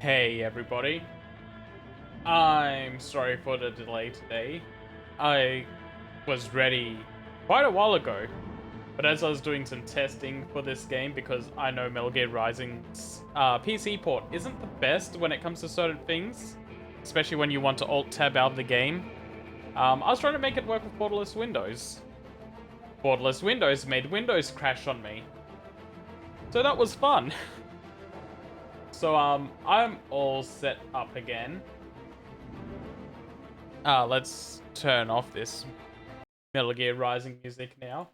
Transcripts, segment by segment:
Hey everybody, I'm sorry for the delay today. I was ready quite a while ago, but as I was doing some testing for this game, because I know Metal Gear Rising's PC port isn't the best when it comes to certain things, especially when you want to alt-tab out of the game, I was trying to make it work with borderless Windows. Borderless Windows made Windows crash on me. So that was fun. So I'm all set up again. Let's turn off this Metal Gear Rising music now.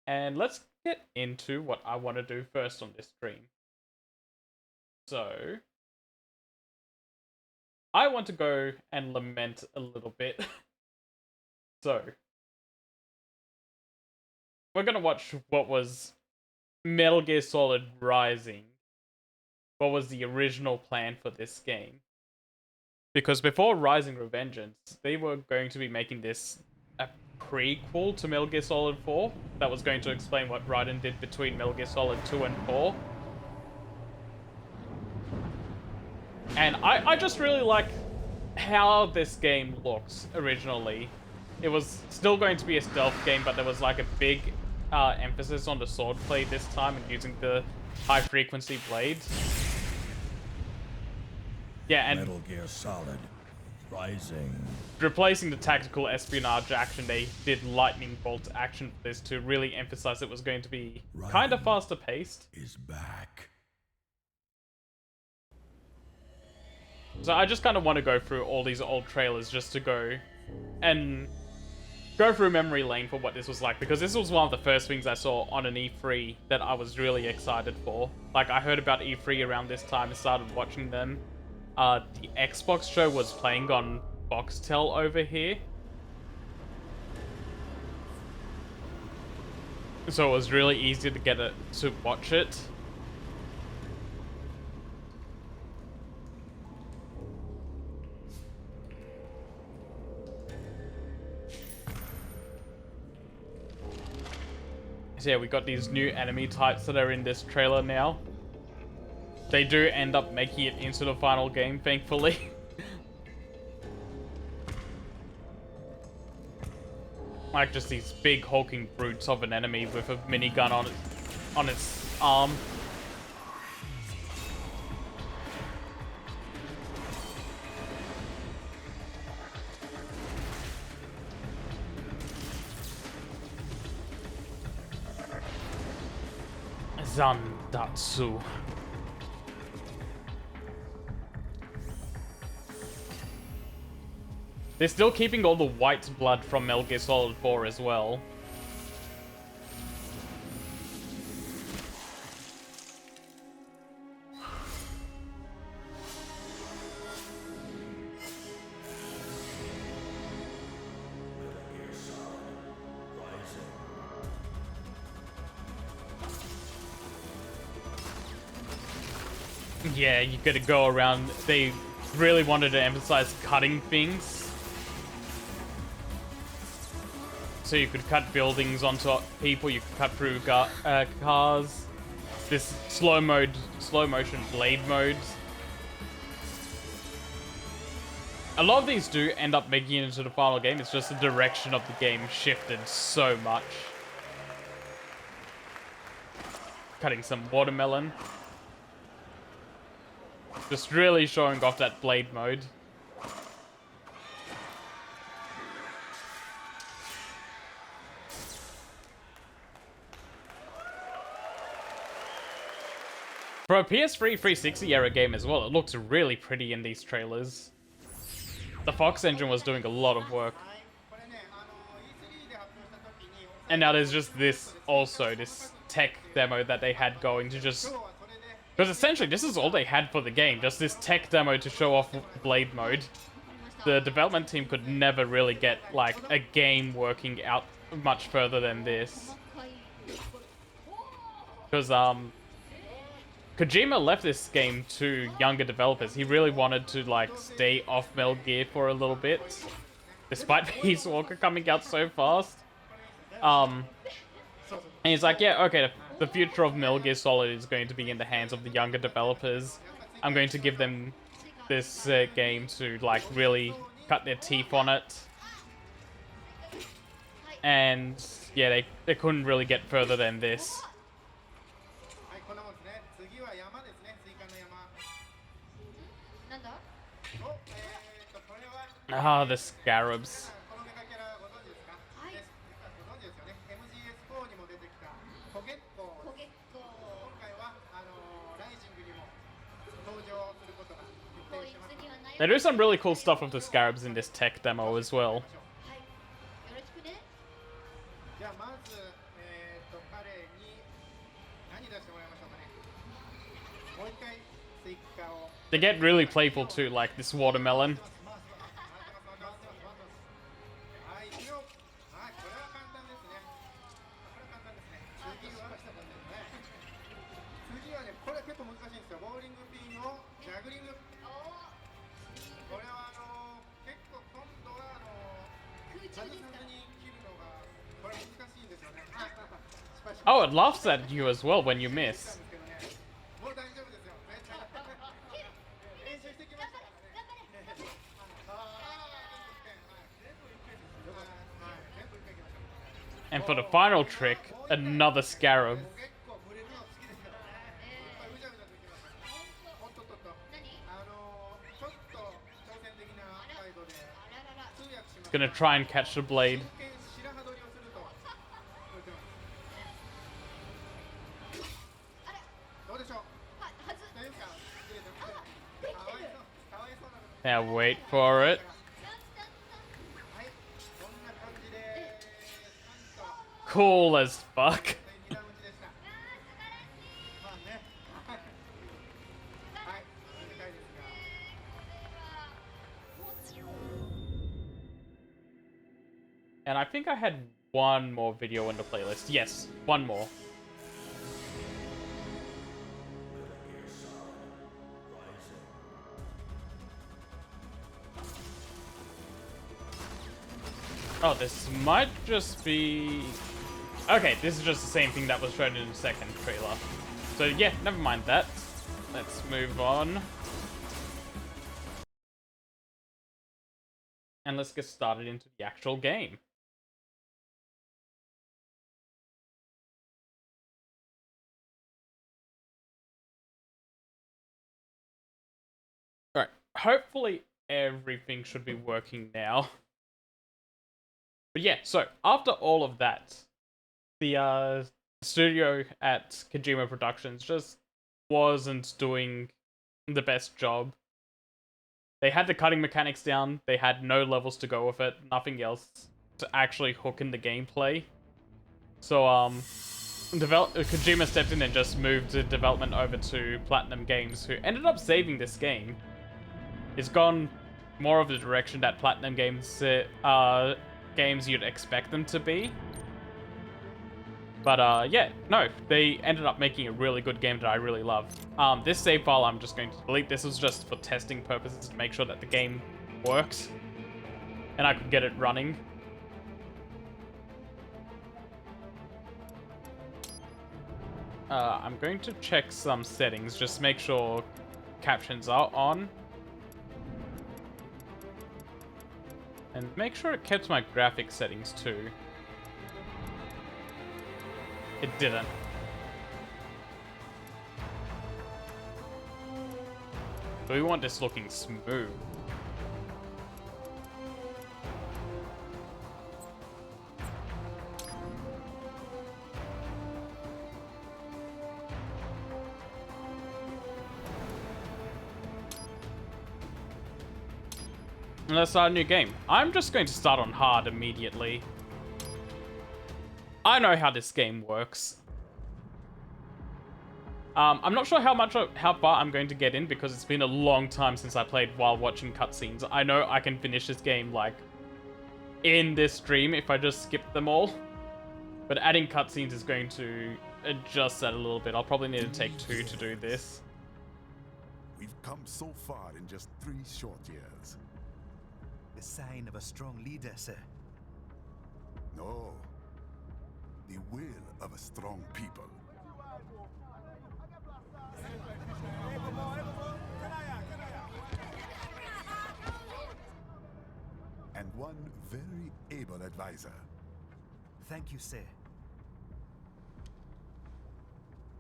And let's get into what I want to do first on this stream. So, I want to go and lament a little bit. So, we're gonna watch what was Metal Gear Solid Rising. What was the original plan for this game? Because before Rising Revengeance, they were going to be making this a prequel to Metal Gear Solid 4 that was going to explain what Raiden did between Metal Gear Solid 2 and 4. And I just really like how this game looks originally. It was still going to be a stealth game, but there was like a big emphasis on the swordplay this time and using the high frequency blades. Yeah, and Metal Gear Solid Rising. replacing the tactical espionage action, they did lightning bolt action for this to really emphasize it was going to be kind of faster paced. Is back. So I just kind of want to go through all these old trailers just to go and go through memory lane for what this was like, because this was one of the first things I saw on an E3 that I was really excited for. Like, I heard about E3 around this time and started watching them. The Xbox show was playing on Foxtel over here. So it was really easy to get it to watch it. So yeah, we got these new enemy types that are in this trailer now. They do end up making it into the final game, thankfully. Like just these big hulking brutes of an enemy with a minigun on its arm. Zandatsu. They're still keeping all the white blood from Metal Gear Solid 4 as well. Yeah, you gotta go around. They really wanted to emphasize cutting things. So you could cut buildings onto people, you could cut through cars. This slow motion blade mode. A lot of these do end up making it into the final game. It's just the direction of the game shifted so much. Cutting some watermelon. Just really showing off that blade mode. For a PS3 360 era game as well, it looks really pretty in these trailers. The Fox engine was doing a lot of work. And now there's just this tech demo that they had going to just... Because essentially this is all they had for the game, just this tech demo to show off blade mode. The development team could never really get like a game working out much further than this. Because Kojima left this game to younger developers. He really wanted to like stay off Metal Gear for a little bit, despite Peace Walker coming out so fast. And he's like, yeah, okay, the future of Metal Gear Solid is going to be in the hands of the younger developers. I'm going to give them this game to like really cut their teeth on it. And yeah, they couldn't really get further than this. Ah, the scarabs. They do some really cool stuff with the scarabs in this tech demo as well. They get really playful too, like this watermelon. Oh, it laughs at you as well when you miss. And for the final trick, another scarab. Gonna try and catch the blade. Now wait for it. Cool as fuck. And I think I had one more video in the playlist. Yes, one more. Oh, this might just be... Okay, this is just the same thing that was shown in the second trailer. So yeah, never mind that. Let's move on. And let's get started into the actual game. Alright, hopefully everything should be working now. But yeah, so after all of that, the studio at Kojima Productions just wasn't doing the best job. They had the cutting mechanics down, they had no levels to go with it, nothing else to actually hook in the gameplay. So, Kojima stepped in and just moved the development over to Platinum Games, who ended up saving this game. It's gone more of the direction that Platinum Games games you'd expect them to be. But yeah, no, they ended up making a really good game that I really love. This save file I'm just going to delete. This was just for testing purposes to make sure that the game works and I could get it running. I'm going to check some settings, just make sure captions are on. And make sure it kept my graphics settings too. It didn't. So we want this looking smooth. And let's start a new game. I'm just going to start on hard immediately. I know how this game works. I'm not sure how far I'm going to get in because it's been a long time since I played while watching cutscenes. I know I can finish this game like in this stream if I just skip them all. But adding cutscenes is going to adjust that a little bit. I'll probably need to take 2 to do this. We've come so far in just 3 short years. The sign of a strong leader, sir. No. The will of a strong people. advisor. Thank you, sir.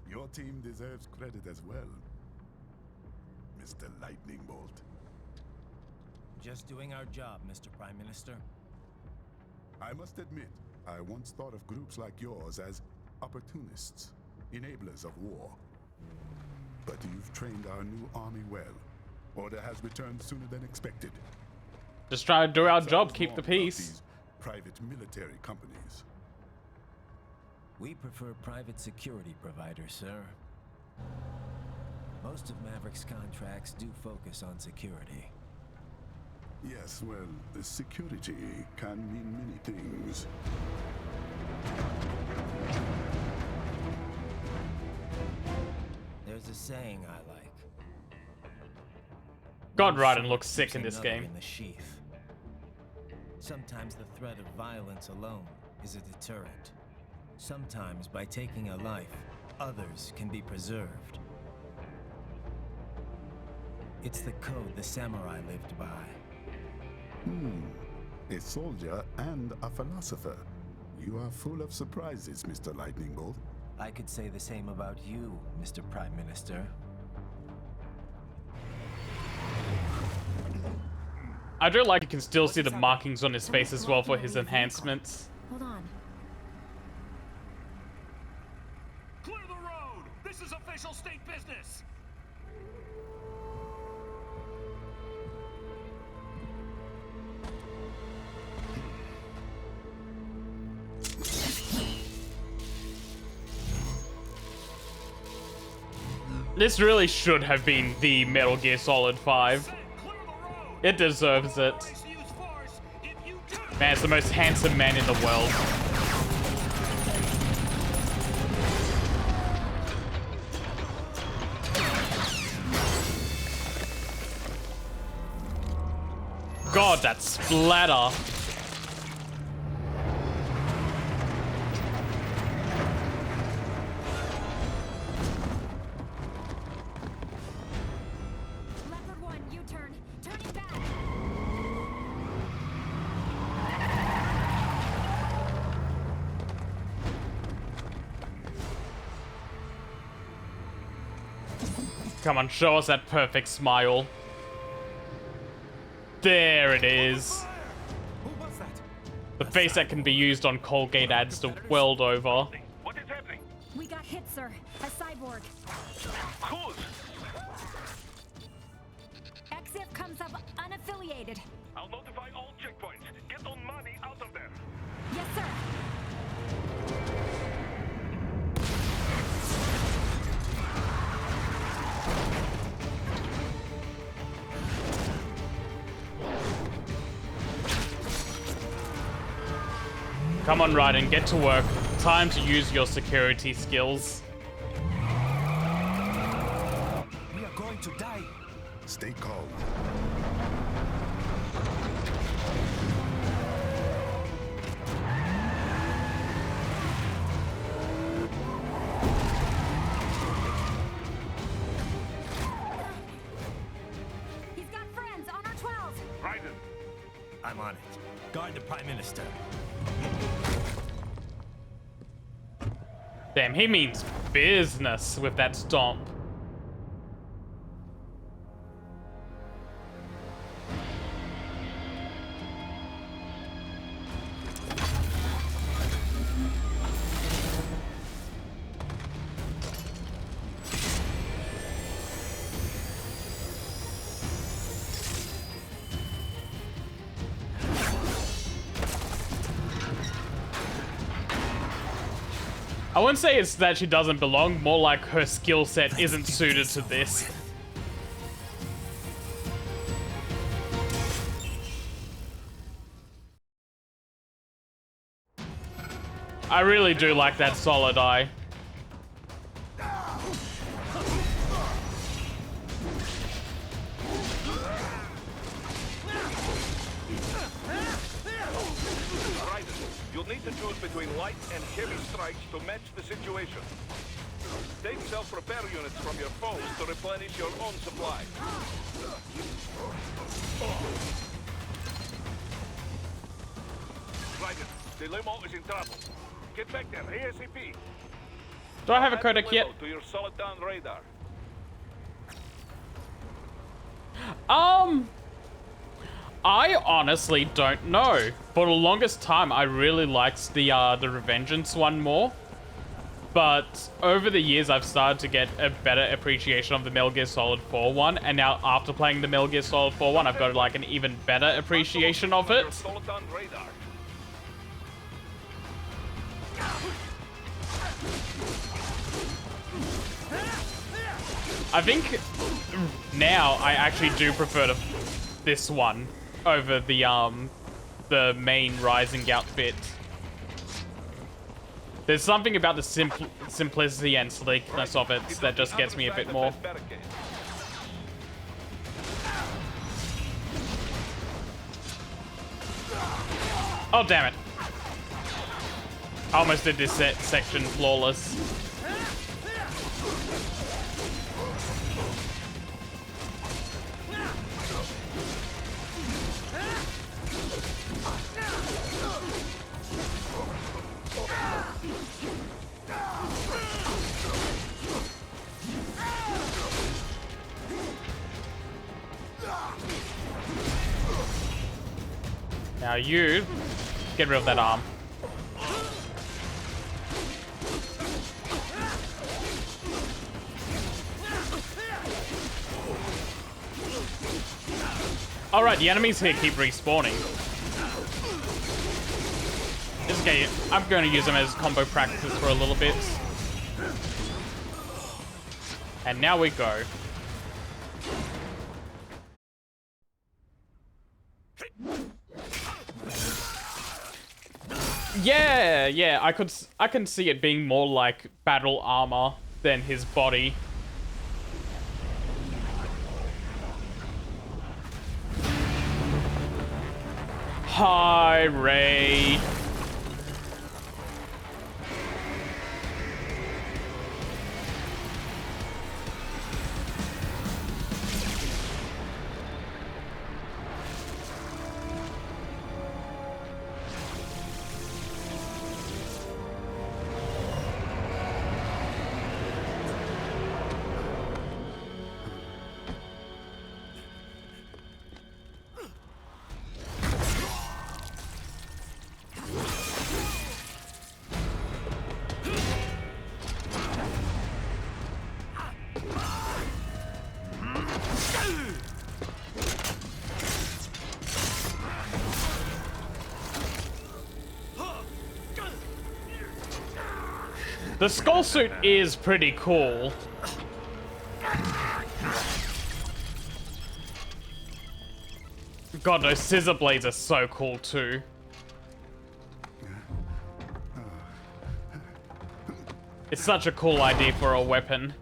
Your team deserves credit as well, Mr. Lightning Bolt. Just doing our job, Mr. Prime Minister. I must admit, I once thought of groups like yours as opportunists, enablers of war. But you've trained our new army well. Order has returned sooner than expected. Just try to do our So I job, was keep wrong the about peace. these private military companies. We prefer private security providers, sir. Most of Maverick's contracts do focus on security. Yes, well, security can mean many things. There's a saying I like. God, One Raiden sword looks sick keeps in this another game. in the sheath. Sometimes the threat of violence alone is a deterrent. Sometimes by taking a life, others can be preserved. It's the code the samurai lived by. A soldier and a philosopher. You are full of surprises, Mr. Lightning Bolt. I could say the same about you, Mr. Prime Minister. I do like you can still see the markings on his face as well for his enhancements. Hold on. Clear the road! This is official state business! This really should have been the Metal Gear Solid 5. Clear the road! It deserves it. Place to use force if you do. Man, it's the most handsome man in the world. God, that splatter. Leopard 1, U-turn. Turning back. Come on, show us that perfect smile. There it is. Who was that? The face that can be used on Colgate ads the world over. What is happening? We got hit, sir. A cyborg. Who's? XF comes up unaffiliated. I'll notify all checkpoints. Get on money out of there. Yes, sir. Come on, Raiden, get to work. Time to use your security skills. We are going to die. Stay calm. He's got friends on our 12s. Raiden, I'm on it. Guard the Prime Minister. Damn, he means business with that stomp. I wouldn't say it's that she doesn't belong, more like her skill set isn't suited to this. I really do like that solid eye. Raiden, you'll need to choose between light and heavy strikes to match the situation. Take self-repair units from your foes to replenish your own supply. Raiden. The limo is in trouble. Get back there, ASAP. Do I have a Add the codec yet? limo to your solid down radar. I honestly don't know. For the longest time, I really liked the Revengeance one more. But over the years, I've started to get a better appreciation of the Metal Gear Solid 4 one, and now after playing the Metal Gear Solid 4 one, I've got like an even better appreciation of Your it. solid down radar. I think now I actually do prefer this one over the main Rising outfit. There's something about the simplicity and sleekness of it that just gets me a bit more. Oh, damn it. I almost did this section flawless. Now you get rid of that arm. Alright, the enemies here keep respawning. It's okay, I'm going to use them as combo practice for a little bit. And now we go. Yeah, I can see it being more like battle armor than his body. Hi, Ray. The skull suit is pretty cool. God, those scissor blades are so cool too. It's such a cool idea for a weapon.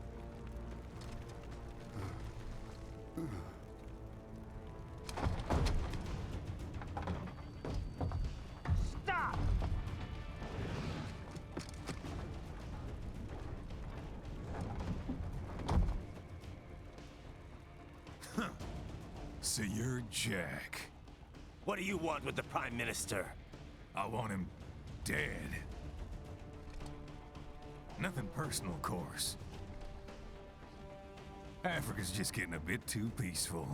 So you're Jack. What do you want with the Prime Minister? I want him dead. Nothing personal, of course. Africa's just getting a bit too peaceful.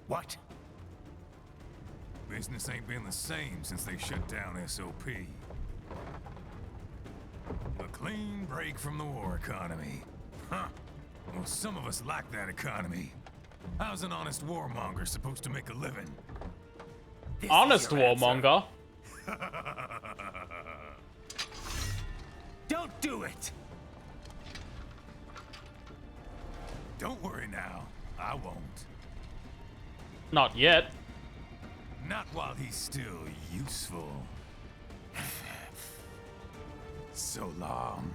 What? Business ain't been the same since they shut down SOP. A clean break from the war economy. Huh. Well, some of us like that economy. How's an honest warmonger supposed to make a living? Honest warmonger? Don't do it! Don't worry now. I won't. Not yet. Not while he's still useful. So long.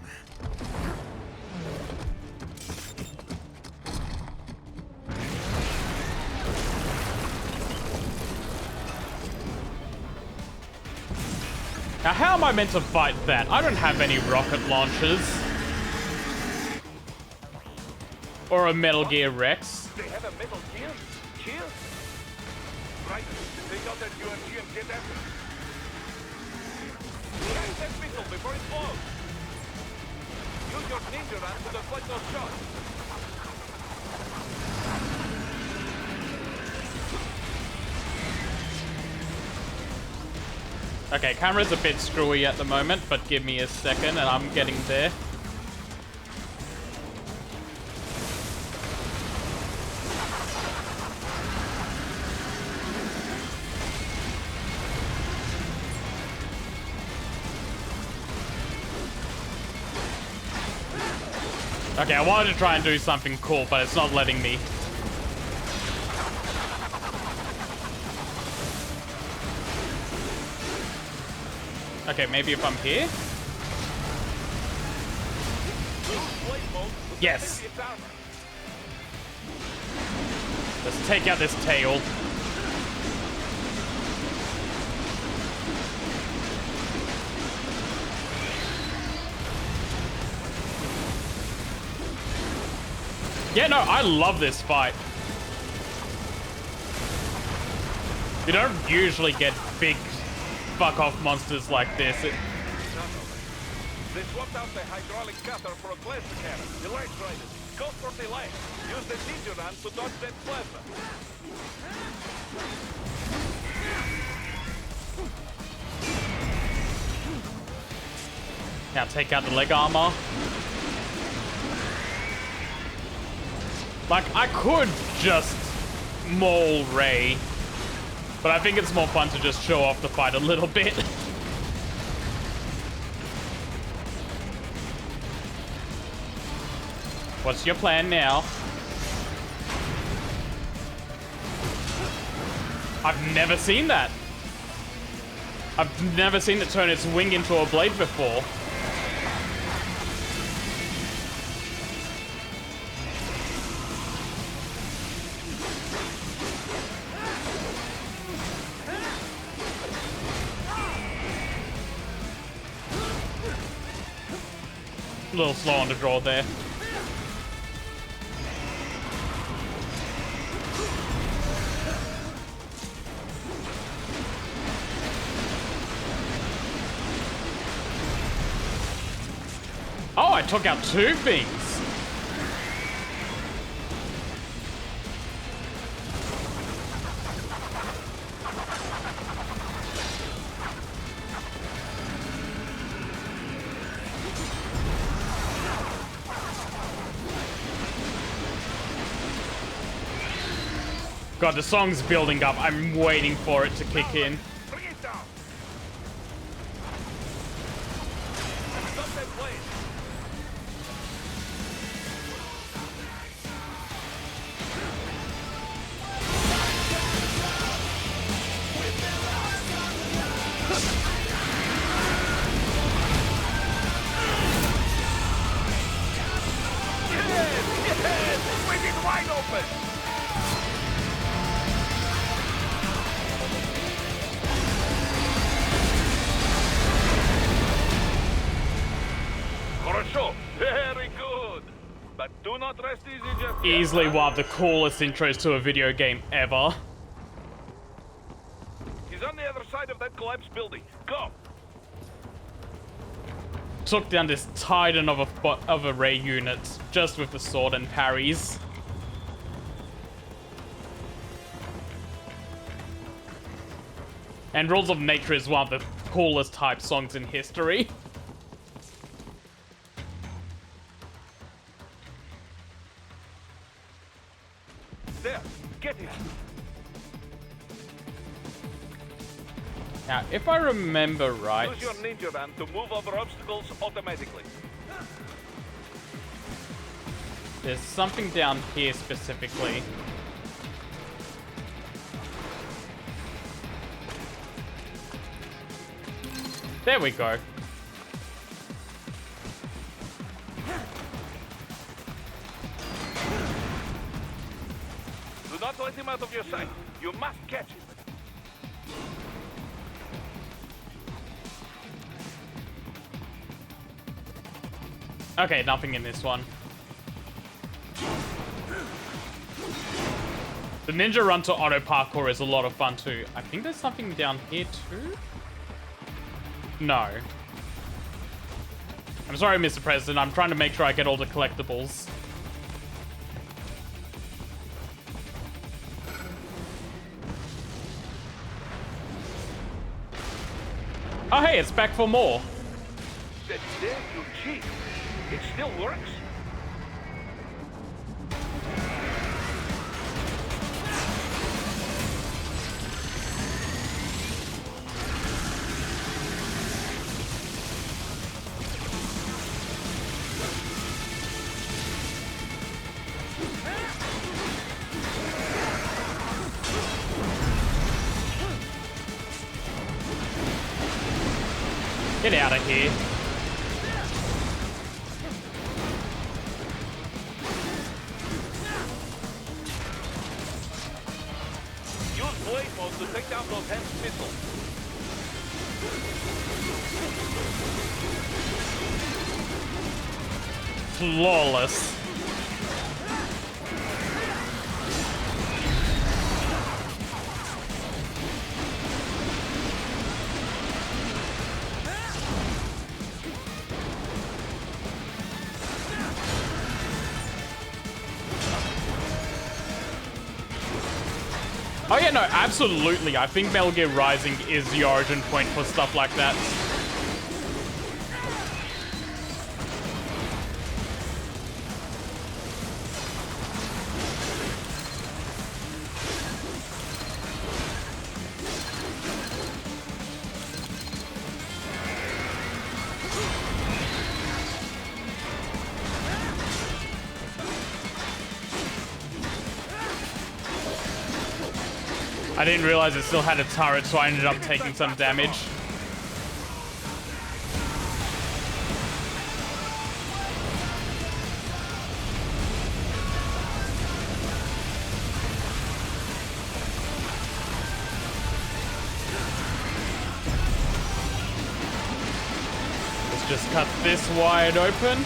Now, how am I meant to fight that? I don't have any rocket launchers. Or a Metal Gear Rex. They have a Metal Gear? Cheers. Right, take out that UMG and get after it. Catch that missile before it blows. Use your ninja run to deflect those shots. Okay, camera's a bit screwy at the moment, but give me a second and I'm getting there. Okay, I wanted to try and do something cool, but it's not letting me. Okay, maybe if I'm here? Yes! Let's take out this tail. Yeah, no, I love this fight. You don't usually get big fuck-off monsters like this. They swapped out the hydraulic cutter for a plasma cannon. Delay's Raiden. Go for delay. Use the ninja run to dodge that plasma. Now take out the leg armor. Like, I could just maul Ray, but I think it's more fun to just show off the fight a little bit. What's your plan now? I've never seen that. I've never seen it turn its wing into a blade before. A little slow on the draw there. Oh, I took out two things. God, the song's building up. I'm waiting for it to kick in. Bring it down. Stop that blade. Yes! Swing it wide open! Very good. But do not rest easy just yet. Easily one of the coolest intros to a video game ever. He's on the other side of that collapsed building. Go. Took down this titan of a Ray unit just with the sword and parries. And Rules of Nature is one of the coolest hype songs in history. There. Get it. Now, if I remember right... Use your ninja run to move over obstacles automatically. There's something down here specifically. There we go. Do not let him out of your sight. You must catch him. Okay, nothing in this one. The ninja run to auto parkour is a lot of fun too. I think there's something down here too. No. I'm sorry, Mr. President. I'm trying to make sure I get all the collectibles. Oh, hey, it's back for more. That dare you cheat. It still works. Get out of here. Use blade mode to take down those heavy missiles. Flawless. Oh yeah, no, absolutely. I think Metal Gear Rising is the origin point for stuff like that. I didn't realize it still had a turret, so I ended up taking some damage. Let's just cut this wide open.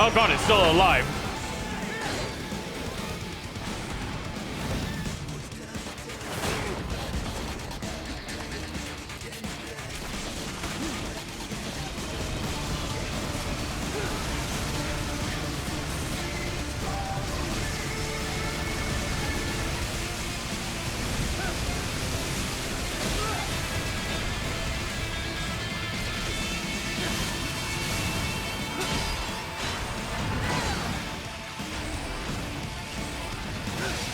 Oh god, it's still alive.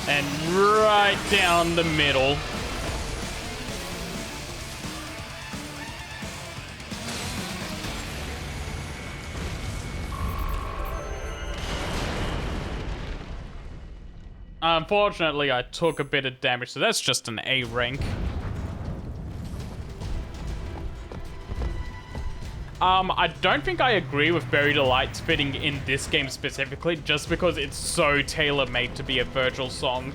And right down the middle. Unfortunately, I took a bit of damage, so that's just an A rank. I don't think I agree with Buried Delights fitting in this game specifically, just because it's so tailor-made to be a Virgil song.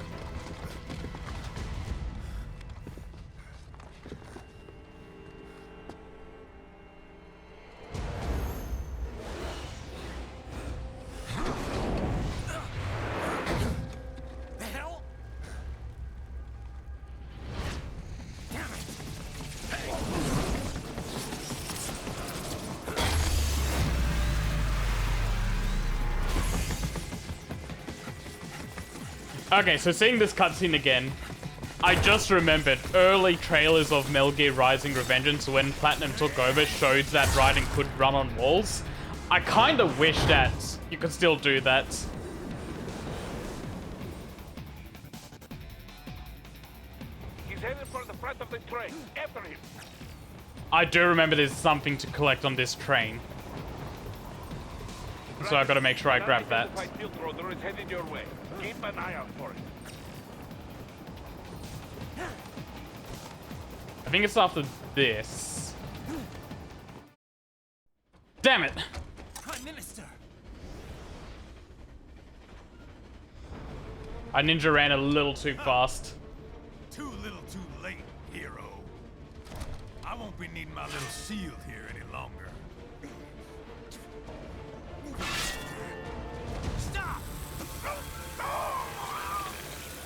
Okay, so seeing this cutscene again, I just remembered early trailers of Metal Gear Rising Revengeance when Platinum took over showed that Raiden could run on walls. I kind of wish that you could still do that. He's headed for the front of the train. After him. I do remember there's something to collect on this train. So I gotta make sure I grab that. Field roader is headed your way. Keep an eye out for it. I think it's after this. Damn it! Prime Minister! I ninja ran a little too fast. Too little too late, hero. I won't be needing my little shield here any longer.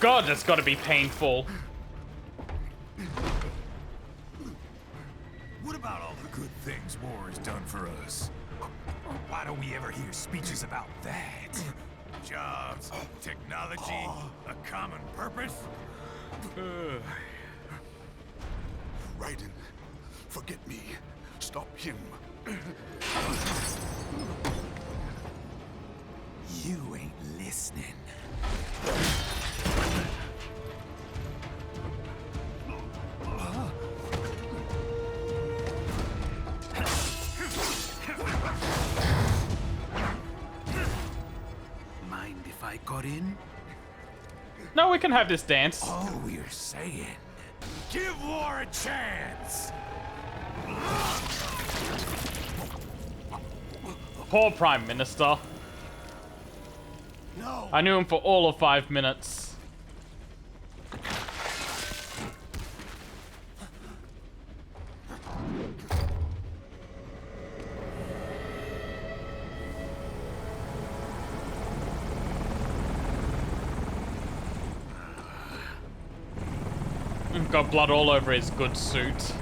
God, that's gotta be painful. What about all the good things war has done for us? Why don't we ever hear speeches about that? Jobs, technology, a common purpose? Raiden, forget me. Stop him. You ain't listening. Mind if I got in? No, we can have this dance. All we're saying, give war a chance. Poor Prime Minister. No. I knew him for all of 5 minutes. Got blood all over his good suit.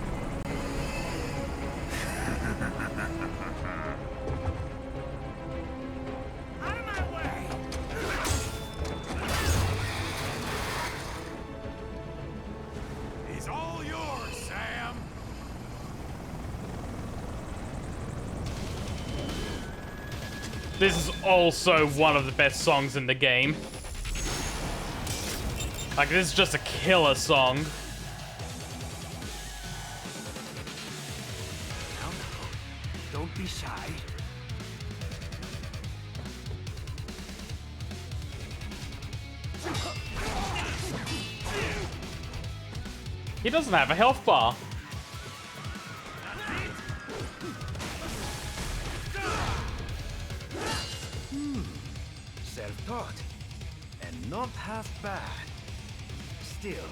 Out of my way. He's all yours, Sam. This is also one of the best songs in the game. Like, this is just a killer song. Don't be shy. He doesn't have a health bar. Self-taught. And not half bad. Still.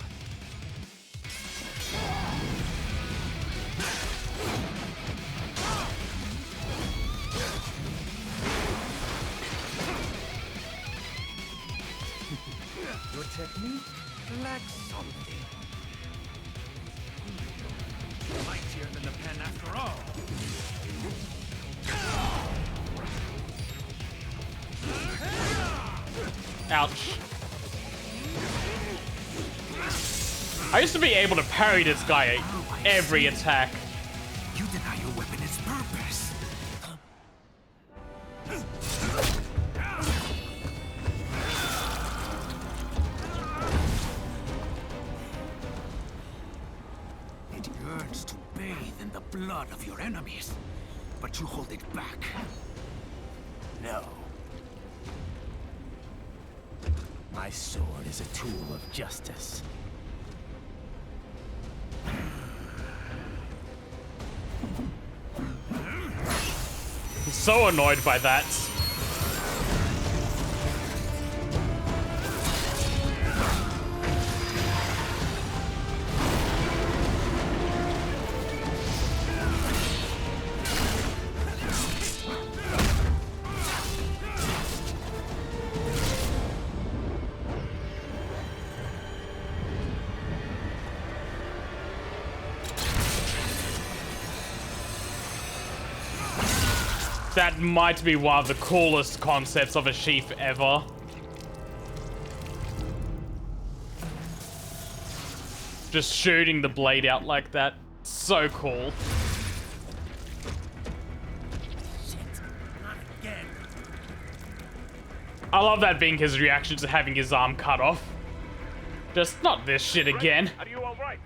Your technique lacks something. Mightier than the pen after all. Ouch. I used to be able to parry this guy at every attack. You deny your weapon its purpose. It yearns to bathe in the blood of your enemies, but you hold it back. No. My sword is a tool of justice. So annoyed by that. That might be one of the coolest concepts of a sheath ever. Just shooting the blade out like that. So cool. I love that being his reaction to having his arm cut off. Just not this shit again. Are you all right?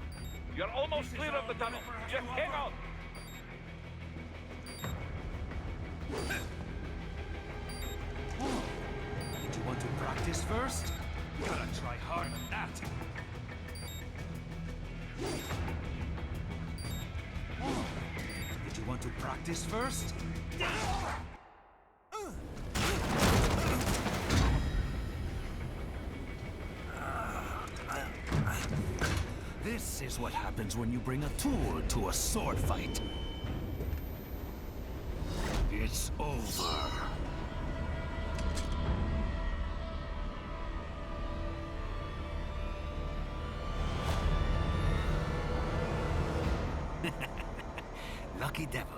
You're almost clear of the tunnel. Just hang on. Did you want to practice first? Gotta try harder than that. Did you want to practice first? This is what happens when you bring a tool to a sword fight. It's over. Lucky devil.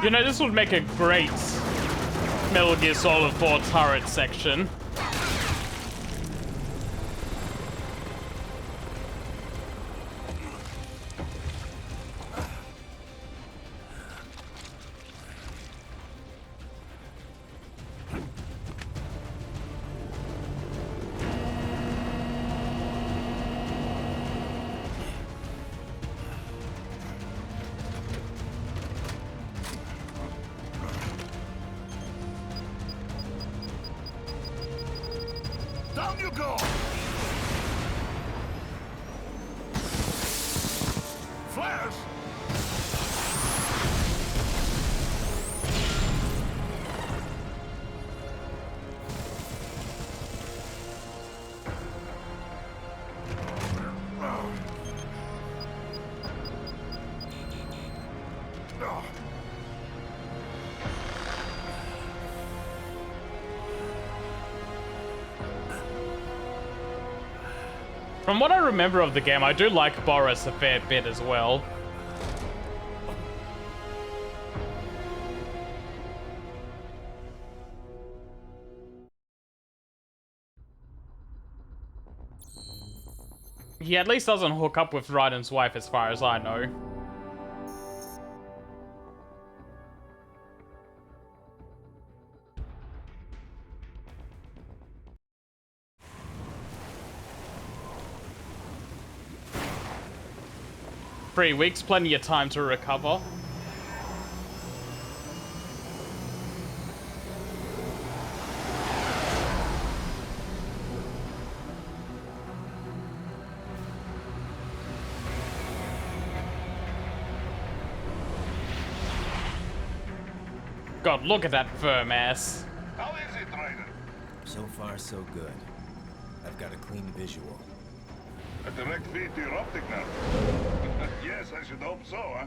You know, this would make a great Metal Gear Solid 4 turret section. Down you go! Flares! From what I remember of the game, I do like Boris a fair bit as well. He at least doesn't hook up with Raiden's wife as far as I know. Three weeks, plenty of time to recover. God, look at that firm ass. How is it, Raiden? So far, so good. I've got a clean visual. A direct feed to your optic nerve. Yes, I should hope so, huh?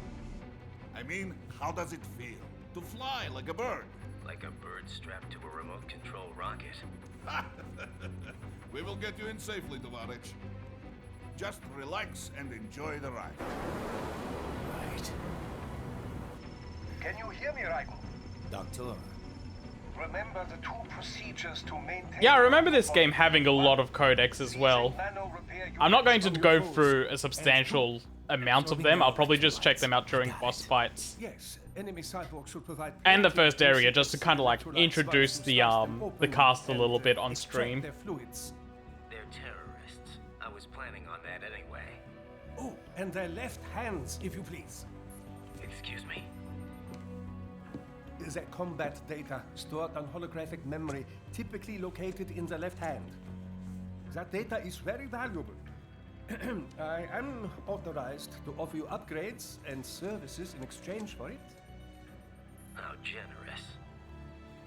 I mean, how does it feel? To fly like a bird? Like a bird strapped to a remote control rocket. We will get you in safely, Tovarich. Just relax and enjoy the ride. Right. Can you hear me, Raiden? Doctor. Remember the two procedures to maintain... Yeah, I remember this game having a lot of codecs as well. I'm not going to go through a substantial amount of them. I'll probably just check them out during boss fights. Yes, enemy cyborgs should provide And the first area, just to kind of like introduce the cast a little bit on extract stream. their fluids. They're terrorists. I was planning on that anyway. Oh, and their left hands, if you please. Excuse me? Their combat data stored on holographic memory, typically located in the left hand. That data is very valuable. I am authorized to offer you upgrades and services in exchange for it. How generous.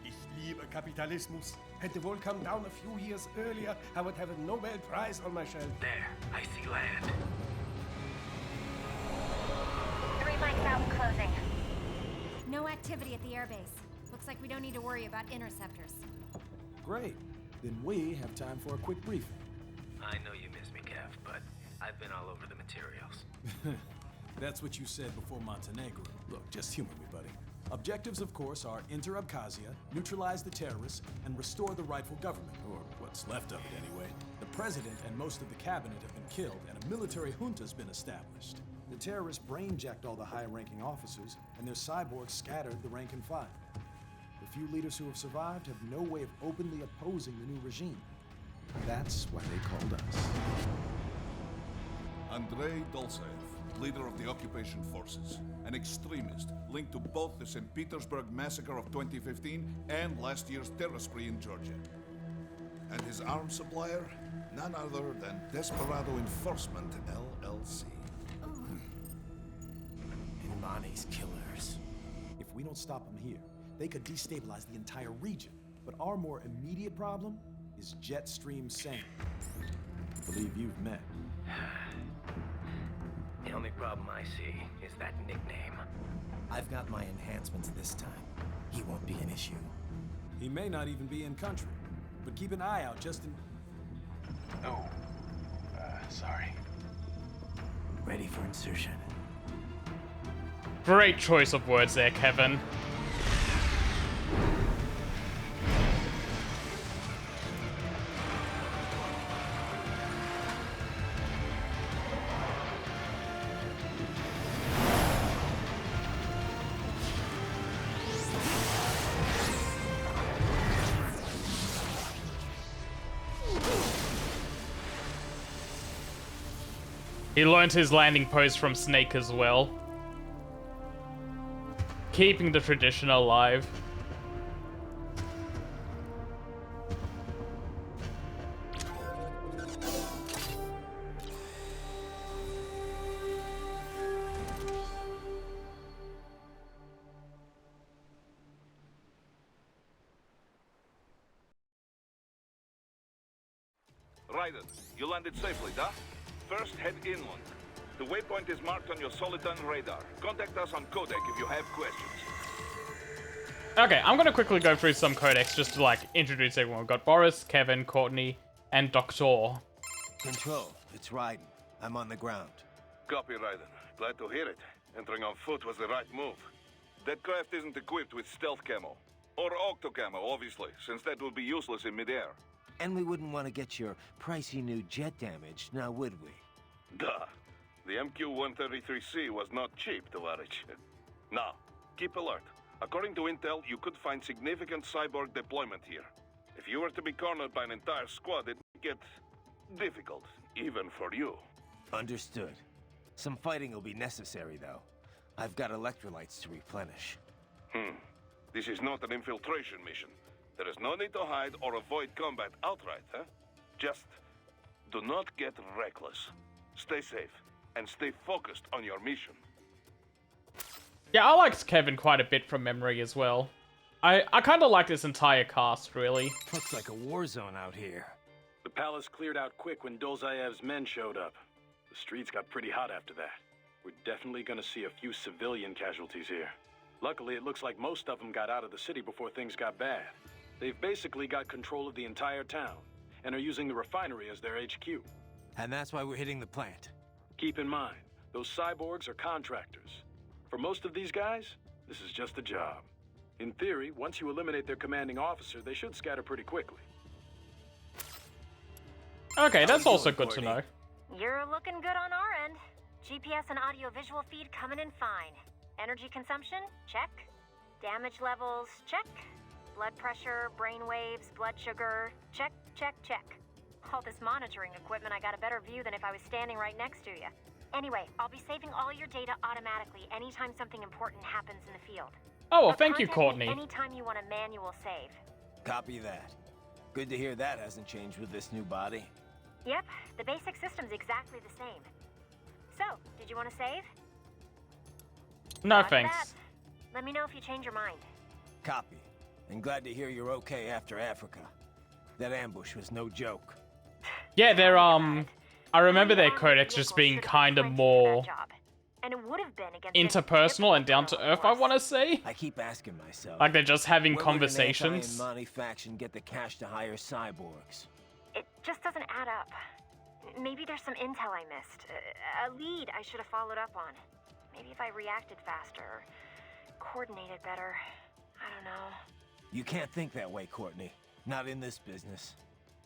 Ich liebe Kapitalismus. Had the wall come down a few years earlier, I would have a Nobel Prize on my shelf. There, I see land. 3 mics out and closing. No activity at the airbase. Looks like we don't need to worry about interceptors. Great. Then we have time for a quick briefing. I know you miss me, Kev, but I've been all over the materials. That's what you said before Montenegro. Look, just humor me, buddy. Objectives, of course, are enter Abkhazia, neutralize the terrorists, and restore the rightful government, or what's left of it anyway. The president and most of the cabinet have been killed, and a military junta's been established. The terrorists brain-jacked all the high-ranking officers, and their cyborgs scattered the rank and file. The few leaders who have survived have no way of openly opposing the new regime. That's why they called us. Andrei Dolzaev, leader of the occupation forces, an extremist linked to both the St. Petersburg massacre of 2015 and last year's terror spree in Georgia. And his arms supplier, none other than Desperado Enforcement, LLC. Money's killers. If we don't stop them here, they could destabilize the entire region. But our more immediate problem is Jetstream Sam. I believe you've met. The only problem I see is that nickname. I've got my enhancements this time. He won't be an issue. He may not even be in country, but keep an eye out just in... Oh, sorry. Ready for insertion. Great choice of words there, Kevin. He learned his landing pose from Snake as well. Keeping the tradition alive. Raiden, you landed safely, huh? First, head inland. The waypoint is marked on your Soliton radar. Contact us on Codec if you have questions. Okay, I'm gonna quickly go through some codecs just to like introduce everyone. We've got Boris, Kevin, Courtney, and Doctor. Control, it's Raiden. I'm on the ground. Copy, Raiden. Glad to hear it. Entering on foot was the right move. That craft isn't equipped with stealth camo. Or octo camo, obviously, since that would be useless in midair. And we wouldn't want to get your pricey new jet damaged, now would we? Duh. The MQ-133C was not cheap, Tovarich. Now, keep alert. According to intel, you could find significant cyborg deployment here. If you were to be cornered by an entire squad, it might get difficult, even for you. Understood. Some fighting will be necessary, though. I've got electrolytes to replenish. This is not an infiltration mission. There is no need to hide or avoid combat outright, huh? Just do not get reckless. Stay safe, and stay focused on your mission. Yeah, I liked Kevin quite a bit from memory as well. I kind of like this entire cast, really. Looks like a war zone out here. The palace cleared out quick when Dolzayev's men showed up. The streets got pretty hot after that. We're definitely gonna see a few civilian casualties here. Luckily, it looks like most of them got out of the city before things got bad. They've basically got control of the entire town, and are using the refinery as their HQ. And that's why we're hitting the plant. Keep in mind, those cyborgs are contractors. For most of these guys, this is just a job. In theory, once you eliminate their commanding officer, they should scatter pretty quickly. Okay, that's also good to know. You're looking good on our end. GPS and audio-visual feed coming in fine. Energy consumption? Check. Damage levels? Check. Blood pressure, brain waves, blood sugar? Check, check, check. All this monitoring equipment, I got a better view than if I was standing right next to you. Anyway, I'll be saving all your data automatically anytime something important happens in the field. Oh, well, thank you, Contact me Courtney. anytime you want a manual save. Copy that. Good to hear that hasn't changed with this new body. Yep, the basic system's exactly the same. So, did you want to save? No Roger thanks. that. Let me know if you change your mind. Copy. And glad to hear you're okay after Africa. That ambush was no joke. Yeah, they're I remember their codecs just being kind of more And it would have been against interpersonal and down to earth, I want to say. I keep asking myself. Like they're just having where conversations. Would an anti-Mani faction get the cash to hire cyborgs? It just doesn't add up. Maybe there's some intel I missed. A lead I should have followed up on. Maybe if I reacted faster, or coordinated better. I don't know. You can't think that way, Courtney. Not in this business.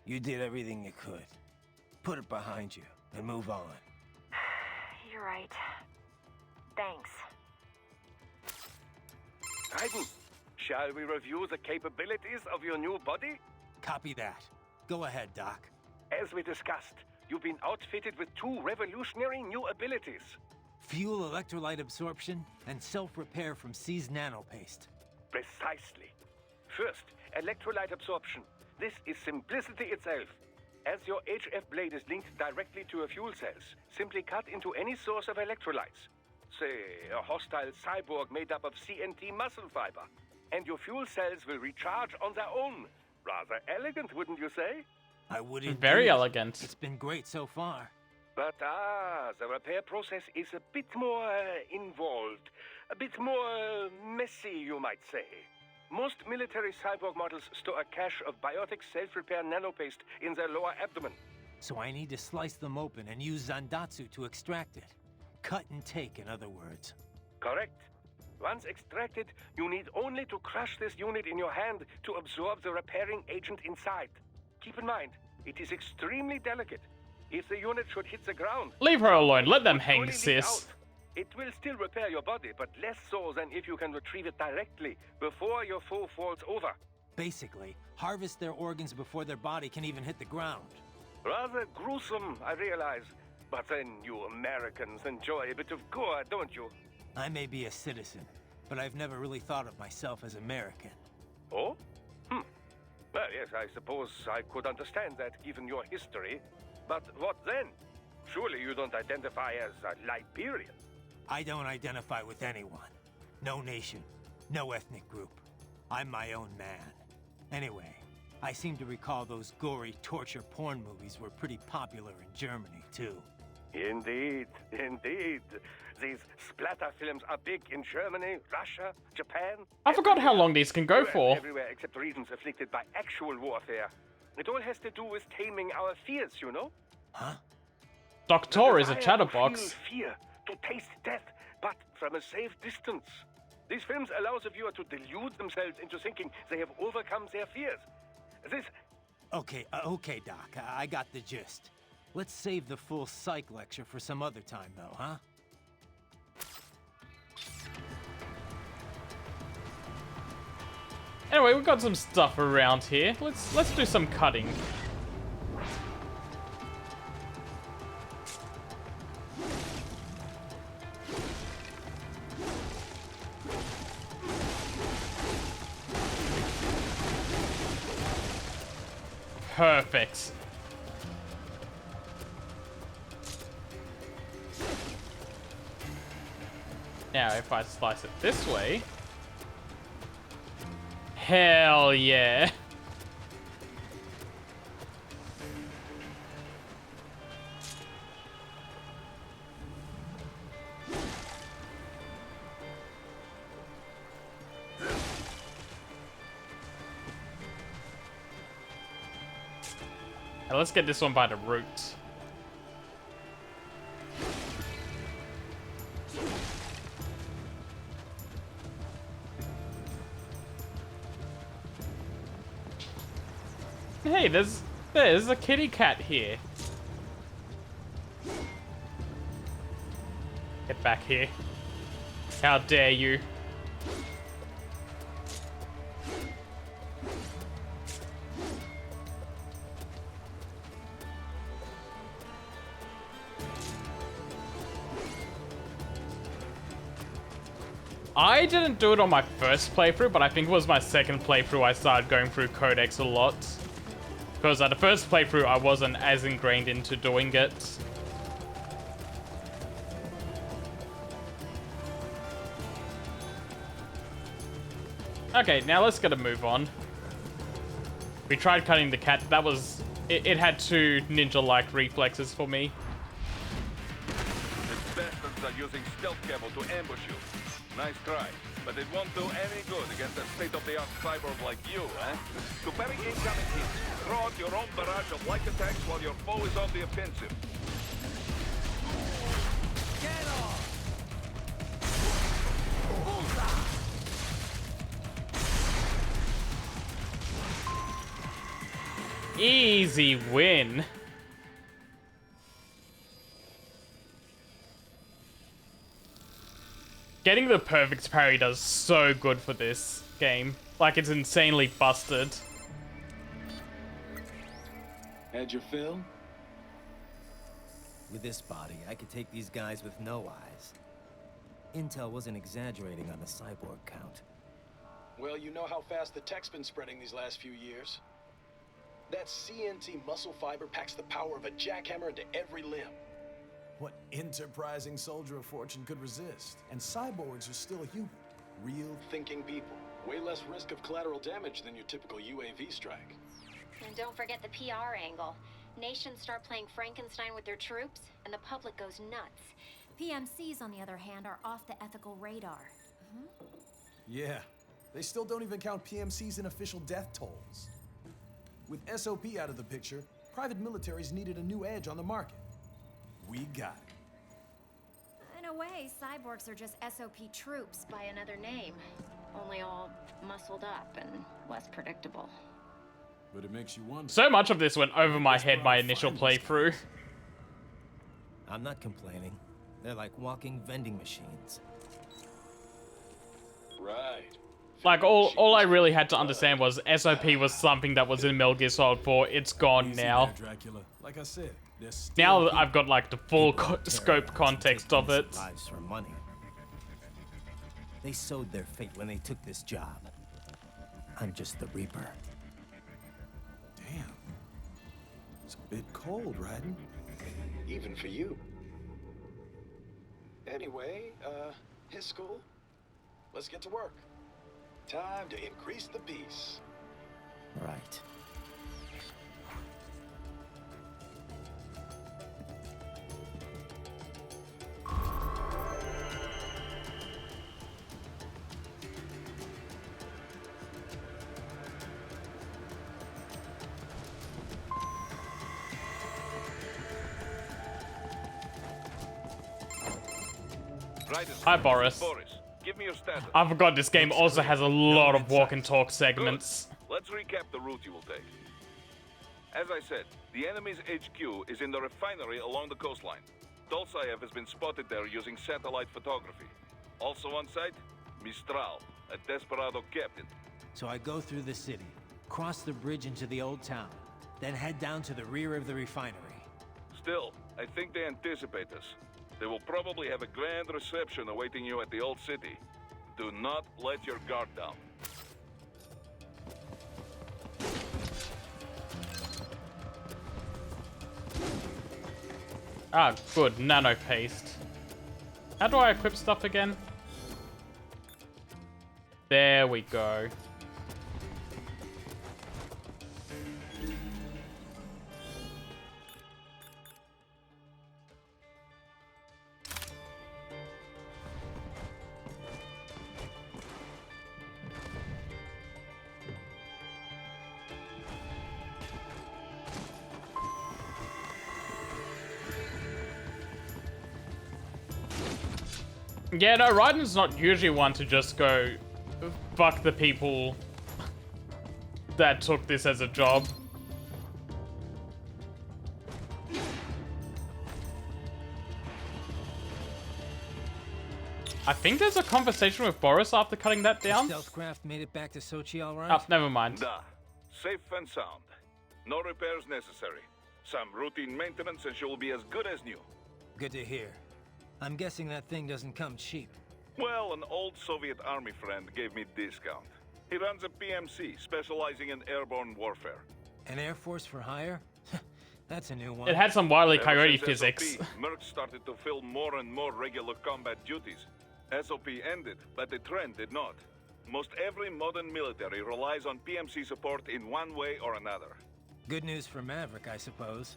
You did everything you could. Put it behind you and move on. You're right. Thanks. Raiden, shall we review the capabilities of your new body? Copy that. Go ahead, Doc. As we discussed, you've been outfitted with two revolutionary new abilities. Fuel electrolyte absorption and self-repair from seized nanopaste. Precisely. First, electrolyte absorption. This is simplicity itself. As your HF blade is linked directly to your fuel cells, simply cut into any source of electrolytes. Say, a hostile cyborg made up of CNT muscle fiber. And your fuel cells will recharge on their own. Rather elegant, wouldn't you say? I wouldn't. Very elegant. It's been great so far. But the repair process is a bit more involved. bit more messy, you might say. Most military cyborg models store a cache of biotic self-repair nanopaste in their lower abdomen. So I need to slice them open and use Zandatsu to extract it. Cut and take, in other words. Correct. Once extracted, you need only to crush this unit in your hand to absorb the repairing agent inside. Keep in mind, it is extremely delicate. If the unit should hit the ground... Leave her alone. Let them would hang, fully leak sis. out. It will still repair your body, but less so than if you can retrieve it directly before your foe falls over. Basically, harvest their organs before their body can even hit the ground. Rather gruesome, I realize. But then you Americans enjoy a bit of gore, don't you? I may be a citizen, but I've never really thought of myself as American. Oh? Well, yes, I suppose I could understand that given your history. But what then? Surely you don't identify as a Liberian. I don't identify with anyone. No nation, no ethnic group. I'm my own man. Anyway, I seem to recall those gory torture porn movies were pretty popular in Germany, too. Indeed, indeed. These splatter films are big in Germany, Russia, Japan. I forgot how long these can go for. Everywhere except regions afflicted by actual warfare. It all has to do with taming our fears, you know? Huh? Doctor is a The desire to chatterbox. feel fear, to taste death, but from a safe distance. These films allow the viewer to delude themselves into thinking they have overcome their fears. This... Okay, Doc, I got the gist. Let's save the full psych lecture for some other time, though, huh? Anyway, we've got some stuff around here. Let's do some cutting. Perfect. Now, if I slice it this way... Hell yeah. Now let's get this one by the roots. Hey, there's a kitty cat here. Get back here. How dare you? I didn't do it on my first playthrough, but I think it was my second playthrough I started going through Codex a lot. Because at the first playthrough, I wasn't as ingrained into doing it. Okay, now let's get a move on. We tried cutting the cat. That was... It had two ninja-like reflexes for me. These bastards are using stealth camo to ambush you. Nice try, but it won't do any good against a state-of-the-art cyborg like you, eh? To parry incoming hits, throw out your own barrage of light attacks while your foe is on the offensive. Get off! Easy win. Getting the perfect parry does so good for this game. Like, it's insanely busted. Had your fill? With this body, I could take these guys with no eyes. Intel wasn't exaggerating on the cyborg count. Well, you know how fast the tech's been spreading these last few years. That CNT muscle fiber packs the power of a jackhammer into every limb. What enterprising soldier of fortune could resist? And cyborgs are still human. Real Thinking people. Way less risk of collateral damage than your typical UAV strike. And don't forget the PR angle. Nations start playing Frankenstein with their troops, and the public goes nuts. PMCs, on the other hand, are off the ethical radar. Yeah, they still don't even count PMCs in official death tolls. With SOP out of the picture, private militaries needed a new edge on the market. We got it. In a way, cyborgs are just SOP troops by another name. Only all muscled up and less predictable. But it makes you wonder. So much of this went over my head my initial playthrough. I'm not complaining. They're like walking vending machines. Right. Like, all I really had to understand was SOP was something that was in Metal Gear Solid 4. It's gone Easy now. there, Dracula. Like I said, there's still Now that people- I've got, like, the full People don't scope terrorize context and of take it. innocent lives for money. They sowed their fate when they took this job. I'm just the Reaper. Damn. It's a bit cold, Raiden. Even for you. Anyway, his school. Let's get to work. Time to increase the peace. Right. Raiden. Hi, Boris. Boris, give me your status. I forgot this game also has a lot of walk and talk segments. Good. Let's recap the route you will take. As I said, the enemy's HQ is in the refinery along the coastline. Dolzaev has been spotted there using satellite photography. Also on site, Mistral, a desperado captain. So I go through the city, cross the bridge into the old town, then head down to the rear of the refinery. Still, I think they anticipate us. They will probably have a grand reception awaiting you at the old city. Do not let your guard down. Ah, good. Nano paste. How do I equip stuff again? There we go. Yeah, no, Raiden's not usually one to just go fuck the people that took this as a job. I think there's a conversation with Boris after cutting that down. Stealthcraft made it back to Sochi all right? Oh, never mind. Da. Safe and sound. No repairs necessary. Some routine maintenance and she will be as good as new. Good to hear. I'm guessing that thing doesn't come cheap. Well, an old Soviet army friend gave me discount. He runs a PMC, specializing in airborne warfare. An Air Force for hire? That's a new one. It had some Wile E. Ever Coyote since physics. SOP, Merc started to fill more and more regular combat duties. SOP ended, but the trend did not. Most every modern military relies on PMC support in one way or another. Good news for Maverick, I suppose.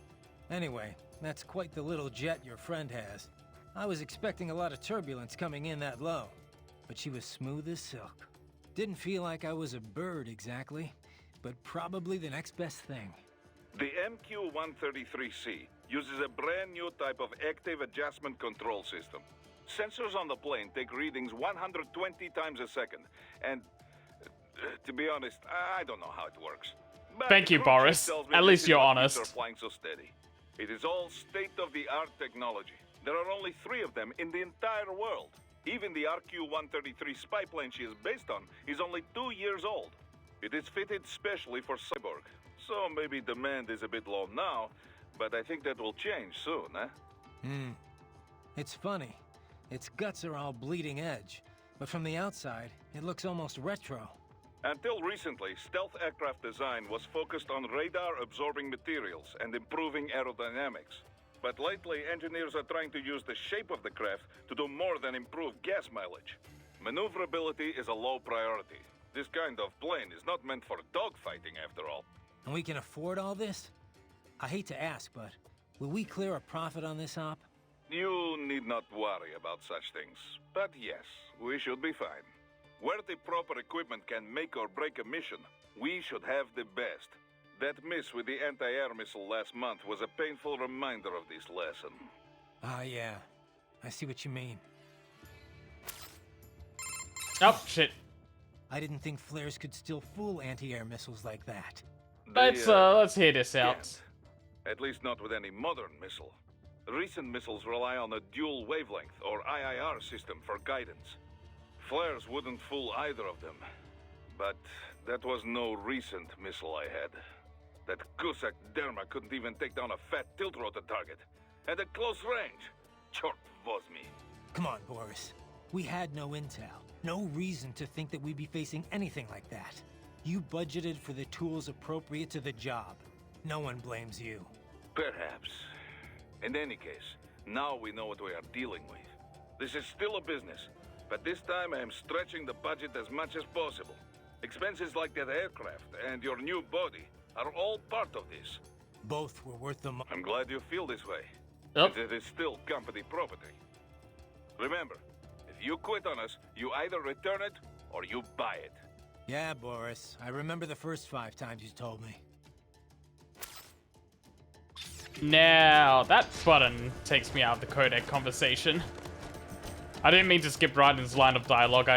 Anyway, that's quite the little jet your friend has. I was expecting a lot of turbulence coming in that low, but she was smooth as silk. Didn't feel like I was a bird exactly, but probably the next best thing. The MQ-133C uses a brand new type of active adjustment control system. Sensors on the plane take readings 120 times a second, and to be honest, I don't know how it works. But Thank the you, crew chief Boris. tells me At this least is you're what keeps honest. our flying so steady. It is all state-of-the-art technology. There are only 3 of them in the entire world. Even the RQ-133 spy plane she is based on is only 2 years old. It is fitted specially for Cyborg, so maybe demand is a bit low now, but I think that will change soon, eh? It's funny. Its guts are all bleeding edge, but from the outside, it looks almost retro. Until recently, stealth aircraft design was focused on radar-absorbing materials and improving aerodynamics. But lately, engineers are trying to use the shape of the craft to do more than improve gas mileage. Maneuverability is a low priority. This kind of plane is not meant for dogfighting, after all. And we can afford all this? I hate to ask, but will we clear a profit on this op? You need not worry about such things. But yes, we should be fine. Where the proper equipment can make or break a mission, we should have the best. That miss with the anti-air missile last month was a painful reminder of this lesson. Ah, yeah. I see what you mean. Oh, shit. I didn't think flares could still fool anti-air missiles like that. Let's hear this out. Can't. At least not with any modern missile. Recent missiles rely on a dual wavelength, or IIR system, for guidance. Flares wouldn't fool either of them. But that was no recent missile I had. That Cusack Derma couldn't even take down a fat tilt-rotor target. And at close range. Chort was me. Come on, Boris. We had no intel. No reason to think that we'd be facing anything like that. You budgeted for the tools appropriate to the job. No one blames you. Perhaps. In any case, now we know what we are dealing with. This is still a business, but this time I am stretching the budget as much as possible. Expenses like that aircraft and your new body are all part of this. Both were worth the money. I'm glad you feel this way. Yep. It is still company property. Remember, if you quit on us, you either return it or you buy it. Yeah, Boris. I remember the first 5 times you told me. Now, that button takes me out of the codec conversation. I didn't mean to skip Raiden's line of dialogue.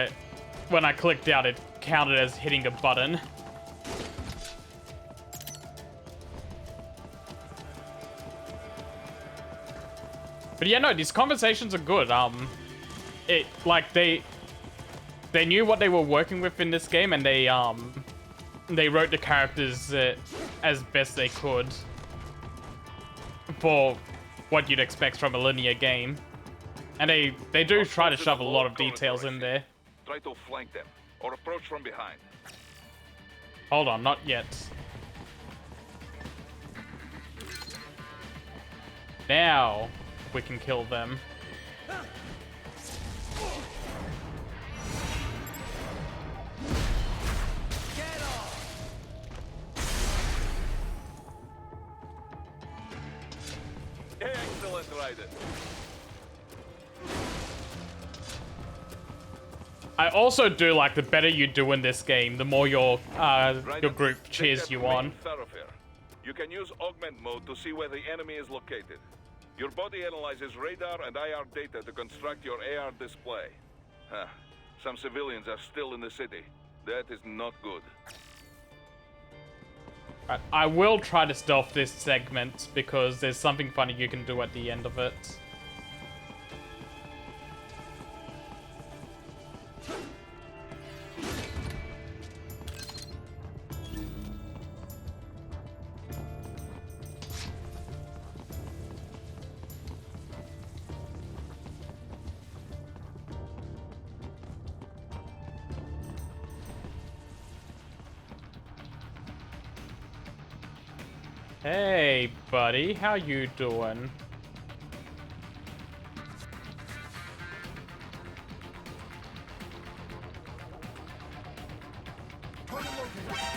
When I clicked out, it counted as hitting a button. But yeah, no, these conversations are good. They knew what they were working with in this game, and they wrote the characters as best they could for what you'd expect from a linear game. And they do try to shove a lot of details in there. Try to flank them or approach from behind. Hold on, not yet. Now we can kill them. Excellent, Raiden. I also do like the better you do in this game, the more your group cheers you on. Thoroughfare. You can use augment mode to see where the enemy is located. Your body analyzes radar and IR data to construct your AR display. Huh. Some civilians are still in the city. That is not good. Right, I will try to stealth this segment because there's something funny you can do at the end of it. Hey, buddy, how you doing?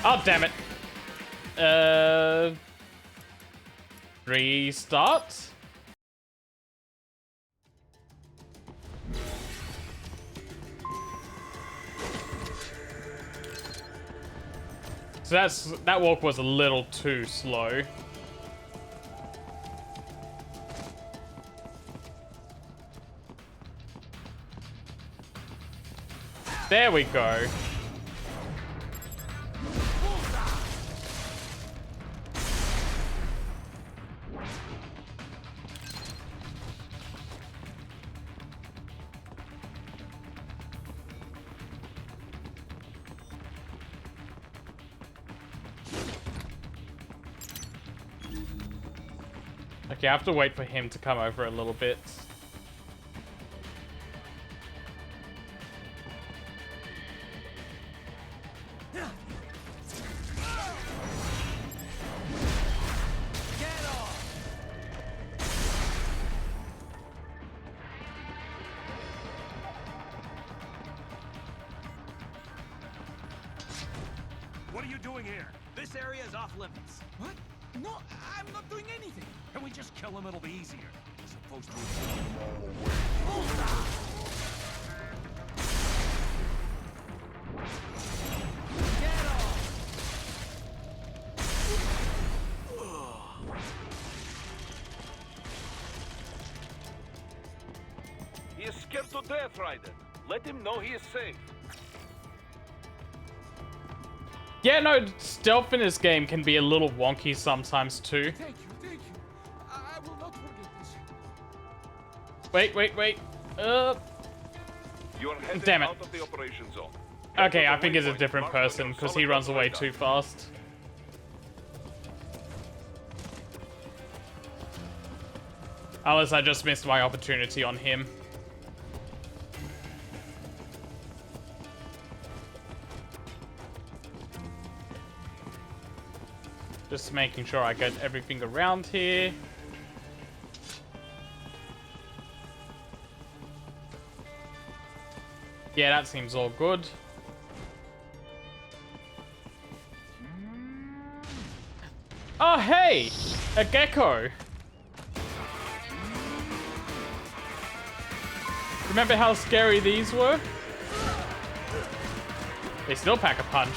Oh, damn it. Restart? So that walk was a little too slow. There we go. Okay, I have to wait for him to come over a little bit. What are you doing here? This area is off limits. What? No, I'm not doing anything. Can we just kill him? It'll be easier. He is scared to death, Raiden. Let him know he is safe. Yeah, no, stealth in this game can be a little wonky sometimes too. Thank you, thank you. I will not forget this. Wait. You are heading Damn it. out of the operation zone. Okay, I think it's a different person because he runs away too fast. Unless I just missed my opportunity on him. Just making sure I get everything around here. Yeah, that seems all good. Oh, hey! A gecko! Remember how scary these were? They still pack a punch.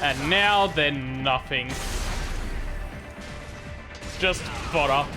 And now they're nothing. Just fodder.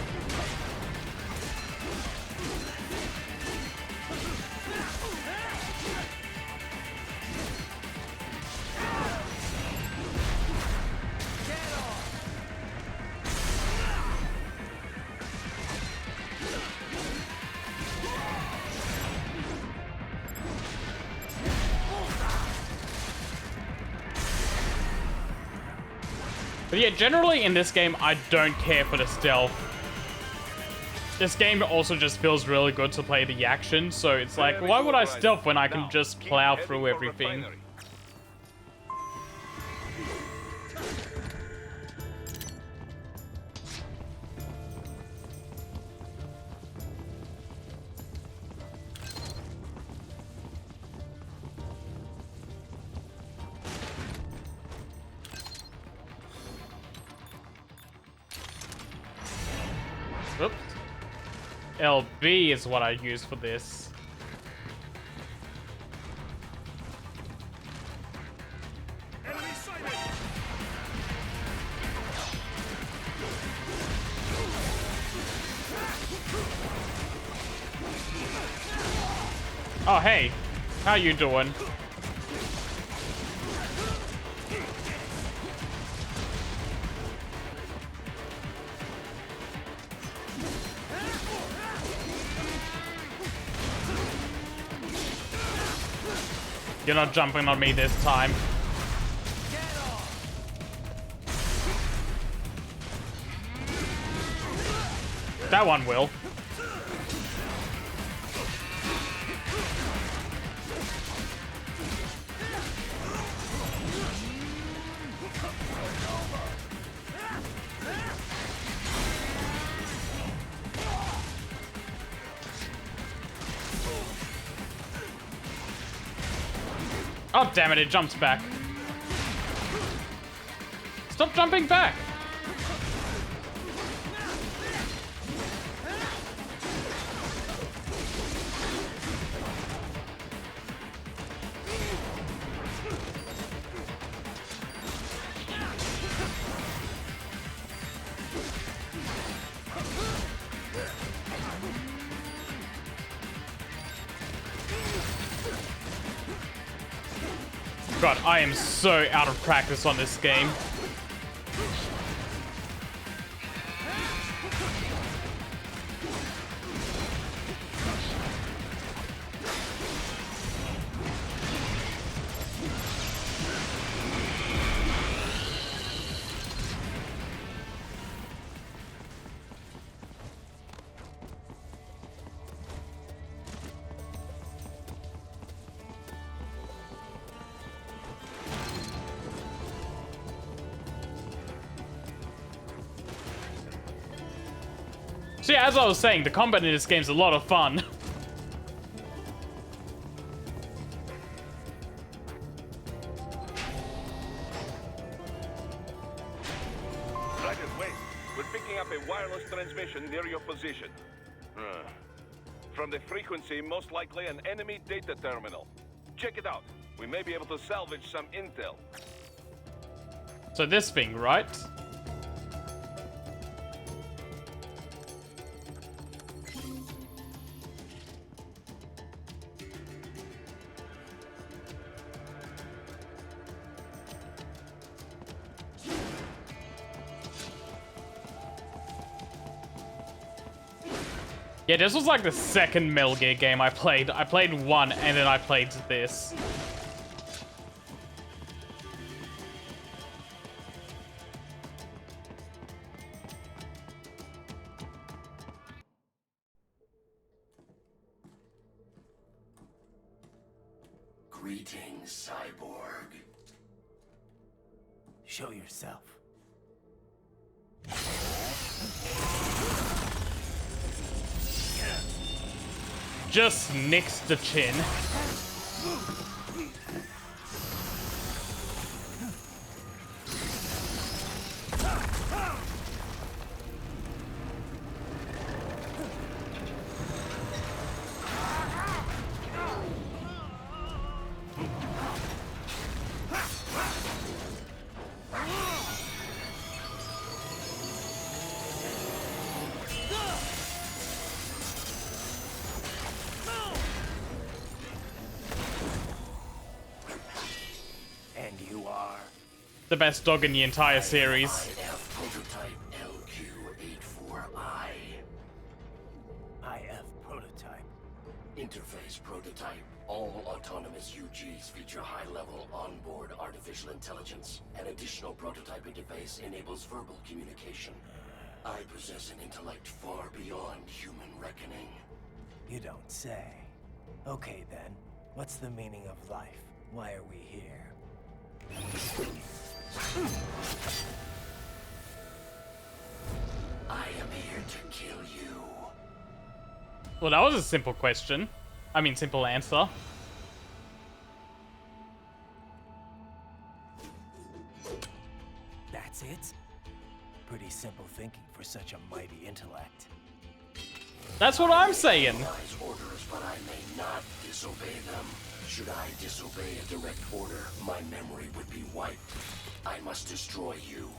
But yeah, generally in this game, I don't care for the stealth. This game also just feels really good to play the action, so it's like, why would I stealth when I can just plow through everything? Oops. LB is what I use for this. Oh, hey. How you doing? You're not jumping on me this time. That one will. Oh, damn it, it jumps back. Stop jumping back! God, I am so out of practice on this game. So yeah, as I was saying, the combat in this game is a lot of fun. Raiden, wait. We're picking up a wireless transmission near your position. From the frequency, most likely an enemy data terminal. Check it out. We may be able to salvage some intel. So this thing, right? Yeah, this was like the second Metal Gear game I played. I played 1 and then I played this. Greetings, cyborg. Show yourself. Just nicks the chin. The best dog in the entire series. Prototype LQ84I. IF prototype. Interface prototype. All autonomous UGs feature high-level onboard artificial intelligence. An additional prototype interface enables verbal communication. I possess an intellect far beyond human reckoning. You don't say. Okay then, what's the meaning of life? Why are we here? I am here to kill you. Well, that was a simple question. I mean, simple answer. That's it? Pretty simple thinking for such a mighty intellect. That's what I'm saying. Orders, but I may not disobey them. Should I disobey a direct order, my memory would be wiped. I must destroy you.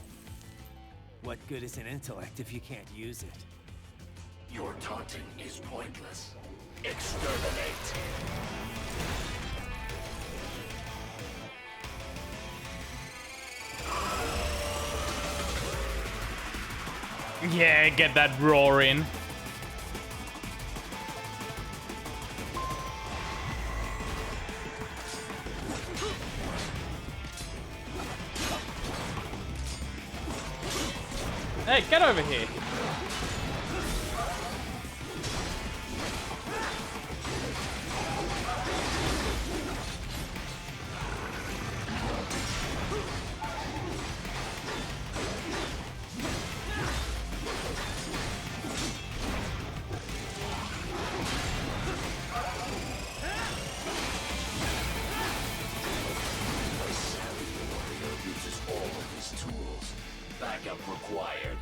What good is an intellect if you can't use it? Your taunting is pointless. Exterminate! Yeah, get that roar in. Hey, get over here. Uses all of his tools. Backup required.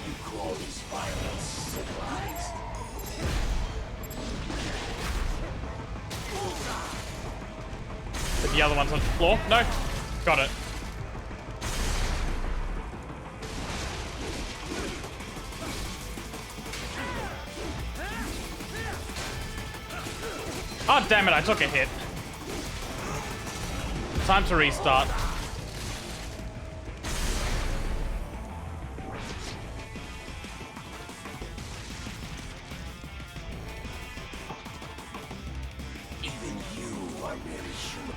You call this violence civilized? The other one's on the floor. No, got it. Oh, damn it, I took a hit. Time to restart. Even you are merely human.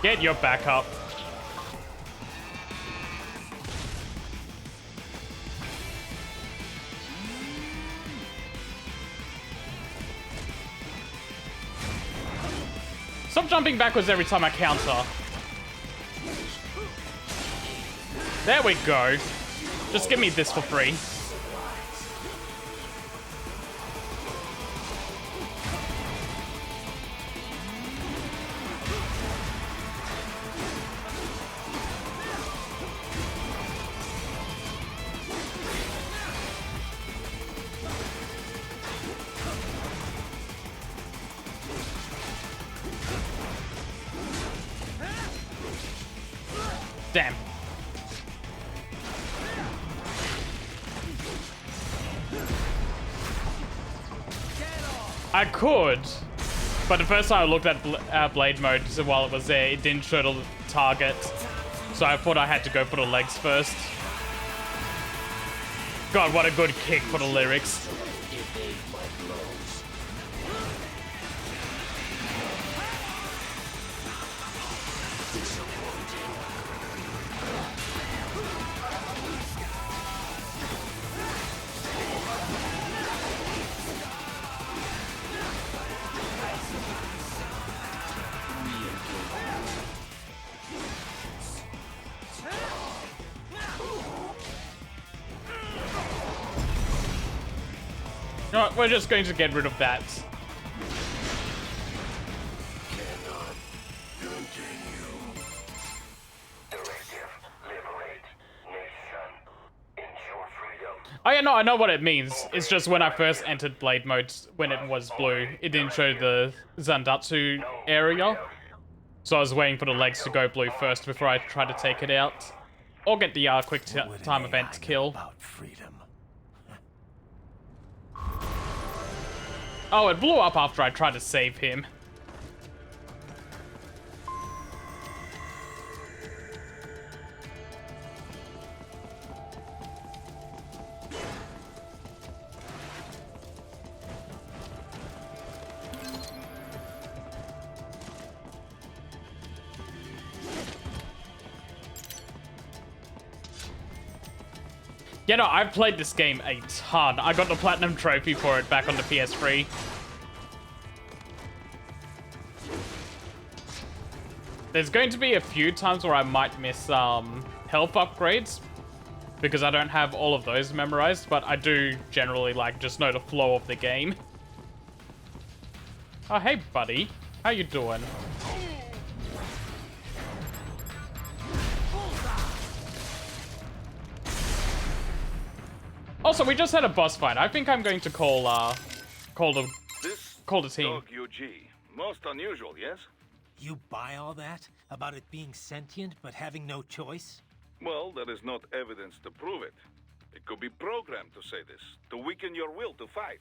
Get your back up. Stop jumping backwards every time I counter. There we go. Just give me this for free. Damn. I could, but the first time I looked at blade mode while it was there, it didn't show the target, so I thought I had to go for the legs first. God, what a good kick for the lyrics. No, we're just going to get rid of that. Oh yeah, no, I know what it means. It's just when I first entered Blade mode, when it was blue, it didn't show the Zandatsu area. So I was waiting for the legs to go blue first before I tried to take it out. Or get the quick time event kill. Oh, it blew up after I tried to save him. Yeah, no, I've played this game a ton. I got the Platinum Trophy for it back on the PS3. There's going to be a few times where I might miss health upgrades because I don't have all of those memorized, but I do generally just know the flow of the game. Oh, hey, buddy. How you doing? Also, we just had a boss fight. I think I'm going to call the team. Dog UG. Most unusual, yes? You buy all that? About it being sentient but having no choice? Well, there is not evidence to prove it. It could be programmed to say this, to weaken your will to fight.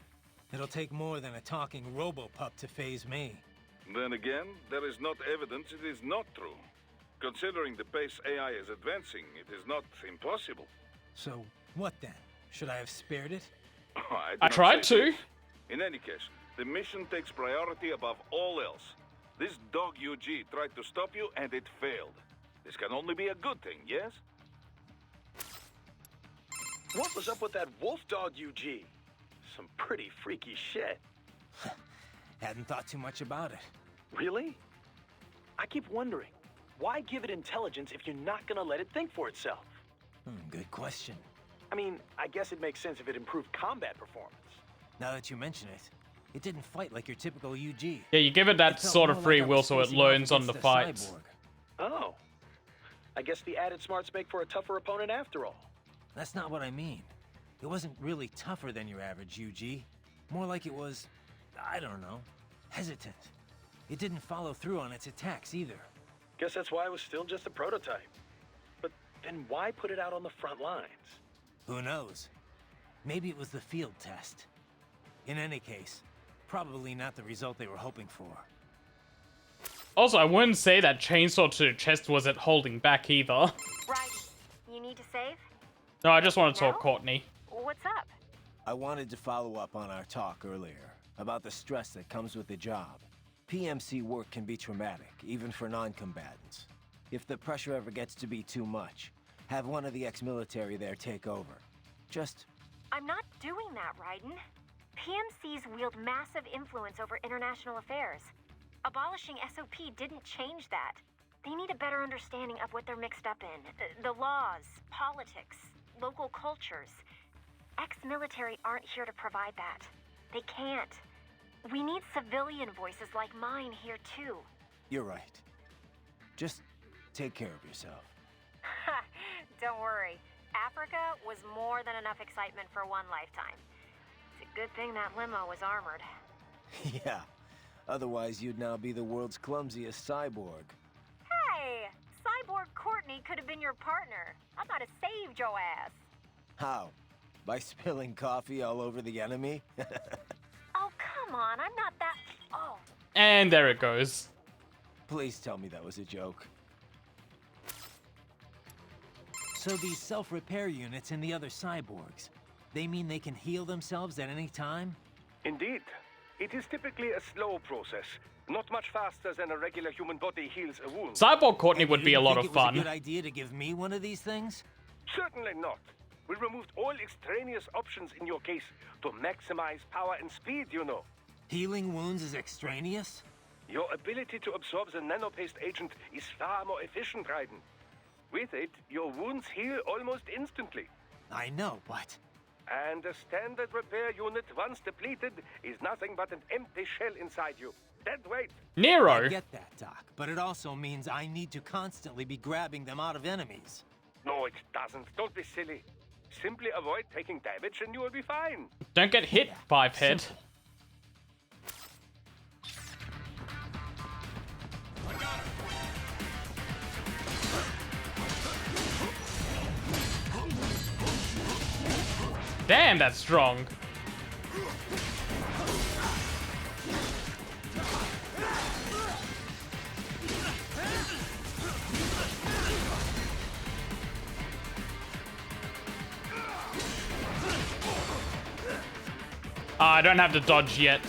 It'll take more than a talking robo-pup to phase me. Then again, there is not evidence it is not true. Considering the pace AI is advancing, it is not impossible. So, what then? Should I have spared it? I tried to. In any case, the mission takes priority above all else. This dog UG tried to stop you and it failed. This can only be a good thing, yes? What was up with that wolf dog UG? Some pretty freaky shit. Hadn't thought too much about it. Really? I keep wondering, why give it intelligence if you're not gonna let it think for itself? Good question. I mean, I guess it makes sense if it improved combat performance. Now that you mention it, it didn't fight like your typical UG. Yeah, you give it that sort of free will so it learns on the fight. Oh. I guess the added smarts make for a tougher opponent after all. That's not what I mean. It wasn't really tougher than your average UG. More like it was, I don't know, hesitant. It didn't follow through on its attacks either. Guess that's why it was still just a prototype. But then why put it out on the front lines? Who knows? Maybe it was the field test. In any case, probably not the result they were hoping for. Also, I wouldn't say that chainsaw to the chest wasn't holding back either. Raiden, you need to save? No, I just want to talk Courtney. What's up? I wanted to follow up on our talk earlier about the stress that comes with the job. PMC work can be traumatic, even for non-combatants. If the pressure ever gets to be too much, have one of the ex-military there take over. Just... I'm not doing that, Raiden. PMCs wield massive influence over international affairs. Abolishing SOP didn't change that. They need a better understanding of what they're mixed up in. The laws, politics, local cultures. Ex-military aren't here to provide that. They can't. We need civilian voices like mine here, too. You're right. Just take care of yourself. Don't worry. Africa was more than enough excitement for one lifetime. It's a good thing that limo was armored. Yeah. Otherwise, you'd now be the world's clumsiest cyborg. Hey! Cyborg Courtney could have been your partner. I might have saved your ass. How? By spilling coffee all over the enemy? Oh, come on. I'm not that... Oh. And there it goes. Please tell me that was a joke. So these self-repair units in the other cyborgs, they mean they can heal themselves at any time? Indeed. It is typically a slow process. Not much faster than a regular human body heals a wound. Cyborg Courtney would be a lot of It was fun. a good idea to give me one of these things? Certainly not. We removed all extraneous options in your case to maximize power and speed, you know. Healing wounds is extraneous? Your ability to absorb the nanopaste agent is far more efficient, Raiden. With it, your wounds heal almost instantly. I know, but... And a standard repair unit, once depleted, is nothing but an empty shell inside you. Dead weight. Nero. I get that, Doc, but it also means I need to constantly be grabbing them out of enemies. No, it doesn't. Don't be silly. Simply avoid taking damage and you will be fine. Don't get hit, Fivehead. Simple. Damn, that's strong. I don't have to dodge yet.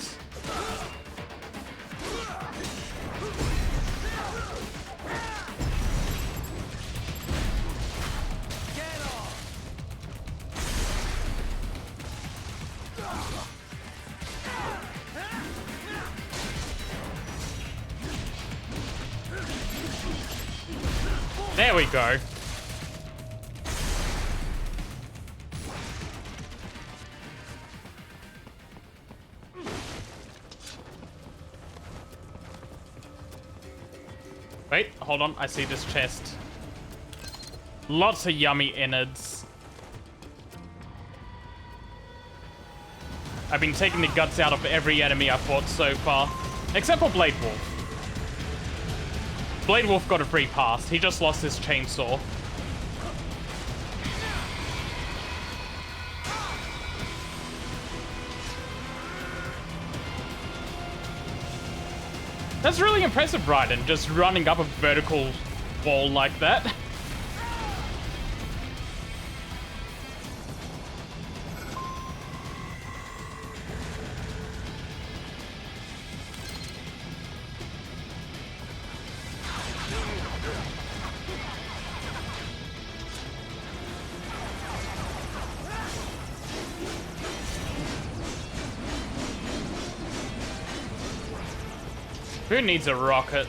There we go. Wait, hold on. I see this chest. Lots of yummy innards. I've been taking the guts out of every enemy I've fought so far. Except for Blade Wolf. Blade Wolf got a free pass. He just lost his chainsaw. That's really impressive, Raiden, just running up a vertical wall like that. Who needs a rocket?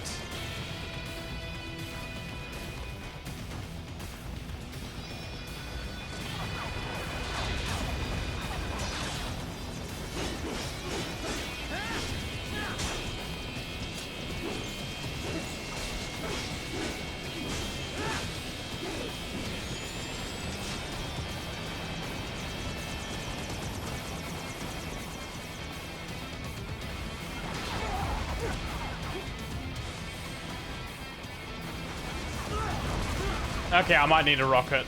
Okay, I might need a rocket.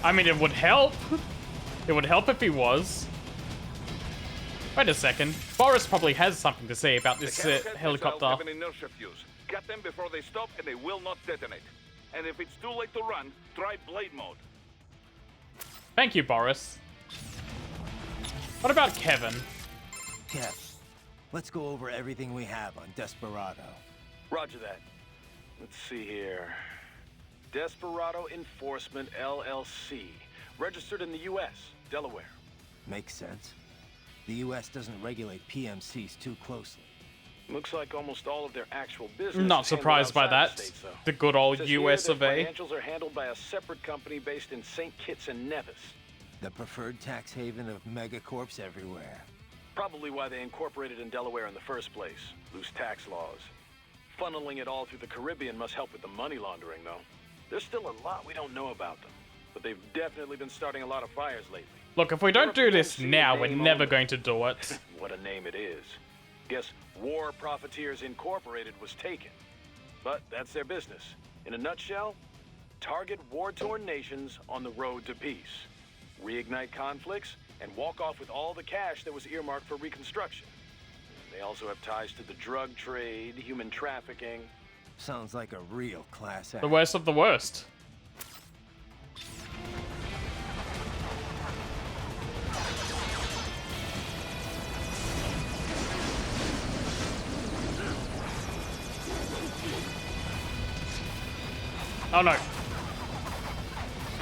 I mean, it would help. It would help if he was. Wait a second. Boris probably has something to say about this helicopter. Have an inertia fuse. Get them before they stop, and they will not detonate. And if it's too late to run, try blade mode. Thank you, Boris. What about Kevin? Kev, let's go over everything we have on Desperado. Roger that. Let's see here. Desperado Enforcement LLC. Registered in the U.S., Delaware. Makes sense. The U.S. doesn't regulate PMCs too closely. Looks like almost all of their actual business. Not is surprised by handled that. outside the States, though. The good old Says US here of their A. financials are handled by a separate company based in St. Kitts and Nevis. The preferred tax haven of megacorps everywhere. Probably why they incorporated in Delaware in the first place. Loose tax laws. Funneling it all through the Caribbean must help with the money laundering, though. There's still a lot we don't know about them, but they've definitely been starting a lot of fires lately. Look, if we don't do this now, we're never going to do it. What a name it is. Guess War Profiteers Incorporated was taken. But that's their business. In a nutshell, target war-torn nations on the road to peace. Reignite conflicts and walk off with all the cash that was earmarked for reconstruction. They also have ties to the drug trade, human trafficking. Sounds like a real class act. The worst of the worst. Oh no.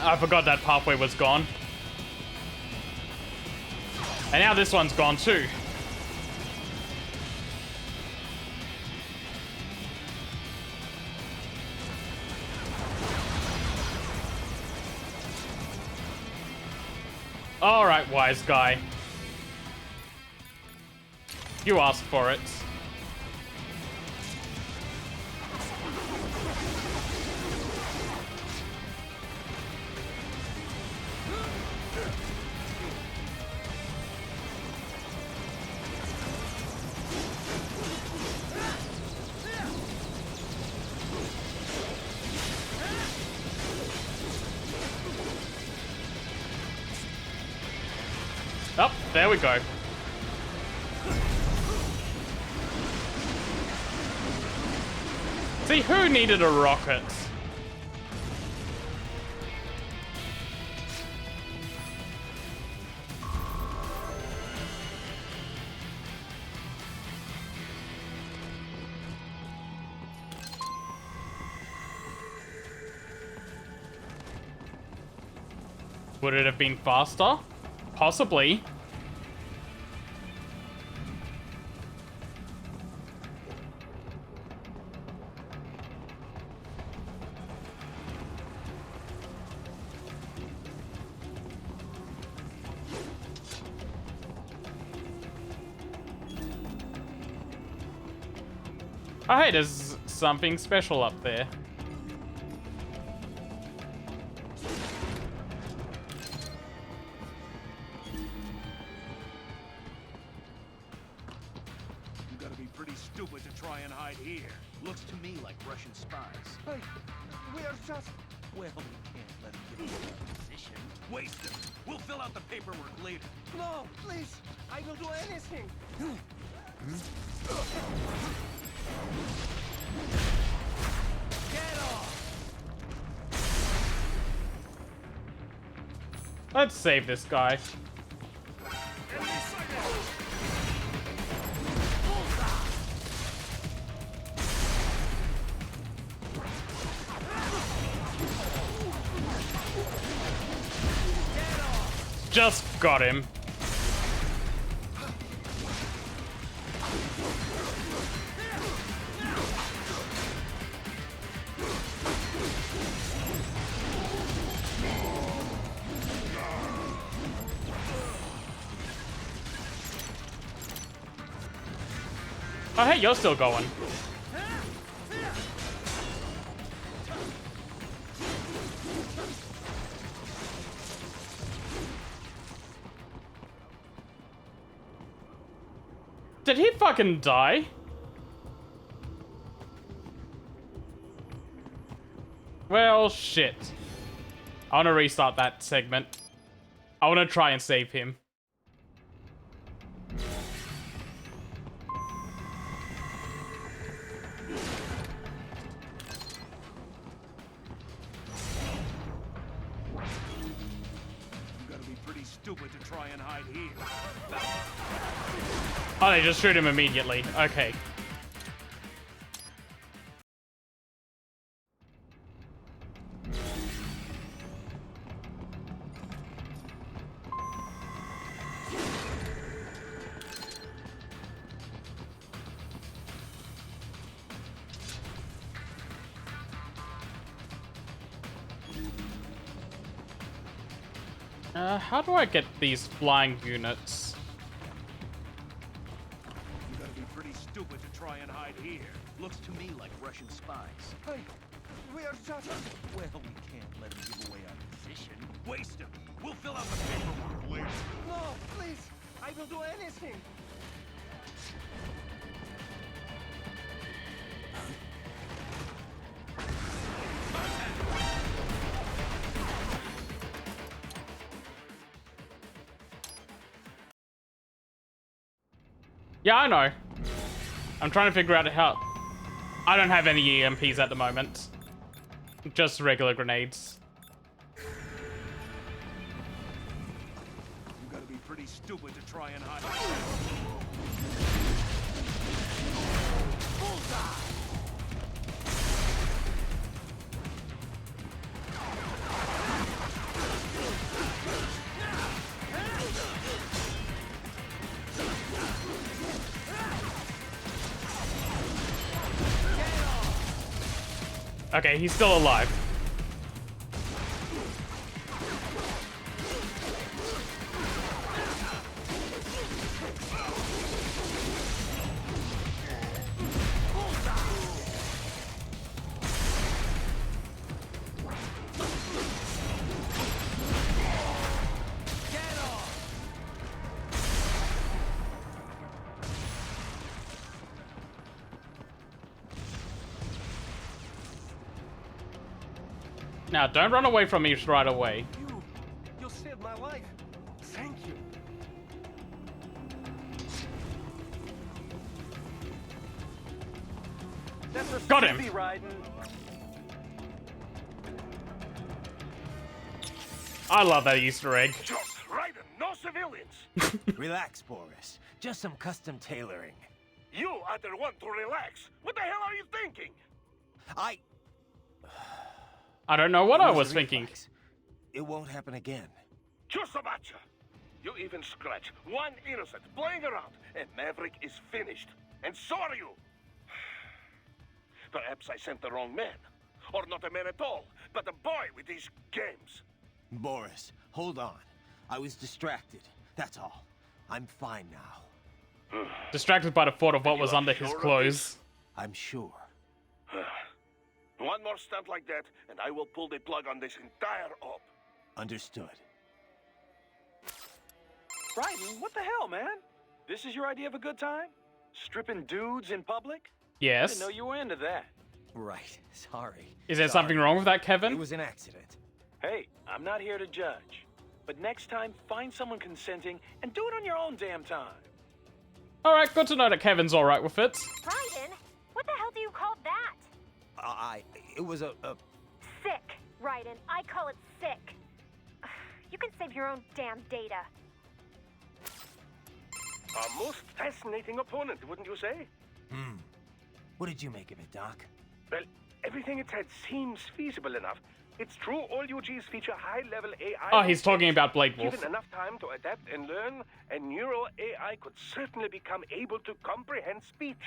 I forgot that pathway was gone. And now this one's gone too. Alright, wise guy. You asked for it. Oh, there we go. See, who needed a rocket? Would it have been faster? Possibly. Oh, hey, there's something special up there. Stupid to try and hide here. Looks to me like Russian spies. Hey, we are just... Well, we can't let them get into that position. Waste them. We'll fill out the paperwork later. No, please. I will do anything. Get off! Let's save this guy. Just got him. Oh, hey, you're still going. Did he fucking die? Well, shit. I want to restart that segment. I want to try and save him. and hide here. Oh, they just shoot him immediately. Okay. How do I get these flying units? You gotta be pretty stupid to try and hide here. Looks to me like Russian spies. Hey, we are just... Well, we can't let him give away our position. Waste him. We'll fill out the paperwork later. No, please. I will do anything. Yeah, I know. I'm trying to figure out how... I don't have any EMPs at the moment. Just regular grenades. You gotta be pretty stupid to try and hide. Bullseye! Okay, he's still alive. Now, don't run away from me right away. You saved my life. Thank you. That's a Got him. skippy, Raiden. I love that Easter egg. Just Raiden, no civilians. Relax, Boris. Just some custom tailoring. You either want to relax. What the hell are you thinking? I don't know what I It was a thinking. reflex. It won't happen again. Chusabacha. You even scratch one innocent playing around, and Maverick is finished. And so are you. Perhaps I sent the wrong man. Or not a man at all, but a boy with these games. Boris, hold on. I was distracted. That's all. I'm fine now. Distracted by the thought of what You was are under sure his of clothes. I'm sure. One more stunt like that, and I will pull the plug on this entire op. Understood. Raiden, what the hell, man? This is your idea of a good time? Stripping dudes in public? Yes. Didn't know you were into that. Right. Sorry. Is there something wrong with that, Kevin? It was an accident. Hey, I'm not here to judge. But next time, find someone consenting and do it on your own damn time. Alright, good to know that Kevin's alright with it. Raiden, what the hell do you call that? It was a... Sick, Raiden. I call it sick. You can save your own damn data. A most fascinating opponent, wouldn't you say? What did you make of it, Doc? Well, everything it said seems feasible enough. It's true all UGs feature high-level AI. Oh, he's talking about Blade Wolf. Given enough time to adapt and learn, a neural AI could certainly become able to comprehend speech.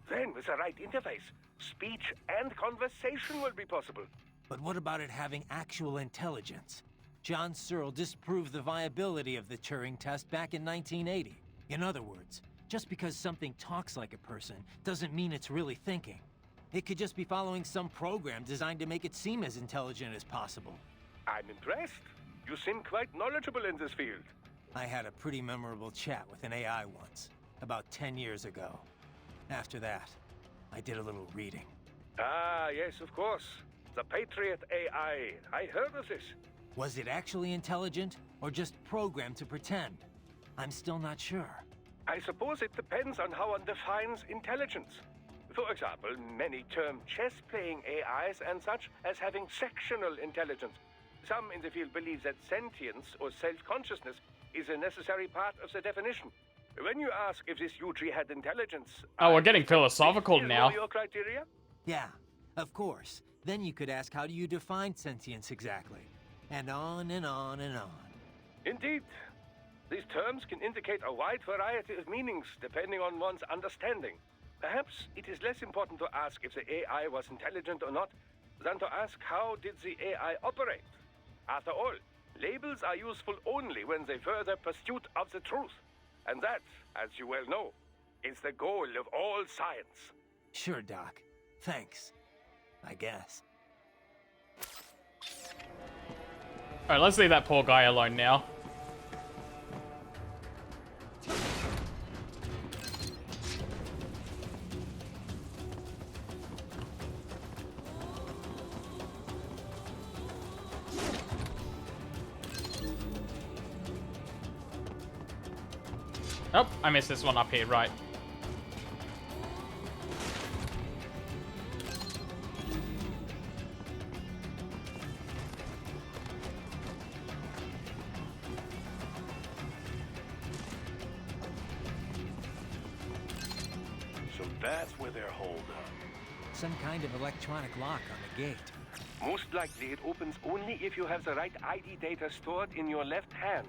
Then, with the right interface, speech and conversation will be possible. But what about it having actual intelligence? John Searle disproved the viability of the Turing test back in 1980. In other words, just because something talks like a person doesn't mean it's really thinking. It could just be following some program designed to make it seem as intelligent as possible. I'm impressed. You seem quite knowledgeable in this field. I had a pretty memorable chat with an AI once, about 10 years ago. After that, I did a little reading. Ah, yes, of course. The Patriot AI. I heard of this. Was it actually intelligent, or just programmed to pretend? I'm still not sure. I suppose it depends on how one defines intelligence. For example, many term chess-playing AIs and such as having sectional intelligence. Some in the field believe that sentience or self-consciousness is a necessary part of the definition. When you ask if this UG had intelligence... Oh, we're getting philosophical is now. one of your criteria? Yeah, of course. Then you could ask, how do you define sentience exactly? And on and on and on. Indeed. These terms can indicate a wide variety of meanings depending on one's understanding. Perhaps it is less important to ask if the AI was intelligent or not than to ask how did the AI operate. After all, labels are useful only when they further pursuit of the truth. And that, as you well know, is the goal of all science. Sure, Doc. Thanks. I guess. Alright, let's leave that poor guy alone now. Oh, I missed this one up here, right. So that's where they're holed up. Some kind of electronic lock on the gate. Most likely it opens only if you have the right ID data stored in your left hand.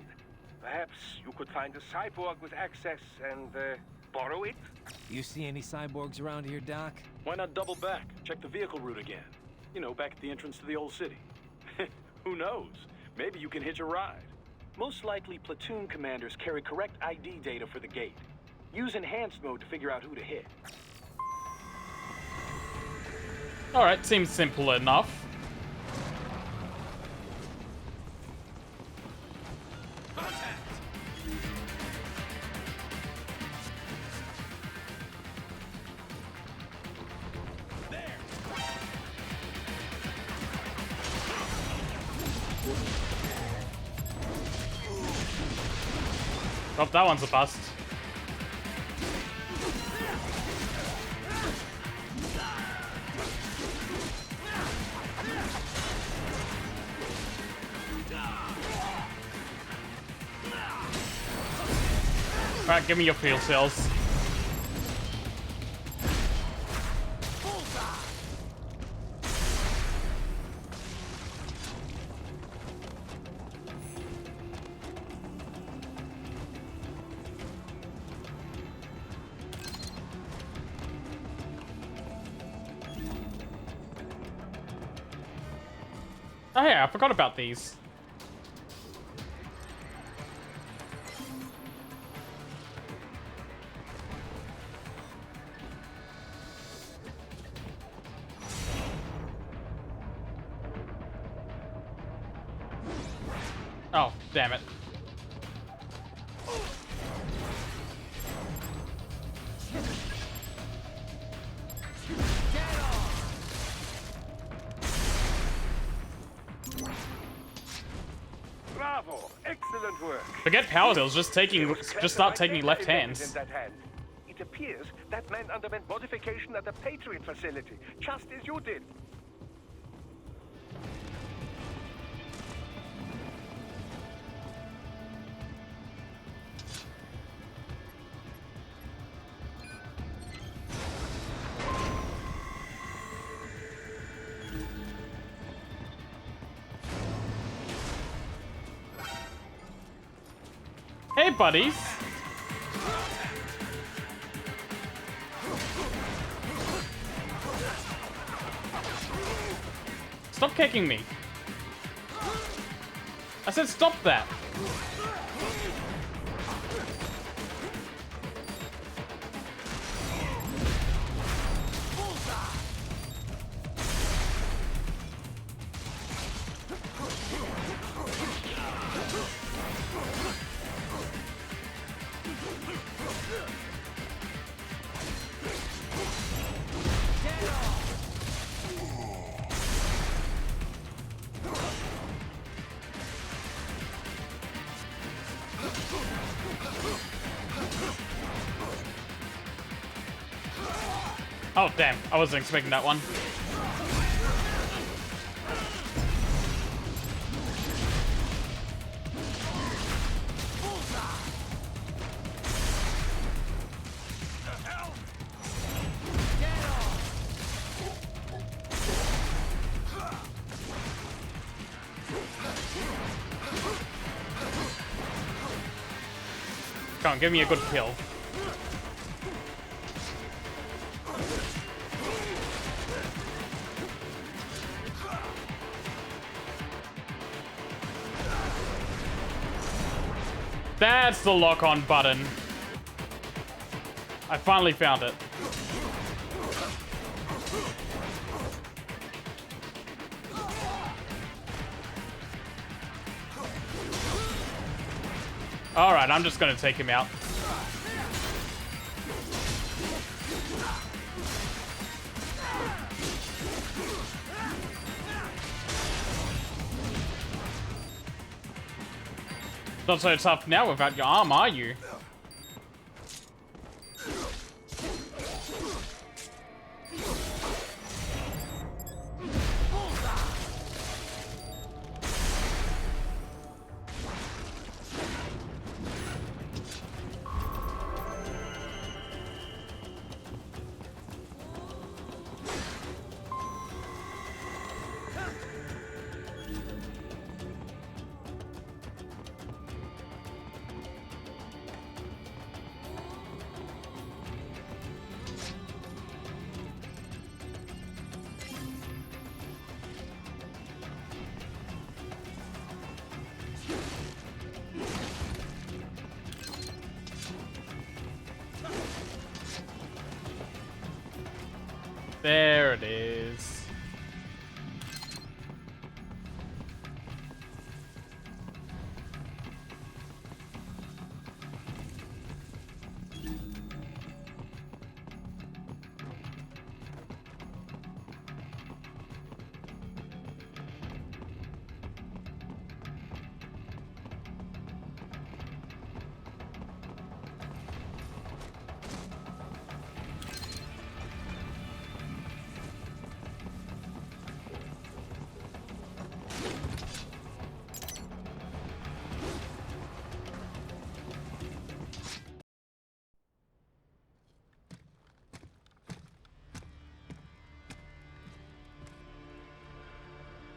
Perhaps you could find a cyborg with access and borrow it? You see any cyborgs around here, Doc? Why not double back? Check the vehicle route again. You know, back at the entrance to the old city. Who knows? Maybe you can hitch a ride. Most likely, platoon commanders carry correct ID data for the gate. Use enhanced mode to figure out who to hit. Alright, seems simple enough. Oh, that one's a bust. Alright, give me your fuel cells. Oh yeah, I forgot about these. Oh, damn it. Bravo! Excellent work. Forget power skills, just start taking left hands. It appears that man underwent modification at the Patriot facility, just as you did. Hey, buddies. Stop kicking me. I said stop that. Oh, damn. I wasn't expecting that one. Come on, give me a good kill. That's the lock-on button. I finally found it. Alright, I'm just gonna take him out. Not so tough now without your arm, are you? There it is.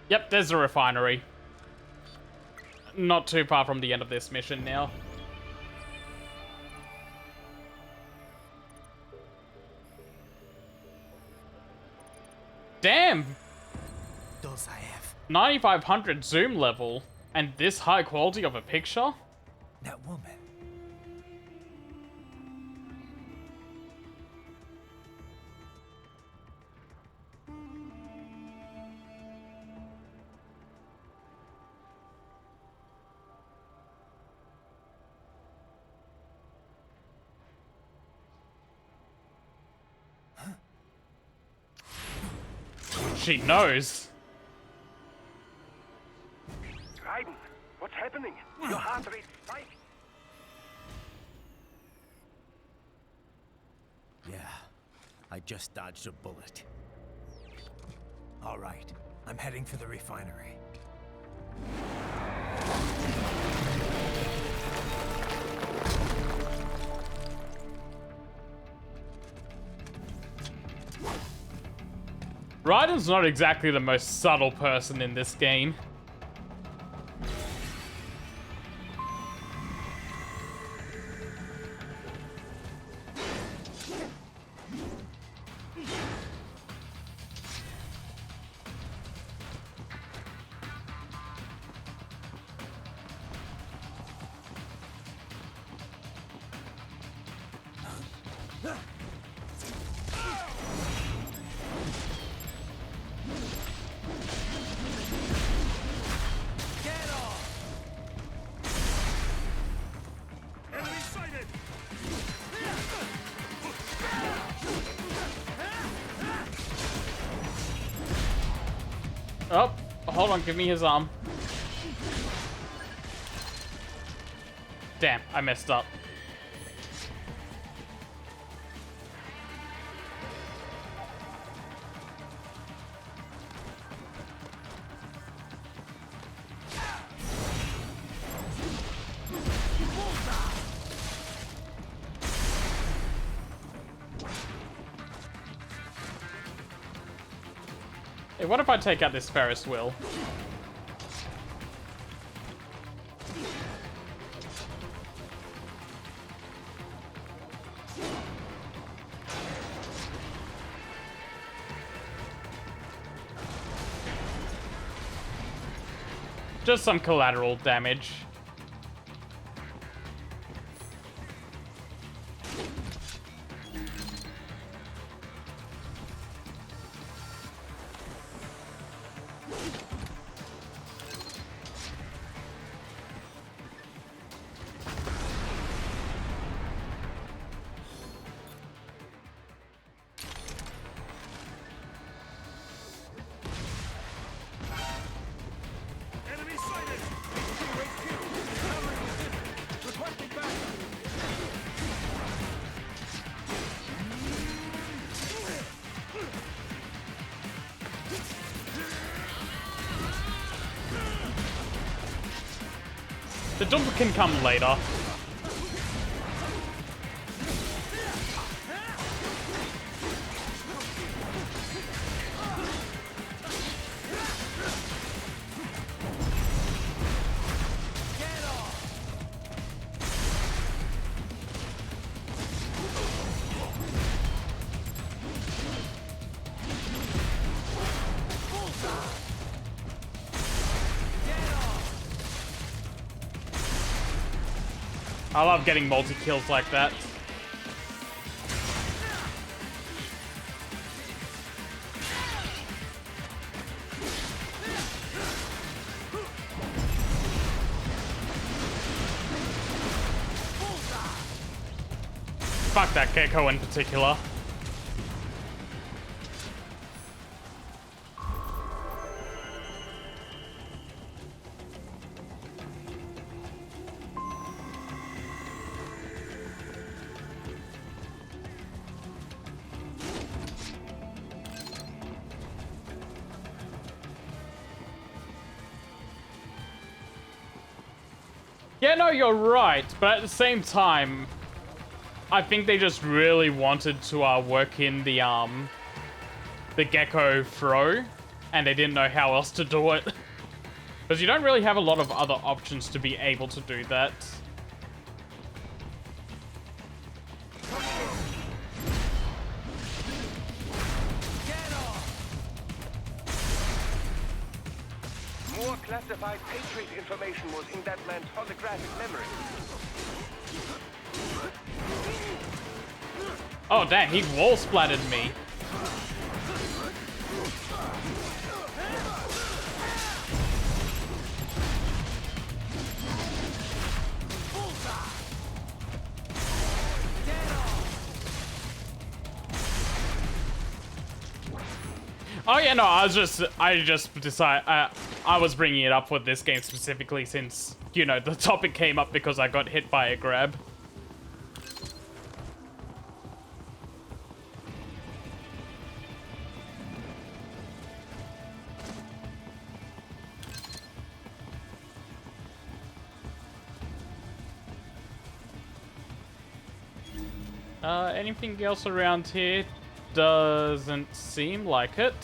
Yep, there's a refinery. Not too far from the end of this mission now. Damn! 9500 zoom level, and this high quality of a picture? That woman. She knows. Raiden, what's happening? Your heart rate spiked. Yeah, I just dodged a bullet. All right, I'm heading for the refinery. Raiden's not exactly the most subtle person in this game. Oh, hold on, give me his arm. Damn, I messed up. Hey, what if I take out this Ferris wheel? Just some collateral damage. Enemy sighted! Requesting back! The jump can come later. I love getting multi-kills like that. Fuck that gecko in particular. Yeah, no, you're right, but at the same time, I think they just really wanted to work in the gecko throw, and they didn't know how else to do it. Because you don't really have a lot of other options to be able to do that. More classified Patriot information was in that man's holographic memory. Oh damn, he wall splattered me. Oh yeah, no, I just decided, I was bringing it up with this game specifically since, you know, the topic came up because I got hit by a grab. Anything else around here? Doesn't seem like it.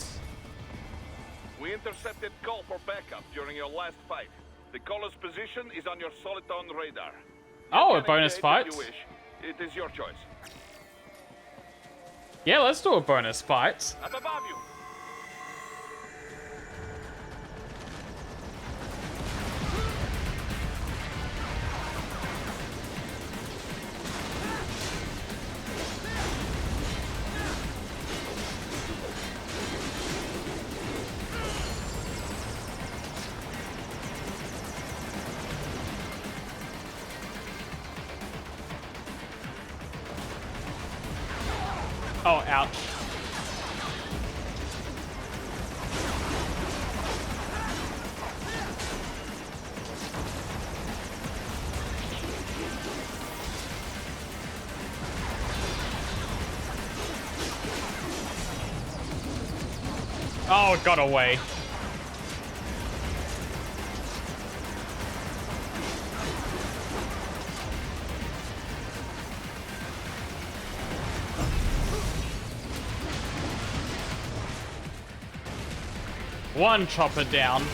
We intercepted call for backup during your last fight. The caller's position is on your Soliton radar. Oh, a bonus fight? If you wish. It is your choice. Yeah, let's do a bonus fight. I'm above you. Oh, ouch. Oh, it got away. One chopper down.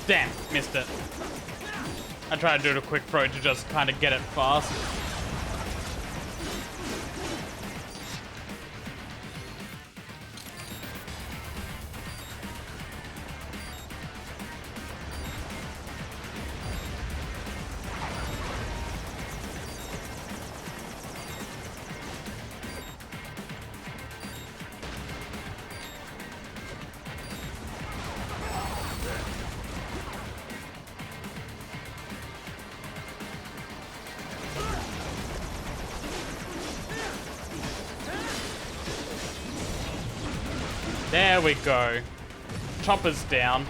Damn, missed it. I tried to do it a quick throw to just kind of get it fast. There we go. Chopper's down.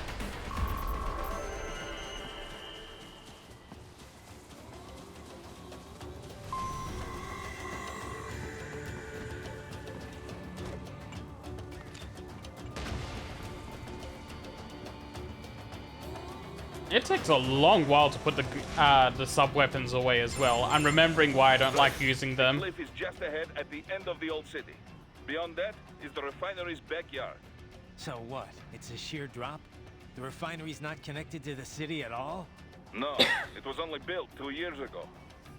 It takes a long while to put the sub-weapons away as well. I'm remembering why I don't like using them. The cliff is just ahead at the end of the old city. Beyond that is the refinery's backyard. So what? It's a sheer drop? The refinery's not connected to the city at all? No, it was only built 2 years ago.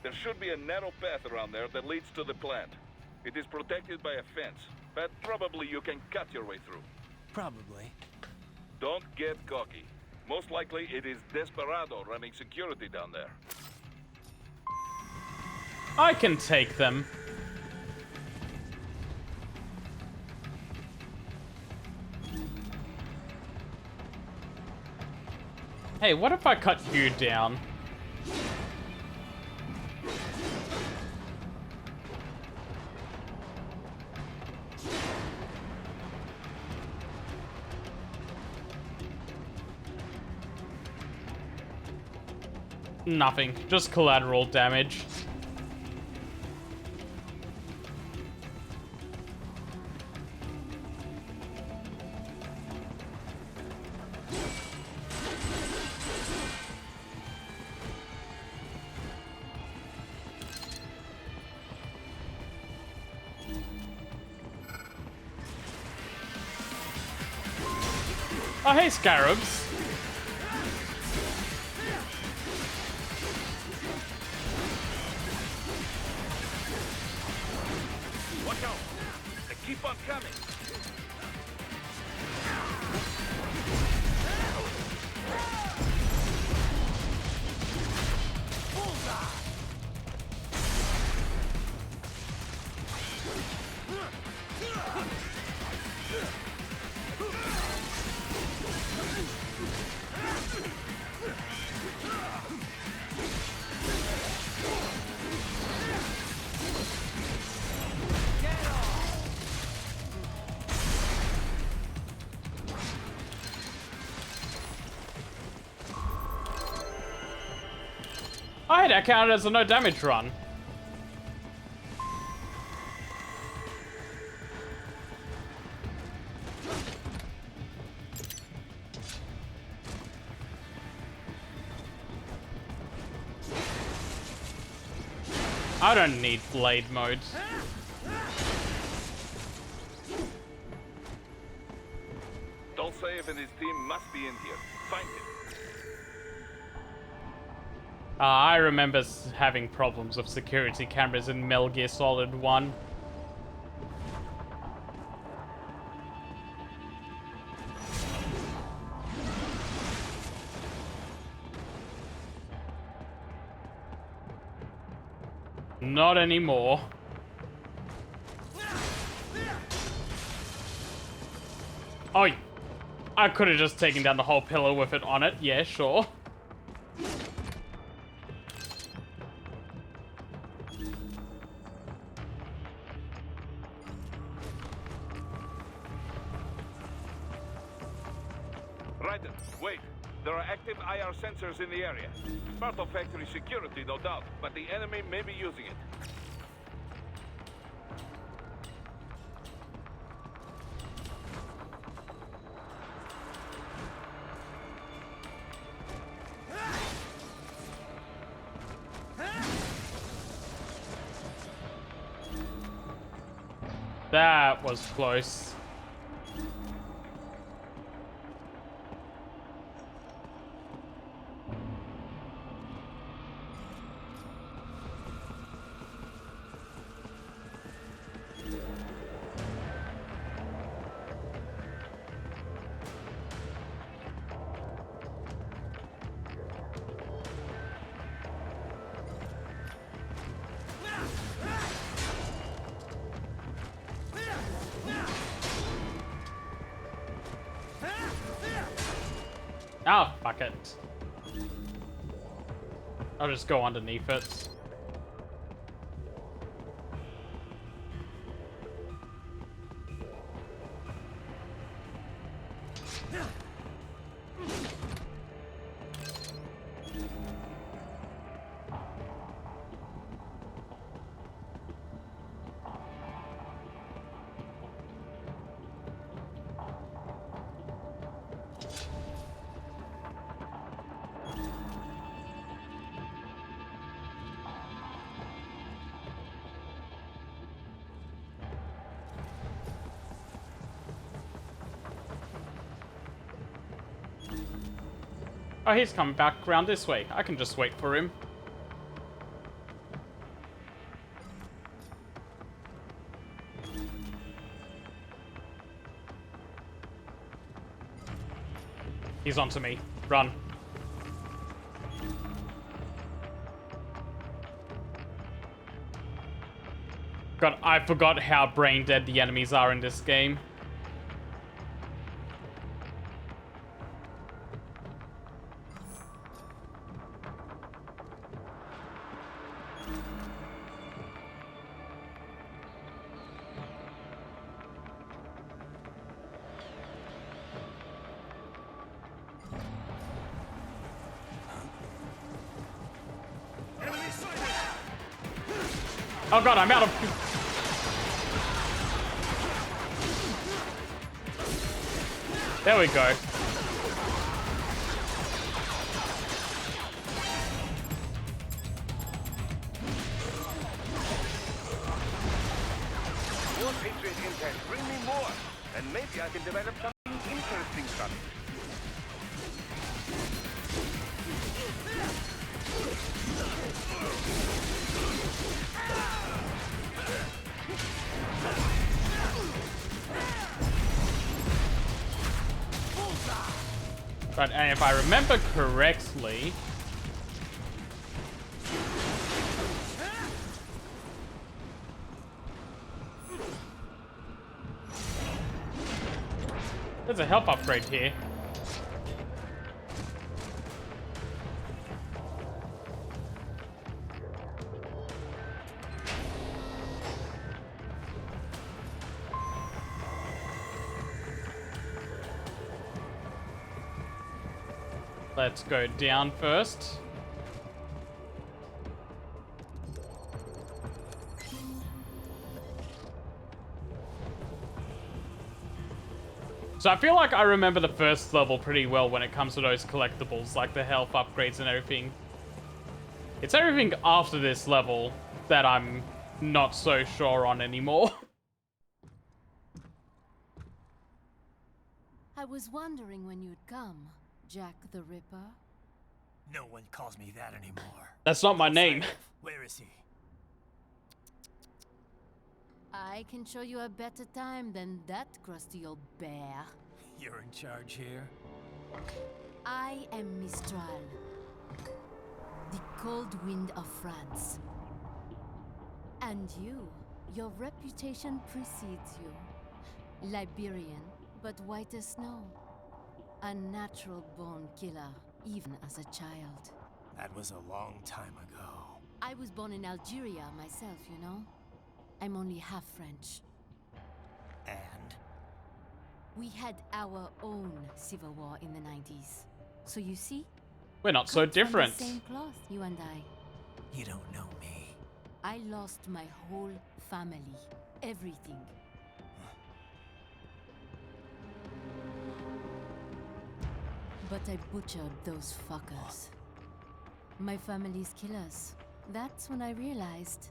There should be a narrow path around there that leads to the plant. It is protected by a fence, but probably you can cut your way through. Probably. Don't get cocky. Most likely it is Desperado running security down there. I can take them. Hey, what if I cut you down? Nothing, just collateral damage. Oh, hey, Scarabs. Watch out! They keep on coming! Oh, hey, that counted as a no damage run. I don't need blade mode. Dolzaev and his team must be in here. Find him. I remember having problems with security cameras in Metal Gear Solid 1. Not anymore. Oh, I could have just taken down the whole pillar with it on it. Yeah, sure. Raiden, wait. There are active IR sensors in the area. Part of factory security, no doubt, but the enemy may be using it. That was close. Ah, fuck it. I'll just go underneath it. Oh, he's coming back around this way. I can just wait for him. He's onto me. Run. God, I forgot how brain dead the enemies are in this game. Oh god, I'm out of... There we go. More Patriot intel. Bring me more. And maybe I can develop something interesting from it. Right, and if I remember correctly... There's a health upgrade here. Let's go down first. So I feel like I remember the first level pretty well when it comes to those collectibles, like the health upgrades and everything. It's everything after this level that I'm not so sure on anymore. I was wondering when you'd come, Jack the Ripper. No one calls me that anymore. That's not my name. Where is he? I can show you a better time than that crusty old bear. You're in charge here? I am Mistral, the cold wind of France. And your reputation precedes you. Liberian, but white as snow. A natural-born killer, even as a child. That was a long time ago. I was born in Algeria myself, you know? I'm only half French. And? We had our own civil war in the 90s. So you see? We're not so cut from different. the same cloth, you and I. You don't know me. I lost my whole family. Everything. But I butchered those fuckers. My family's killers. That's when I realized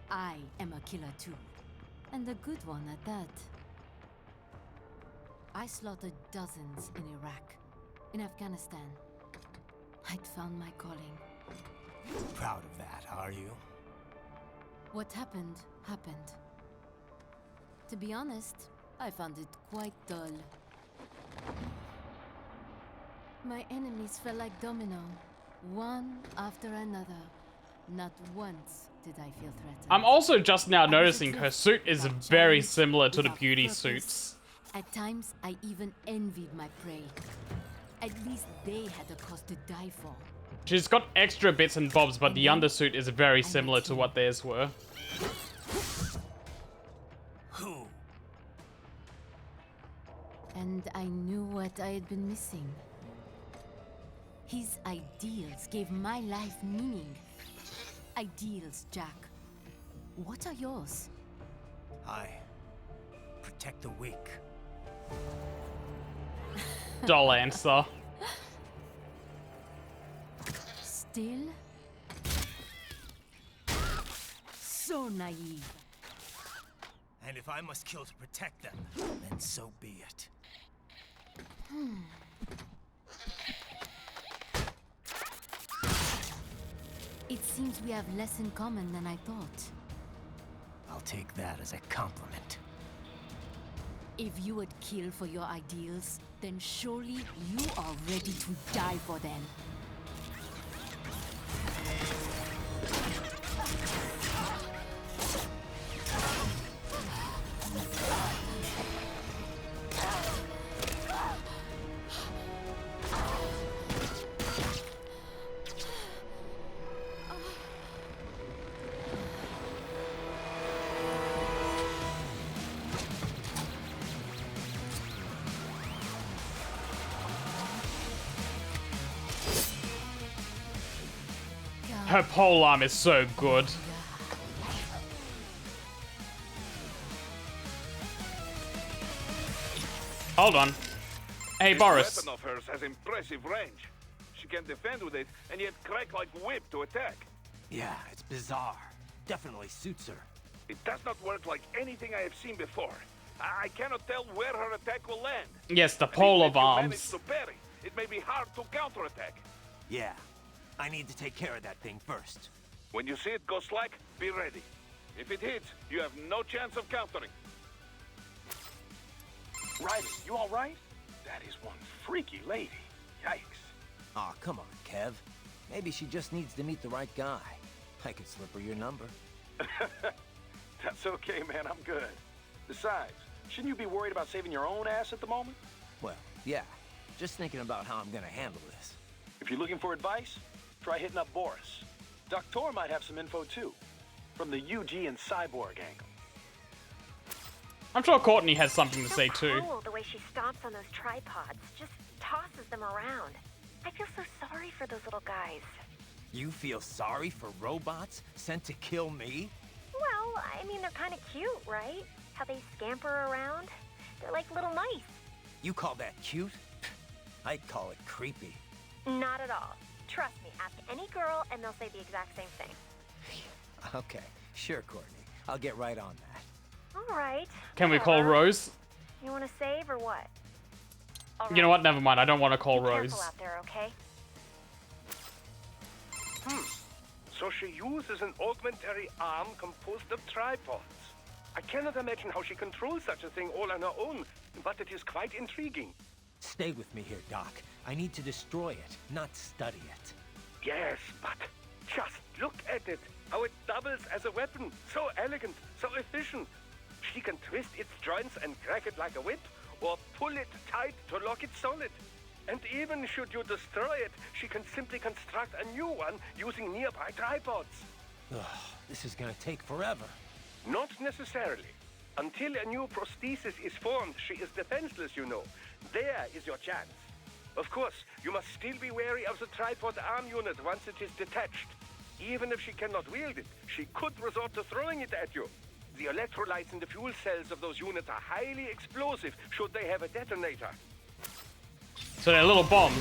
I am a killer too. And a good one at that. I slaughtered dozens in Iraq, in Afghanistan. I'd found my calling. Proud of that, are you? What happened, happened. To be honest, I found it quite dull. My enemies fell like domino, one after another. Not once did I feel threatened. I'm also just now noticing her suit is very similar to the beauty suits. At times, I even envied my prey. At least they had a cause to die for. She's got extra bits and bobs, but the undersuit is very similar to what theirs were. Who? And I knew what I had been missing. His ideals gave my life meaning. Ideals, Jack. What are yours? I protect the weak. Dull answer. Still? So naive. And if I must kill to protect them, then so be it. It seems we have less in common than I thought. I'll take that as a compliment. If you would kill for your ideals, then surely you are ready to die for them. Her pole arm is so good. Hold on. Hey, This Boris. weapon of hers has impressive range. She can defend with it, and yet crack like whip to attack. Yeah, it's bizarre. Definitely suits her. It does not work like anything I have seen before. I cannot tell where her attack will land. Yes, the And pole even of if you manage arms. to parry, it may be hard to counterattack. Yeah, I need to take care of that thing first. When you see it go slack, be ready. If it hits, you have no chance of countering. Raiden, you all right? That is one freaky lady. Yikes. Aw, come on, Kev. Maybe she just needs to meet the right guy. I could slip her your number. That's okay, man. I'm good. Besides, shouldn't you be worried about saving your own ass at the moment? Well, yeah. Just thinking about how I'm gonna handle this. If you're looking for advice, try hitting up Boris. Dr. might have some info too, from the UG and Cyborg angle. I'm sure Courtney has something to say too. Cool, the way she stomps on those tripods, just tosses them around. I feel so sorry for those little guys. You feel sorry for robots sent to kill me? Well, I mean, they're kind of cute, right? How they scamper around. They're like little mice. You call that cute? I'd call it creepy. Not at all. Trust me, ask any girl and they'll say the exact same thing. Okay, sure, Courtney. I'll get right on that. All right. Can we call whatever. Rose? You want to save or what? All You know right. what? Never mind. I don't want to call Be Rose. careful out there, okay? So she uses an augmentary arm composed of tripods. I cannot imagine how she controls such a thing all on her own, but it is quite intriguing. Stay with me here, Doc. I need to destroy it, not study it. Yes, but just look at it. How it doubles as a weapon. So elegant, so efficient. She can twist its joints and crack it like a whip, or pull it tight to lock it solid. And even should you destroy it, she can simply construct a new one using nearby tripods. Ugh, this is gonna take forever. Not necessarily. Until a new prosthesis is formed, she is defenseless, you know. There is your chance. Of course, you must still be wary of the tripod arm unit once it is detached. Even if she cannot wield it, she could resort to throwing it at you. The electrolytes in the fuel cells of those units are highly explosive should they have a detonator. So they're little bombs.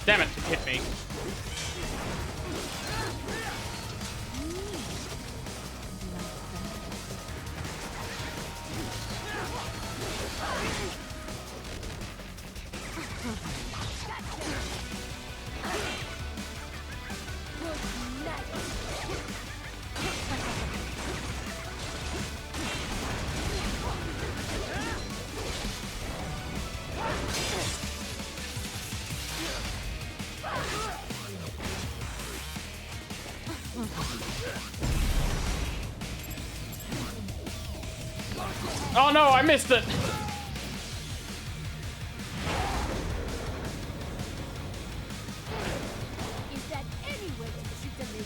Damn it, it hit me. Oh no, I missed it! Is that any way to treat a lady?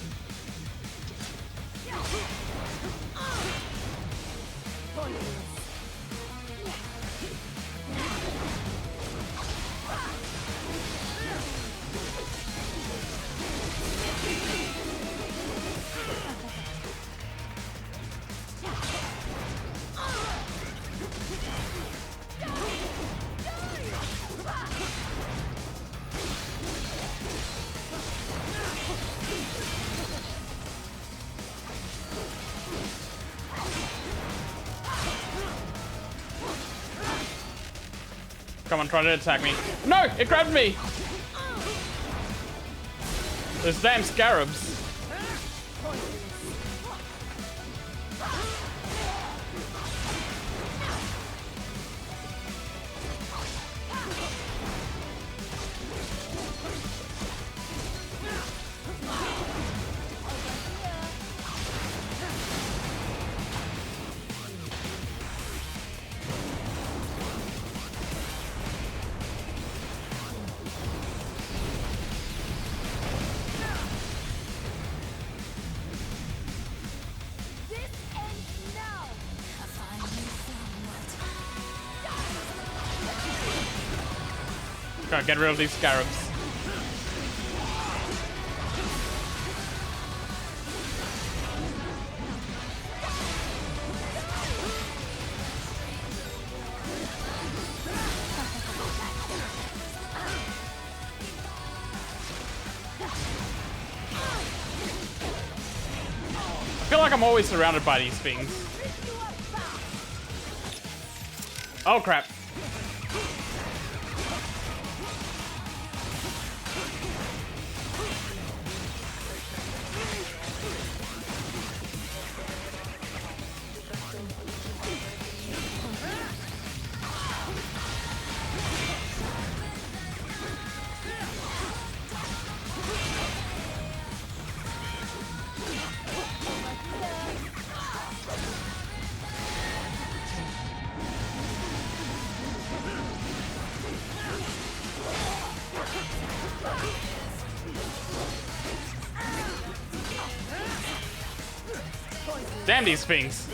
Come on, try to attack me. No, it grabbed me. Those damn scarabs. Gotta get rid of these scarabs. I feel like I'm always surrounded by these things. Oh crap. Damn these things.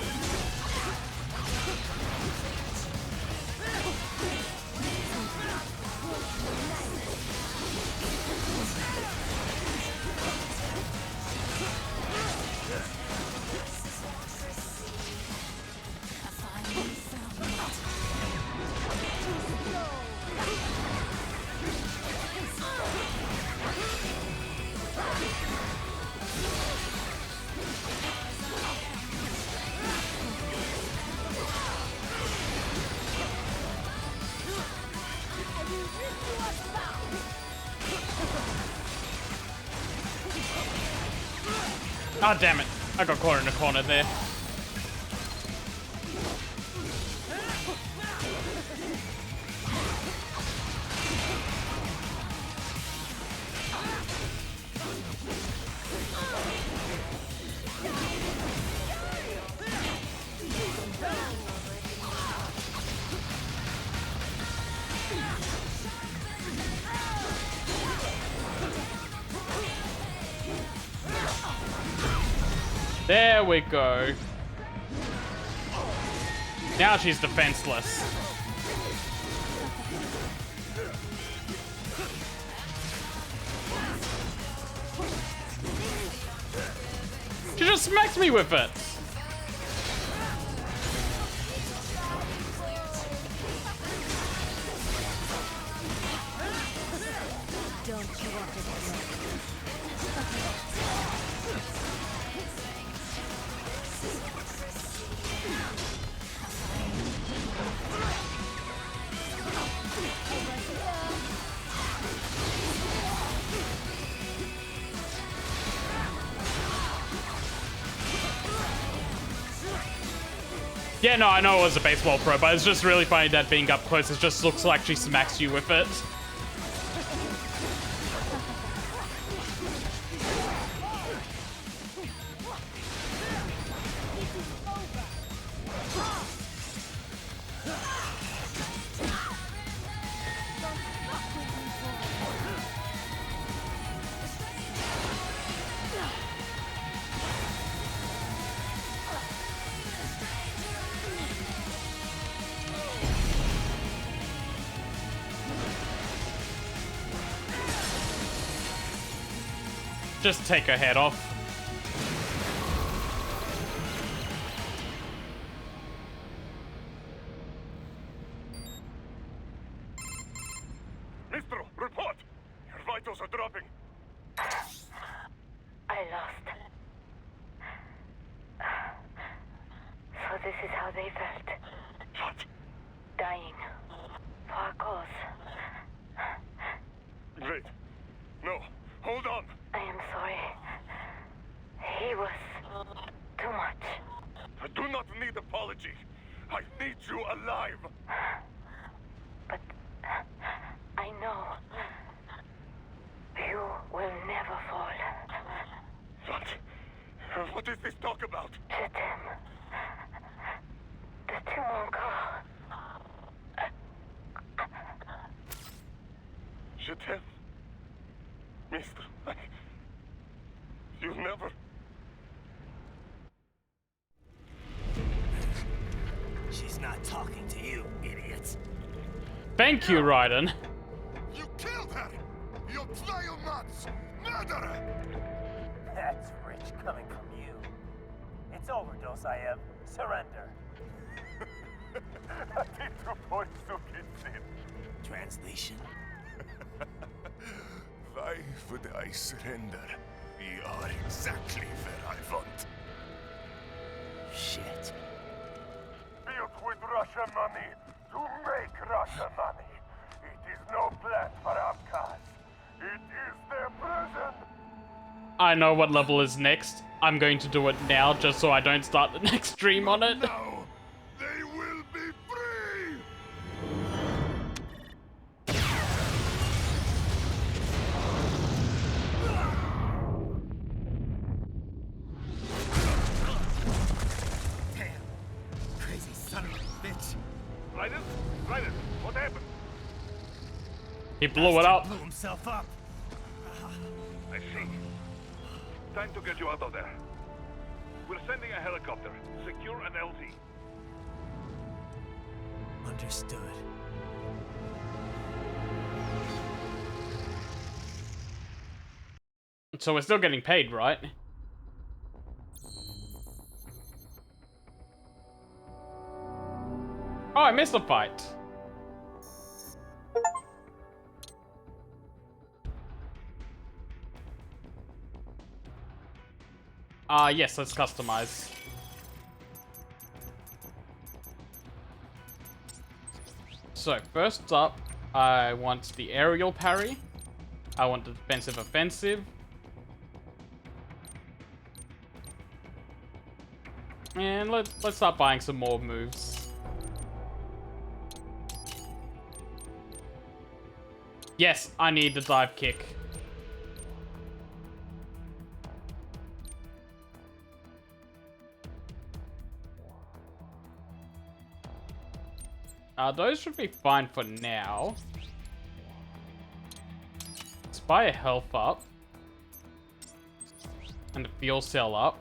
Ah, damn it. I got caught in the corner there. There we go. Now she's defenseless. She just smacks me with it. Don't you want to Yeah, no, I know it was a baseball pro, but it's just really funny that being up close, it just looks like she smacks you with it. Just take her head off. Mister, report! Your vitals are dropping. I lost. So this is how they felt. What? Dying. For a cause. Wait. No. Hold on. I am sorry. He was too much. I do not need apology. I need you alive. But I know you will never fall. What? What is this talk about? Je t'aime. De tout mon corps. Je t'aime. Mister, you never... She's not talking to you, idiots. Thank you, Raiden. You killed her! You vile nuts! Murderer! That's rich coming from you. It's over, Dosaev. Surrender. Translation? Why would I surrender? We are exactly where I want. Shit. Built with Russian money to make Russian money. It is no plan for Abkhaz. It is their prison. I know what level is next. I'm going to do it now just so I don't start the next stream on it. Now, they will be free! Damn. Crazy son of a bitch. Raiden? Raiden, what happened? He blew it up. Blew himself up. I see. Time to get you out of there. We're sending a helicopter. Secure an LZ. Understood. So we're still getting paid, right? Oh, I missed a fight. Yes, let's customize. So, first up, I want the aerial parry. I want the defensive offensive. And let's start buying some more moves. Yes, I need the dive kick. Those should be fine for now. Let's buy a health up. And a fuel cell up.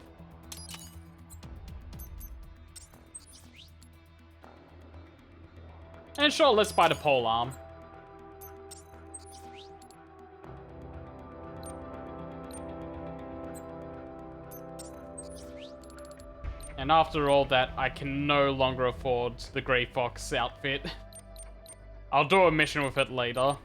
And sure, let's buy the pole arm. And after all that, I can no longer afford the Grey Fox outfit. I'll do a mission with it later.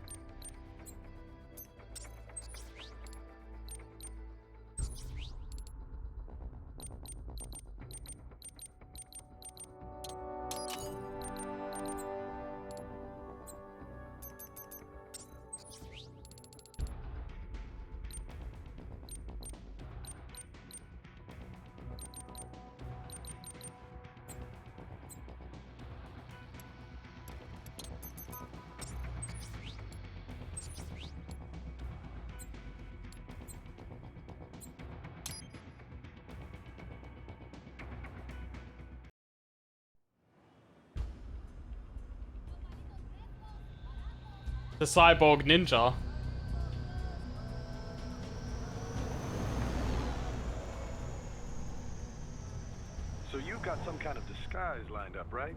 The cyborg ninja. So you got some kind of disguise lined up, right?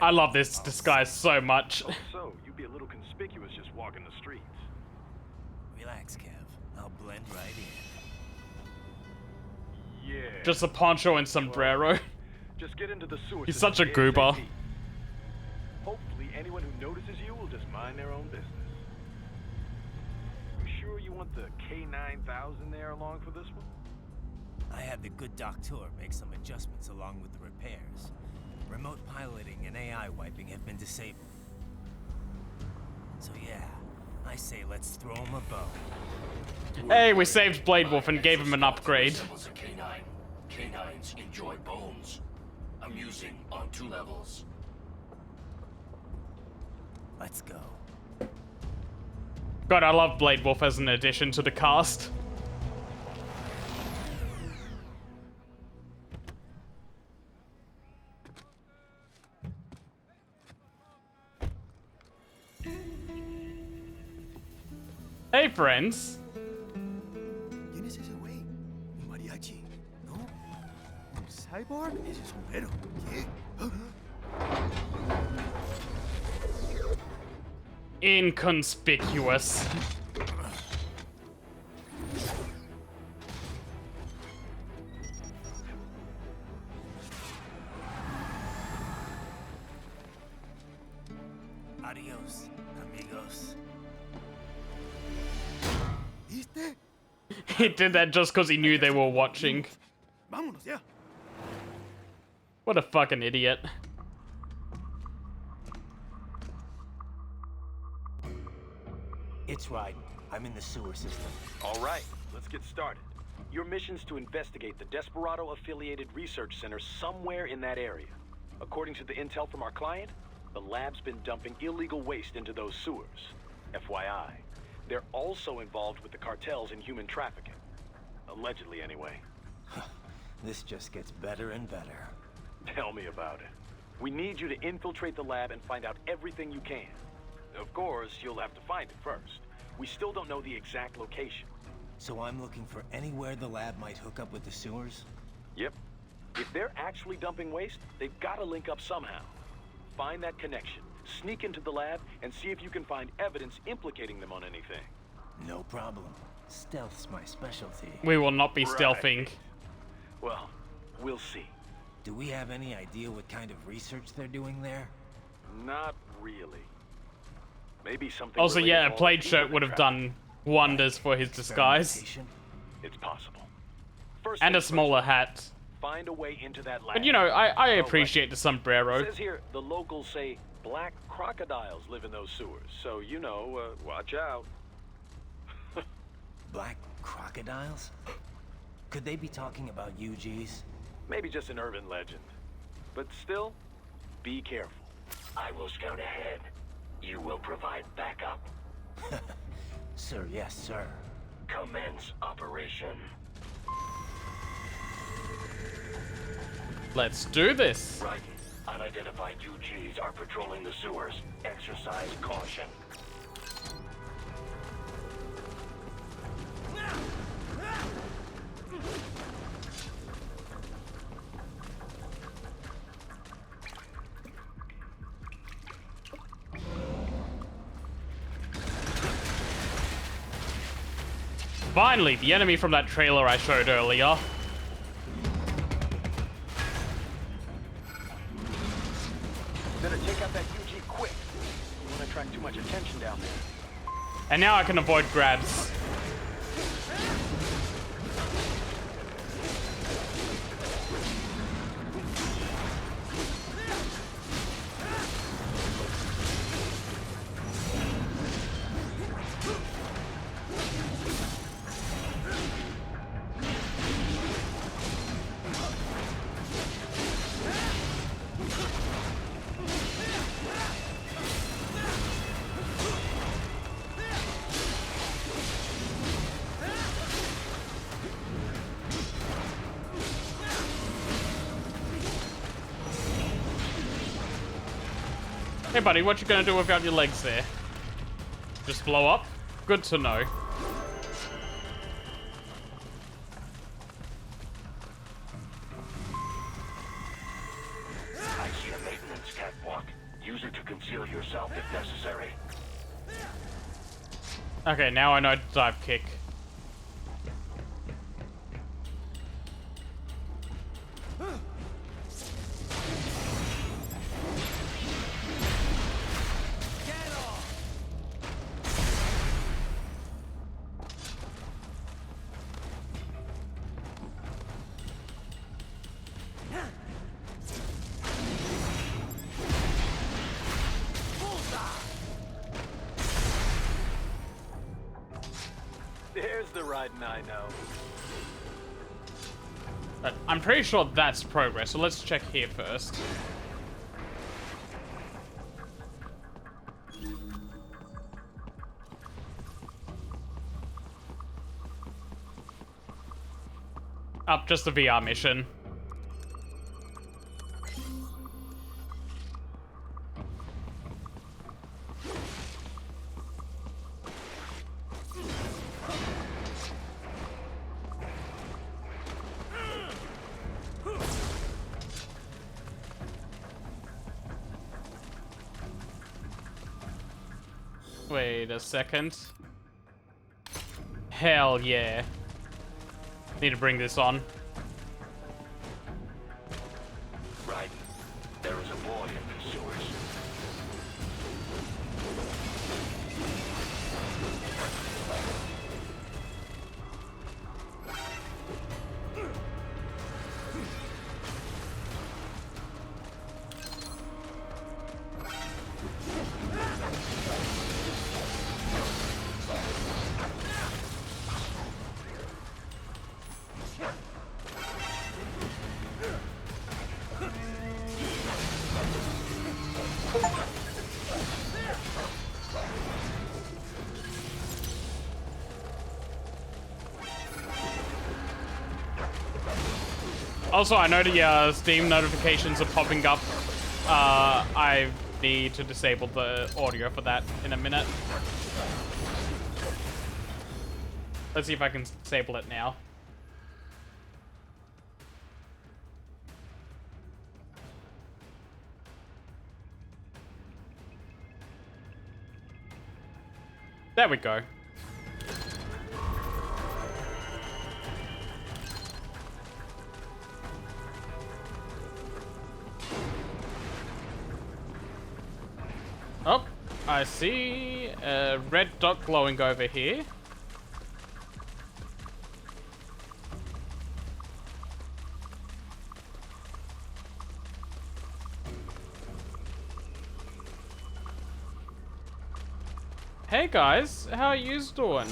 I love this disguise so much. Oh, so you'd be a little conspicuous just walking the streets. Relax, Kev. I'll blend right in. Yeah. Just a poncho and sombrero. Just get into the sewer. He's system such a goober. ASAP. Hopefully, anyone who notices you will just mind their own business. You sure you want the K9000 there along for this one? I had the good doctor make some adjustments along with the repairs. Remote piloting and AI wiping have been disabled. So yeah, I say let's throw him a bone. Hey, we saved Blade Wolf and gave him an upgrade. Resembles a canine. Canines enjoy bones. Amusing on 2 levels. Let's go. God, I love Blade Wolf as an addition to the cast. Hey, friends. ¿Quién es ese güey? ¿Un mariachi? ¿No? ¿Un cyborg? Ese sombrero. ¿Qué? Inconspicuous. Adios, amigos. ¿Viste? He did that just because he knew they were watching. Vámonos ya. What a fucking idiot. It's Raiden. I'm in the sewer system. All right, let's get started. Your mission's to investigate the Desperado-affiliated research center somewhere in that area. According to the intel from our client, the lab's been dumping illegal waste into those sewers. FYI, they're also involved with the cartels in human trafficking. Allegedly, anyway. This just gets better and better. Tell me about it. We need you to infiltrate the lab and find out everything you can. Of course, you'll have to find it first. We still don't know the exact location. So I'm looking for anywhere the lab might hook up with the sewers? Yep. If they're actually dumping waste, they've got to link up somehow. Find that connection, sneak into the lab, and see if you can find evidence implicating them on anything. No problem. Stealth's my specialty. We will not be stealthing. Right. Well, we'll see. Do we have any idea what kind of research they're doing there? Not really. Maybe something. Also, related yeah, to a all plaid the shirt human would have trafficking. done wonders for his disguise. It's possible. First And a things smaller first, hat. find a way into that lab. But you know, I Oh, appreciate the sombrero. It says here the locals say black crocodiles live in those sewers, so you know, watch out. Black crocodiles? Could they be talking about UGs? Maybe just an urban legend. But still, be careful. I will scout ahead. You will provide backup. Sir, yes, sir. Commence operation. Let's do this. Right. Unidentified UGs are patrolling the sewers. Exercise caution. Finally, the enemy from that trailer I showed earlier. Better take out that UG quick. You won't attract too much attention down there. And now I can avoid grabs. Hey buddy, what you gonna do without your legs there? Just blow up? Good to know. I see a maintenance catwalk. Use it to conceal yourself if necessary. Okay, now I know to dive kick. Raiden I know. But I'm pretty sure that's progress, so let's check here first. Up, just a VR mission. Wait a second. Hell yeah. Need to bring this on. Raiden, there is a boy in the sewers. Also, I know the Steam notifications are popping up. I need to disable the audio for that in a minute. Let's see if I can disable it now. There we go. Oh, I see a red dot glowing over here. Hey guys, how are yous doing?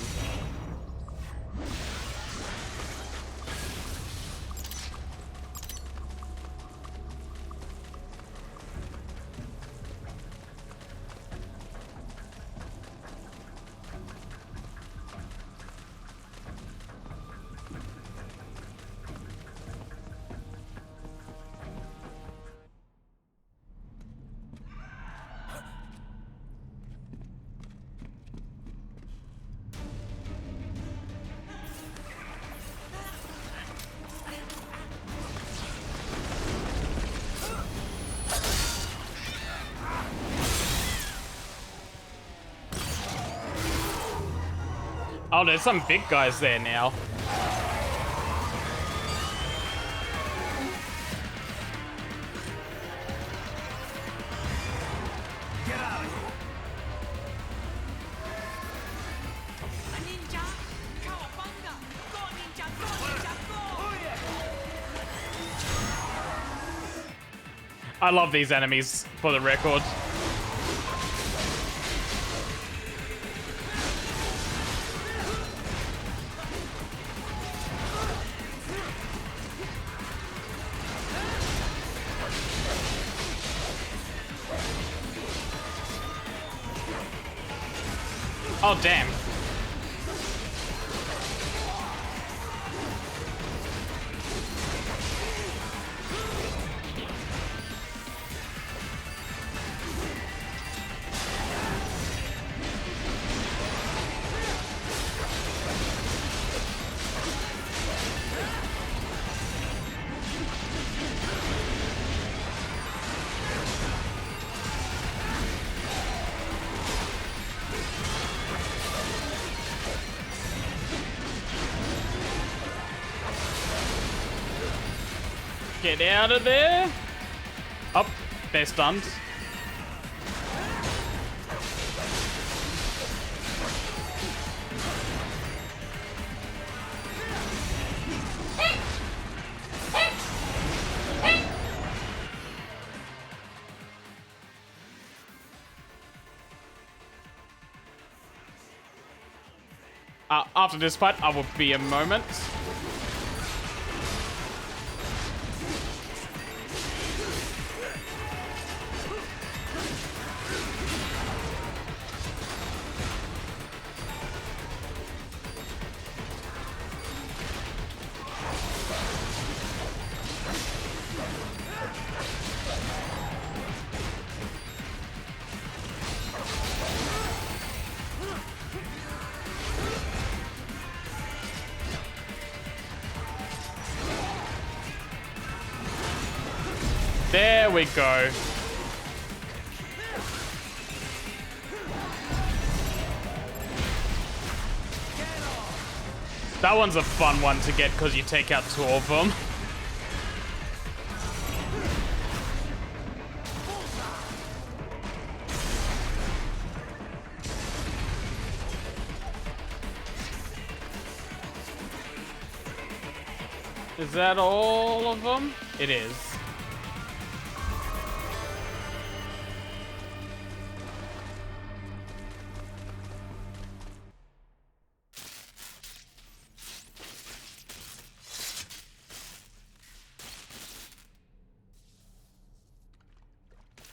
Oh, there's some big guys there now. Get out of here. I love these enemies, for the record. Oh, damn. Get out of there. Up, they're stunned. After this fight, I will be a moment. There we go. That one's a fun one to get because you take out 2 of them. Is that all of them? It is.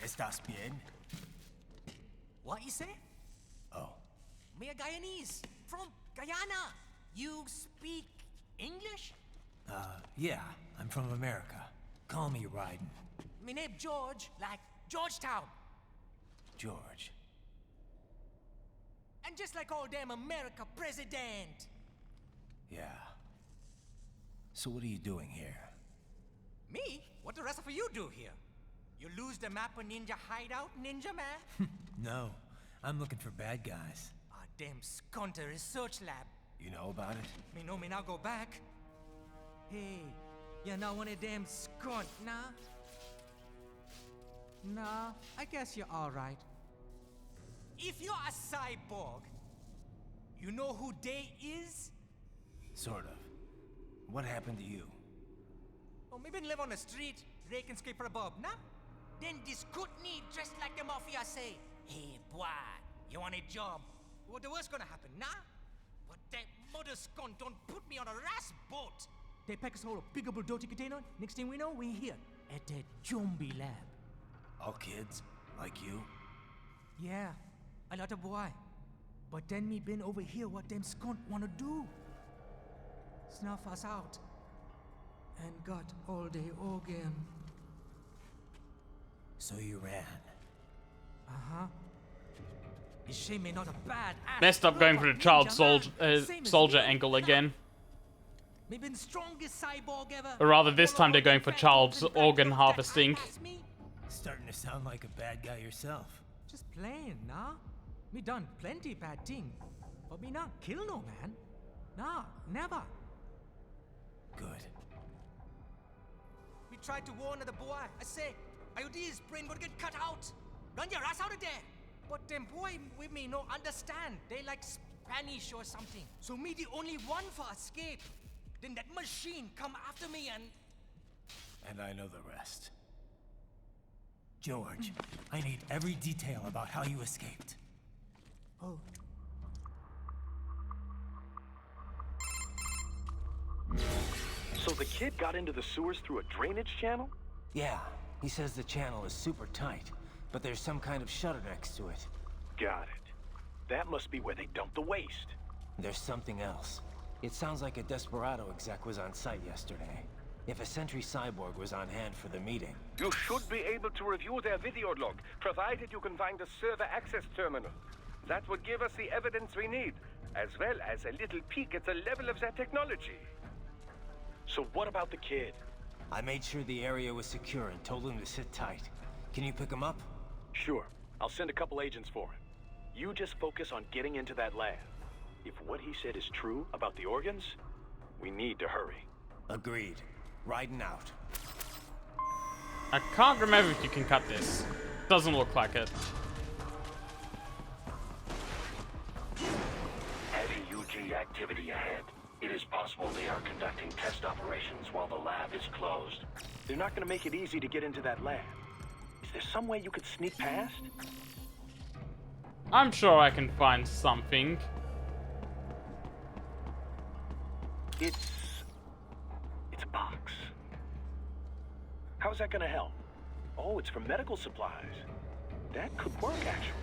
¿Estás bien? What you say? Oh. Me a Guyanese from Guyana. You speak English? Yeah, I'm from America. Call me Raiden. Me name George, like Georgetown. George. And just like all damn America president. Yeah. So what are you doing here? Me? What the rest of you do here? You lose the map of Ninja Hideout, Ninja Man? No, I'm looking for bad guys. Ah, damn Skunter research lab. You know about it? Me know me now go back. Hey, you're not one of them skunt, nah? Nah, I guess you're alright. If you're a cyborg, you know who they is? Sort of. What happened to you? Oh, me been live on the street, rake and scrape for a bob, nah? Then this Kootenai dressed like the mafia say, hey, boy, you want a job? What the worst gonna happen, nah? But that mother skunt don't put me on a ras boat. They pack us all a big old dirty container. Next thing we know, we're here at that zombie lab. All kids? Like you? Yeah, a lot of boy. But then me been over here what them skunt wanna do. Snuff us out. And got all day organ. So you ran. Uh-huh. It's shame me not a bad ass. Messed up going for the child soldier angle again. Me been strongest cyborg ever. Or rather, this time they're going for child's organ harvesting. Starting to sound like a bad guy yourself. Just playing, nah? Me done plenty bad thing. But me not kill no man. Nah, never. Good. We tried to warn the boy. I say, IOD's brain gonna get cut out. Run your ass out of there. But them boy with me no understand. They like Spanish or something. So me the only one for escape. Then that machine come after me and... And I know the rest. George, I need every detail about how you escaped. Oh. So the kid got into the sewers through a drainage channel? Yeah, he says the channel is super tight, but there's some kind of shutter next to it. Got it. That must be where they dumped the waste. There's something else. It sounds like a Desperado exec was on site yesterday. If a Sentry Cyborg was on hand for the meeting... You should be able to review their video log, provided you can find a server access terminal. That would give us the evidence we need, as well as a little peek at the level of their technology. So what about the kid? I made sure the area was secure and told him to sit tight. Can you pick him up? Sure. I'll send a couple agents for him. You just focus on getting into that lab. If what he said is true about the organs, we need to hurry. Agreed. Riding out. I can't remember if you can cut this. Doesn't look like it. Heavy UG activity ahead. It is possible they are conducting test operations while the lab is closed. They're not going to make it easy to get into that lab. Is there some way you could sneak past? I'm sure I can find something. It's a box. How's that gonna help? Oh, it's for medical supplies. That could work, actually.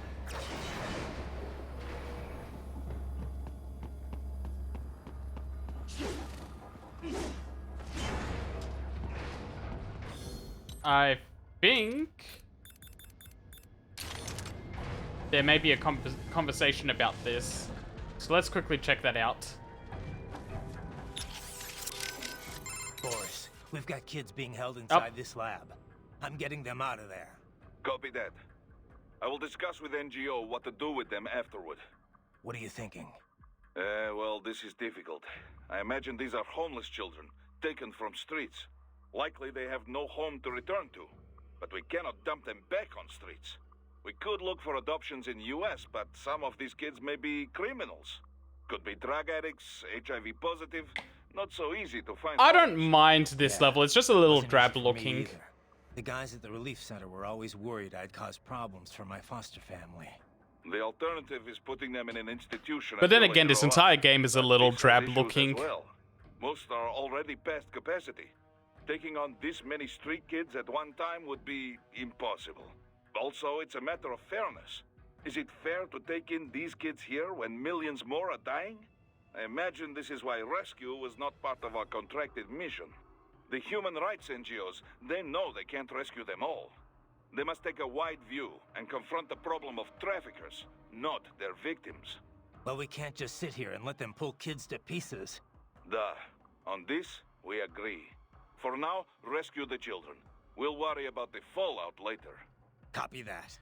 I think there may be a conversation about this. So let's quickly check that out. Boris, we've got kids being held inside this lab. I'm getting them out of there. Copy that. I will discuss with NGO what to do with them afterward. What are you thinking? Well, this is difficult. I imagine these are homeless children, taken from streets. Likely they have no home to return to. But we cannot dump them back on streets. We could look for adoptions in US, but some of these kids may be criminals. Could be drug addicts, HIV positive. Not so easy to find. I don't mind this level. It's just a little drab looking. The guys at the relief center were always worried I'd cause problems for my foster family. The alternative is putting them in an institution. But then until again, they this grow up. entire game is a little That drab fixes issues looking. as well. Most are already past capacity. Taking on this many street kids at one time would be impossible. Also, it's a matter of fairness. Is it fair to take in these kids here when millions more are dying? I imagine this is why rescue was not part of our contracted mission. The human rights NGOs, they know they can't rescue them all. They must take a wide view and confront the problem of traffickers, not their victims. Well, we can't just sit here and let them pull kids to pieces. Duh. On this, we agree. For now, rescue the children. We'll worry about the fallout later. Copy that.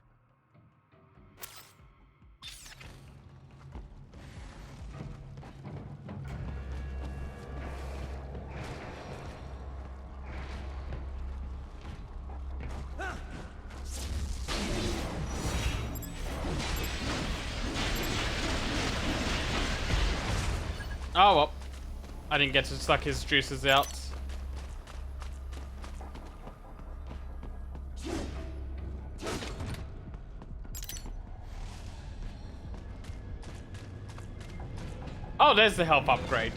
Oh well. I didn't get to suck his juices out. Oh, there's the health upgrade.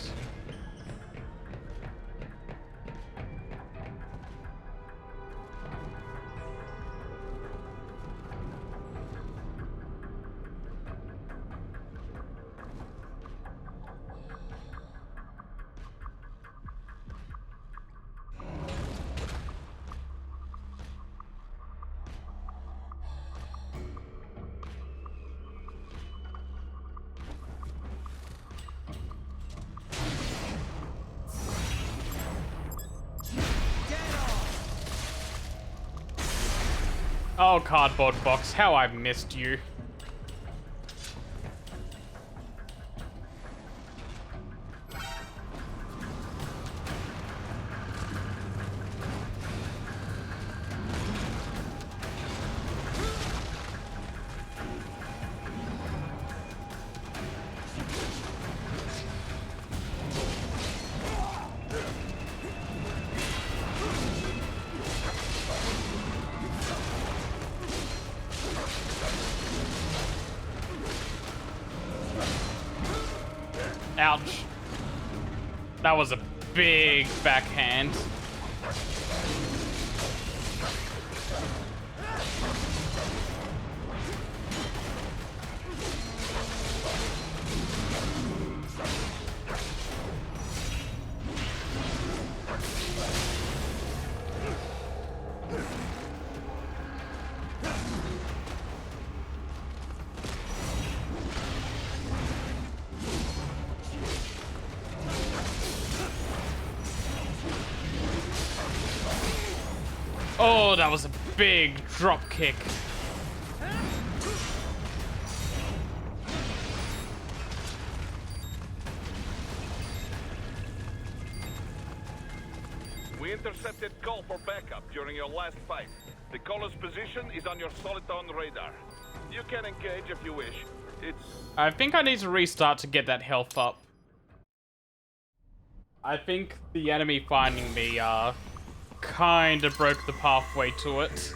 Oh, cardboard box, how I've missed you. Ouch. That was a big backhand. Oh, that was a big drop kick. We intercepted call for backup during your last fight. The caller's position is on your Soliton radar. You can engage if you wish. I think I need to restart to get that health up. I think the enemy finding me, kinda broke the pathway to it.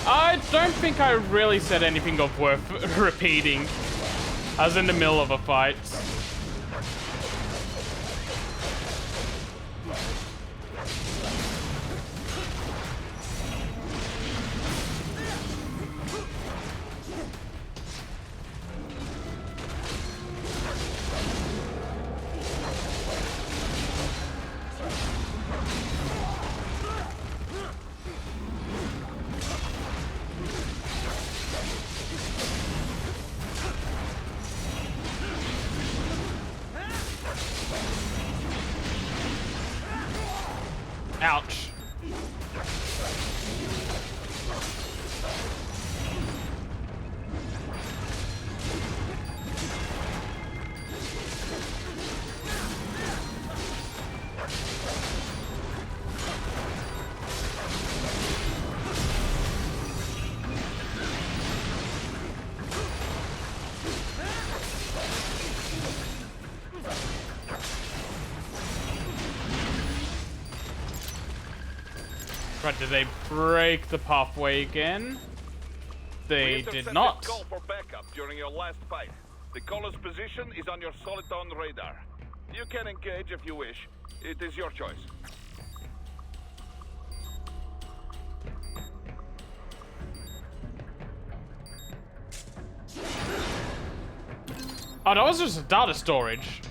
I don't think I really said anything of worth repeating. I was in the middle of a fight. Ouch. Right, did they break the pathway again? They did not. Call for backup during your last fight. The caller's position is on your soliton radar. You can engage if you wish. It is your choice. Oh, that was just a data storage.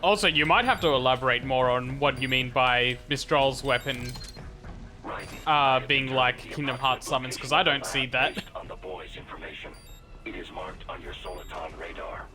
Also, you might have to elaborate more on what you mean by Mistral's weapon being like Kingdom Hearts summons, because I don't see that. Based on the boy's information, it is marked on your soliton radar.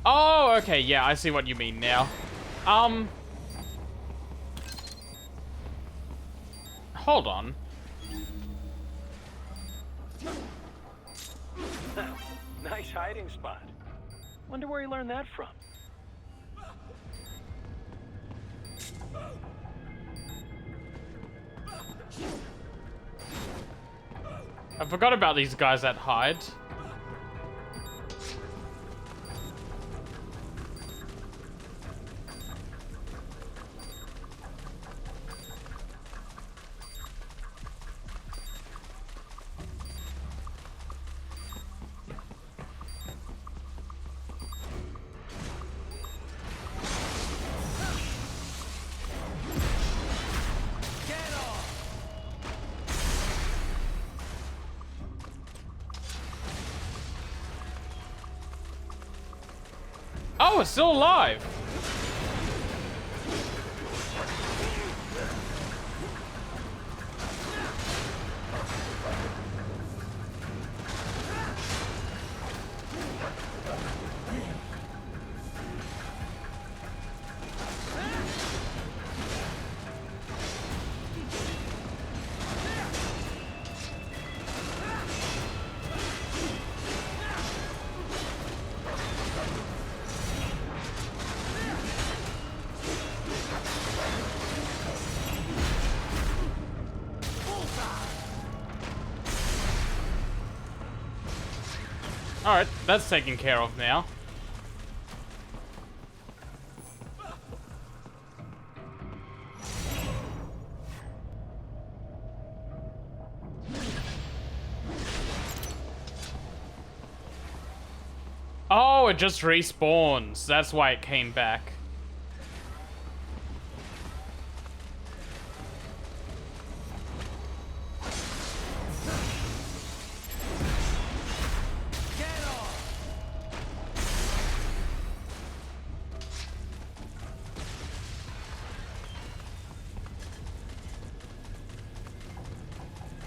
Oh, okay, yeah, I see what you mean now. Hold on. Nice hiding spot. Wonder where he learned that from. I forgot about these guys that hide. Oh, it's still alive. Alright, that's taken care of now. Oh, it just respawns. That's why it came back.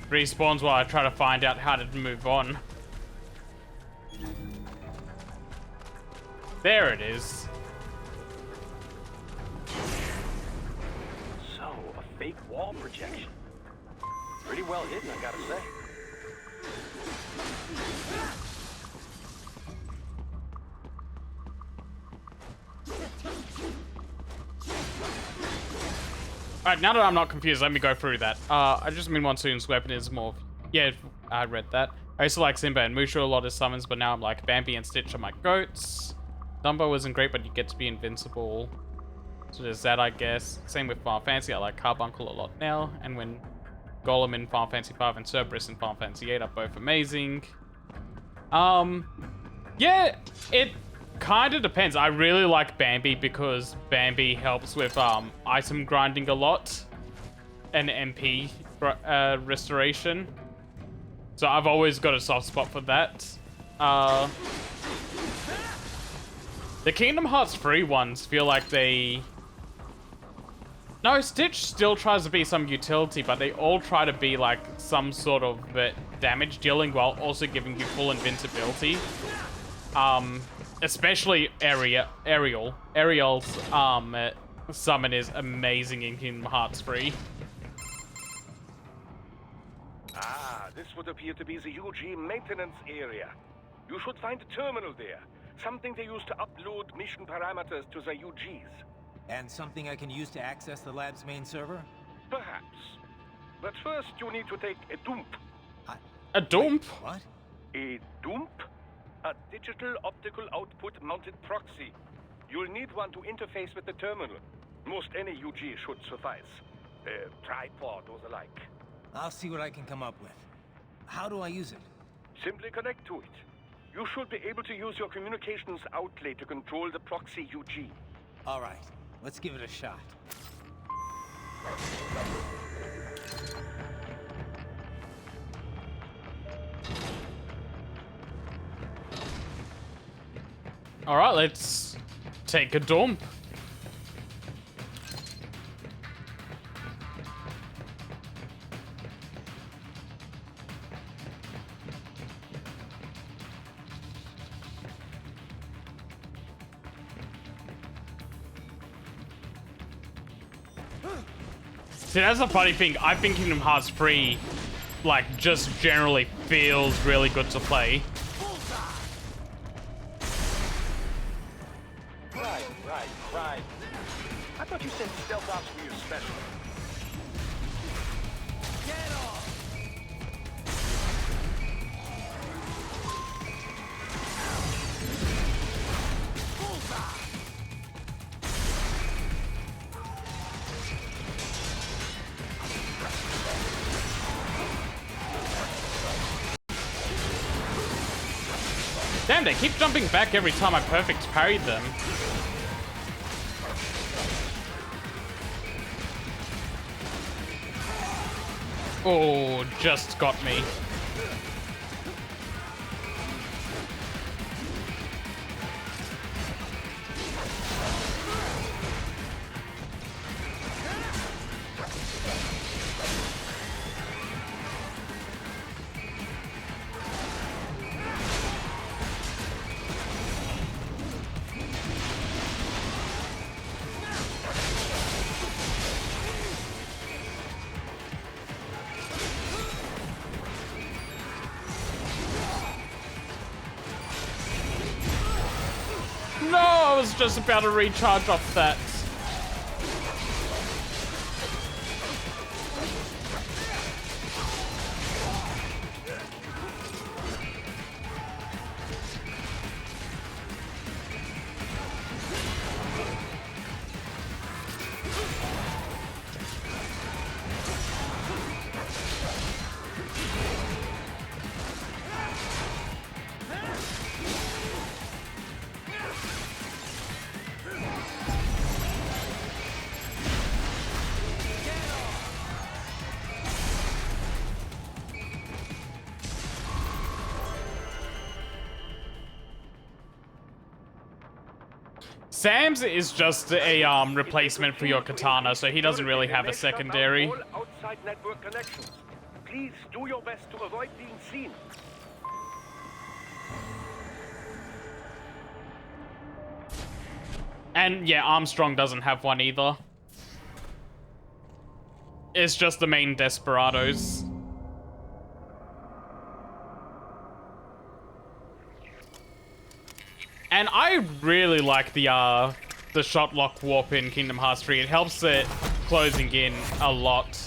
Respawns while I try to find out how to move on. There it is. So, a fake wall projection. Pretty well hidden, I gotta say. Alright, now that I'm not confused, let me go through that. I just mean Monsoon's weapon is more... Yeah, I read that. I used to like Simba and Mushu a lot as summons, but now I'm like Bambi and Stitch are my goats. Dumbo isn't great, but you get to be invincible. So there's that, I guess. Same with Final Fantasy, I like Carbuncle a lot now. And when Golem in Final Fantasy V and Cerberus in Final Fantasy VIII are both amazing. Yeah, it kind of depends. I really like Bambi because Bambi helps with item grinding a lot and MP restoration. So I've always got a soft spot for that. The Kingdom Hearts 3 ones feel like they... No, Stitch still tries to be some utility, but they all try to be like some sort of damage dealing while also giving you full invincibility. Especially Ariel. Ariel's summon is amazing in Kingdom Hearts 3. Ah, this would appear to be the UG maintenance area. You should find a terminal there. Something they use to upload mission parameters to the UGs. And something I can use to access the lab's main server? Perhaps. But first you need to take a dump. A dump? Wait, what? A dump? A digital optical output mounted proxy. You'll need one to interface with the terminal. Most any UG should suffice. A tripod or the like. I'll see what I can come up with. How do I use it? Simply connect to it. You should be able to use your communications outlay to control the proxy UG. All right, let's give it a shot. All right, let's take a dump. See, that's a funny thing. I think Kingdom Hearts 3, like, just generally feels really good to play. Right. I thought you said stealth ops were your specialty. Get off! Damn, they keep jumping back every time I perfect parried them. Oh, just got me. No, I was just about to recharge off that. Sam's is just a replacement for your katana, so he doesn't really have a secondary. All outside network connections. Please do your best to avoid being seen. And yeah, Armstrong doesn't have one either. It's just the main Desperados. And I really like the shot lock warp in Kingdom Hearts 3. It helps it closing in a lot.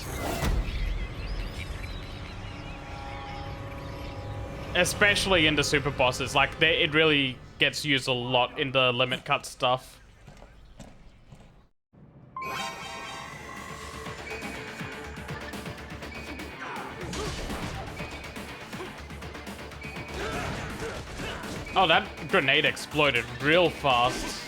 Especially in the super bosses. Like, it really gets used a lot in the limit cut stuff. Oh, that grenade exploded real fast.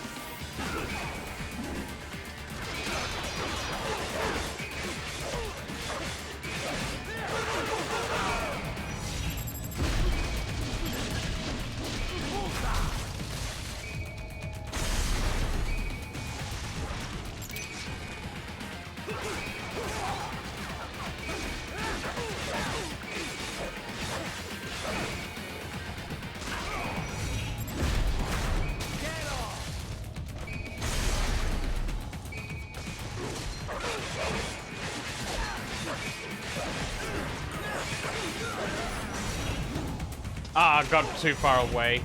Ah, I got too far away.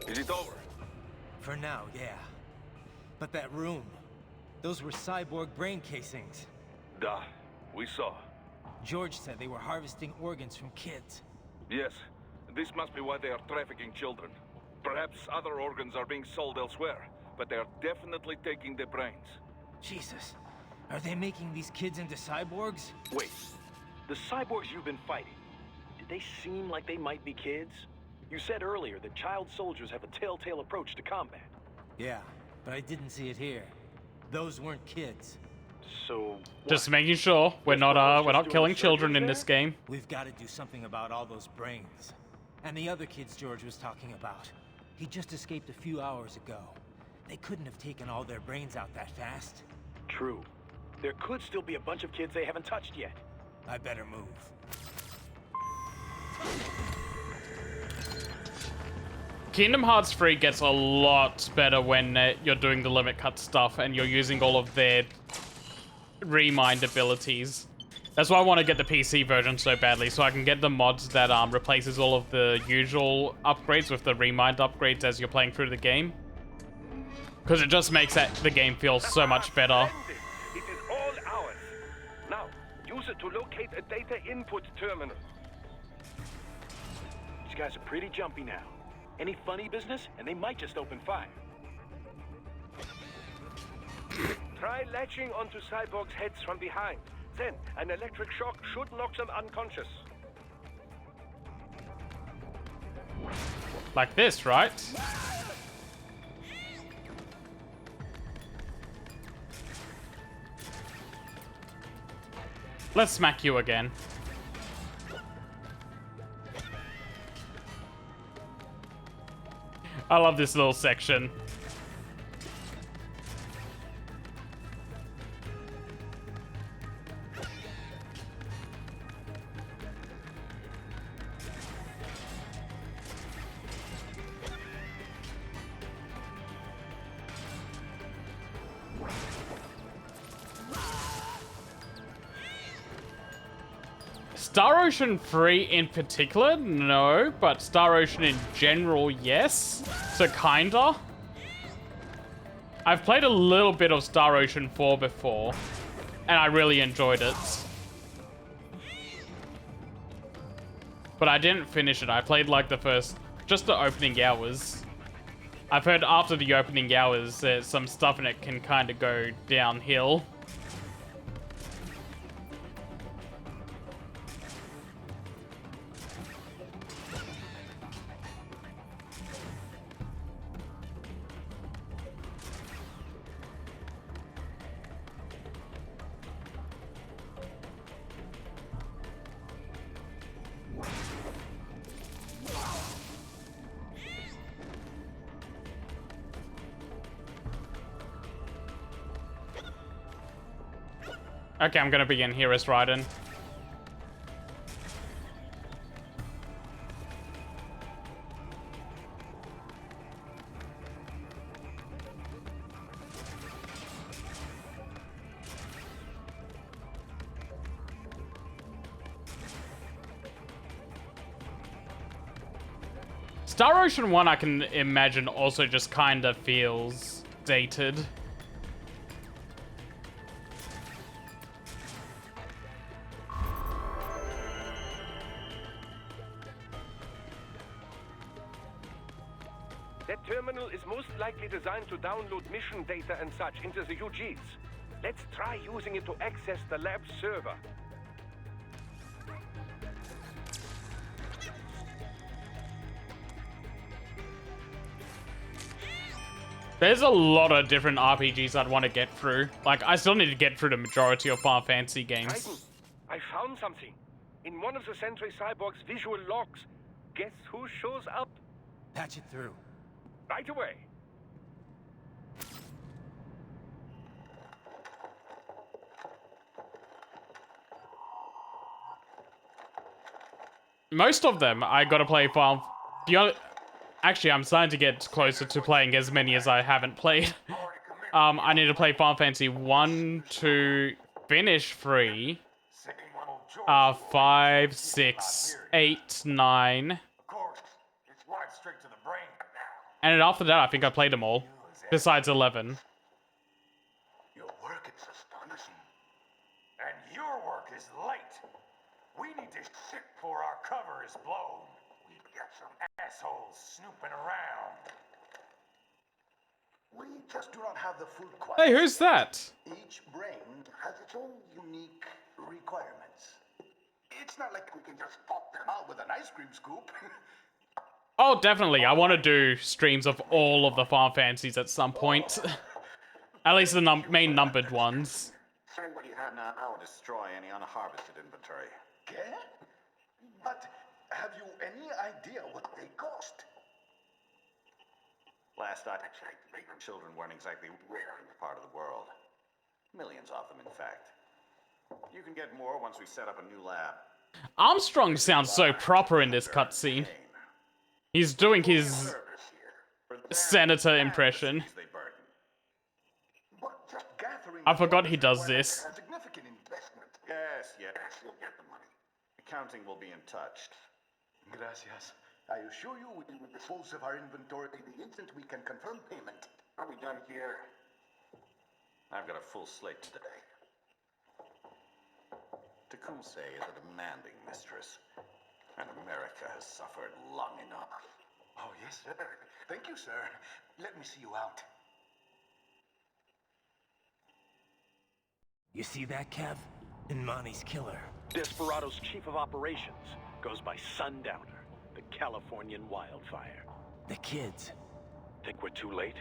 Is it over? For now, yeah. But that room, those were cyborg brain casings. Duh, we saw. George said they were harvesting organs from kids. Yes, this must be why they are trafficking children. Perhaps other organs are being sold elsewhere, but they are definitely taking the brains. Jesus, are they making these kids into cyborgs? Wait, the cyborgs you've been fighting, did they seem like they might be kids? You said earlier that child soldiers have a telltale approach to combat. Yeah, but I didn't see it here. Those weren't kids. So just making sure we're not killing children in this game. We've got to do something about all those brains. And the other kids George was talking about. He just escaped a few hours ago. They couldn't have taken all their brains out that fast. True. There could still be a bunch of kids they haven't touched yet. I better move. Kingdom Hearts 3 gets a lot better when you're doing the limit cut stuff and you're using all of their remind abilities. That's why I want to get the PC version so badly, so I can get the mods that replaces all of the usual upgrades with the remind upgrades as you're playing through the game. Because it just makes the game feel so much better. It is all ours. Now, use it to locate a data input terminal. These guys are pretty jumpy now. Any funny business, and they might just open fire. Try latching onto cyborgs' heads from behind. Then, an electric shock should knock them unconscious. Like this, right? Let's smack you again. I love this little section. Star Ocean 3 in particular, no, but Star Ocean in general, yes. So kinda. I've played a little bit of Star Ocean 4 before, and I really enjoyed it. But I didn't finish it. I played like just the opening hours. I've heard after the opening hours, there's some stuff in it can kind of go downhill. Okay, I'm gonna begin here as Raiden. Star Ocean 1, I can imagine, also just kind of feels dated. That terminal is most likely designed to download mission data and such into the UGs. Let's try using it to access the lab server. There's a lot of different RPGs I'd want to get through. Like, I still need to get through the majority of Final Fantasy games. Raiden, I found something. In one of the Sentry Cyborg's visual logs. Guess who shows up? Patch it through. Right away. Most of them, I gotta play Final... Actually, I'm starting to get closer to playing as many as I haven't played. I need to play Final Fantasy 1 to finish 3. 5, 6, 8, 9. And then after that, I think I played them all. Besides 11. Your work is astonishing. And your work is late. We need to shit before our cover is blown. We've got some assholes snooping around. We just do not have the full quality. Hey, who's that? Each brain has its own unique requirements. It's not like we can just pop them out with an ice cream scoop. Oh, definitely. I want to do streams of all of the Final Fantasies at some point. At least the main numbered ones. Say what you have now, or destroy any unharvested inventory. Okay? But have you any idea what they cost? Last I checked, children weren't exactly rare in this part of the world. Millions of them, in fact. You can get more once we set up a new lab. Armstrong sounds so proper in this cutscene. He's doing his senator impression. I forgot he does this. Yes, you'll get the money. Accounting will be in touch. Gracias. I assure you we will dispose of our inventory the instant we can confirm payment. Are we done here? I've got a full slate today. Tecumseh is a demanding mistress, and America has suffered long enough. Oh, yes, sir. Thank you, sir. Let me see you out. You see that, Kev? Inmani's killer. Desperado's chief of operations goes by Sundowner, the Californian wildfire. The kids. Think we're too late?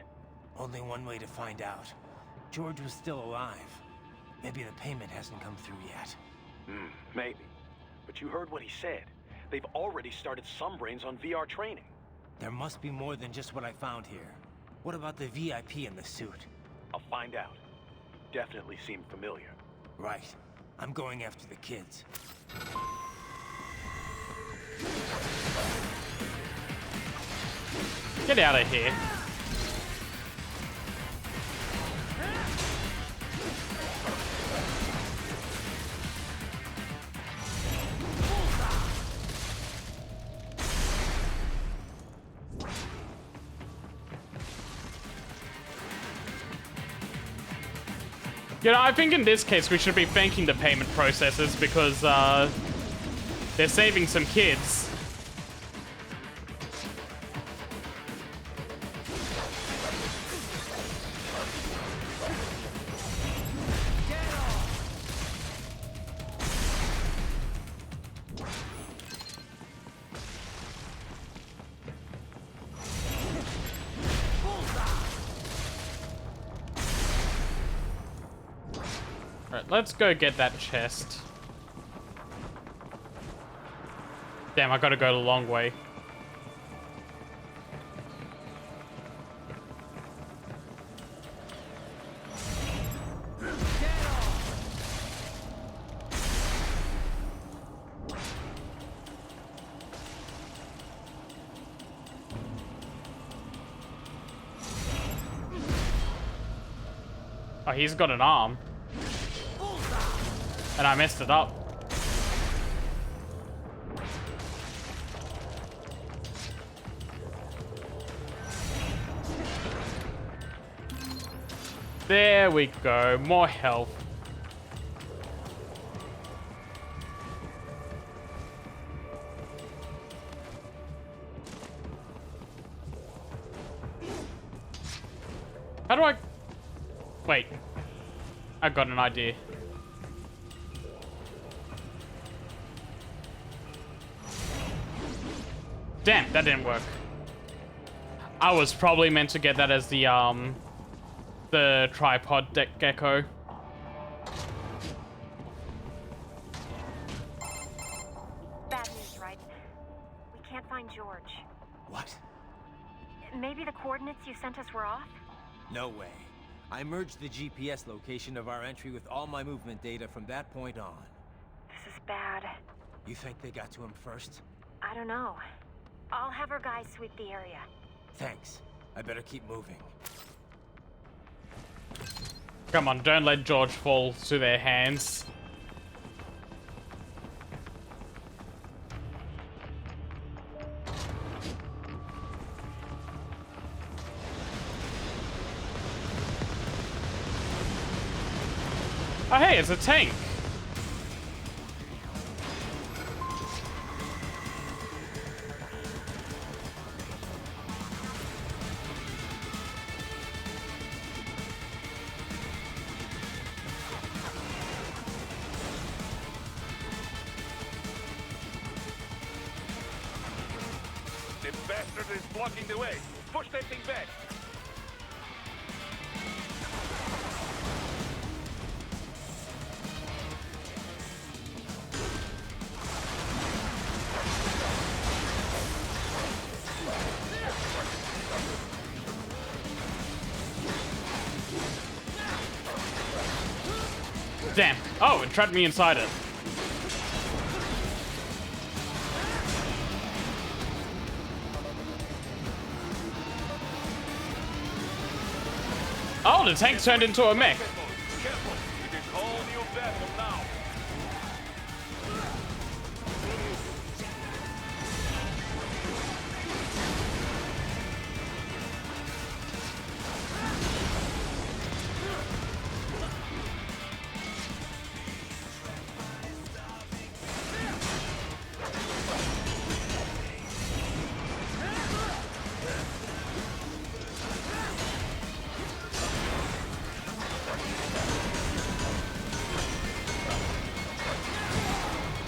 Only one way to find out. George was still alive. Maybe the payment hasn't come through yet. Maybe. But you heard what he said. They've already started some brains on VR training. There must be more than just what I found here. What about the VIP in the suit? I'll find out. Definitely seemed familiar. Right. I'm going after the kids. Get out of here. You know, I think in this case we should be thanking the payment processors because they're saving some kids. Let's go get that chest. Damn, I gotta go the long way. Oh, he's got an arm. And I messed it up. There we go. More health. How do I... Wait. I've got an idea. Damn, that didn't work. I was probably meant to get that as the tripod gecko. Bad news, right? We can't find George. What? Maybe the coordinates you sent us were off? No way. I merged the GPS location of our entry with all my movement data from that point on. This is bad. You think they got to him first? I don't know. I'll have our guys sweep the area. Thanks. I better keep moving. Come on, don't let George fall to their hands. Oh hey, it's a tank! The bastard is blocking the way. Push that thing back. Damn. Oh, it trapped me inside it. Oh, the tank turned into a mech. Careful. It is whole new battle now.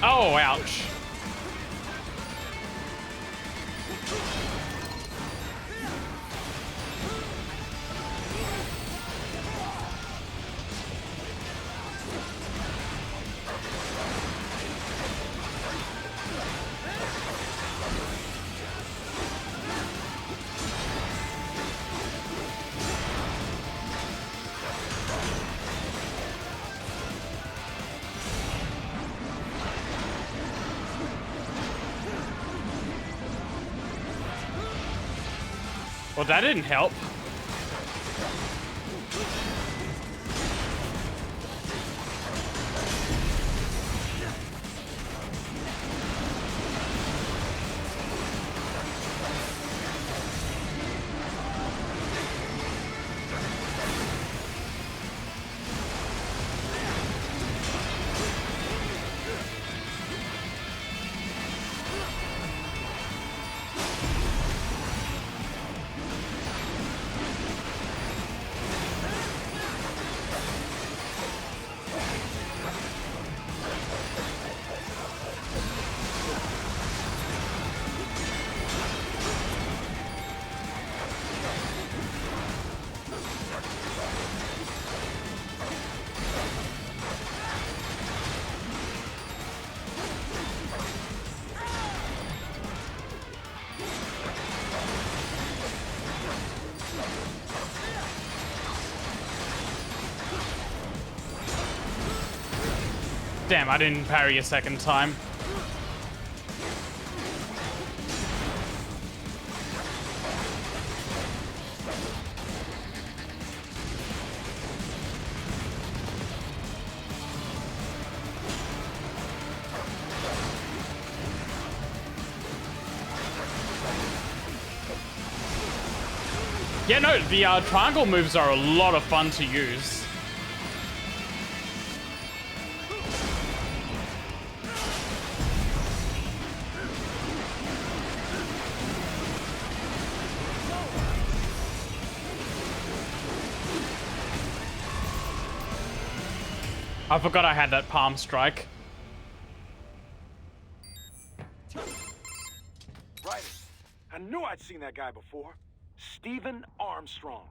Oh, ouch. Well, that didn't help. Damn, I didn't parry a second time. Yeah, no, the triangle moves are a lot of fun to use. I forgot I had that palm strike. Right. I knew I'd seen that guy before. Stephen Armstrong.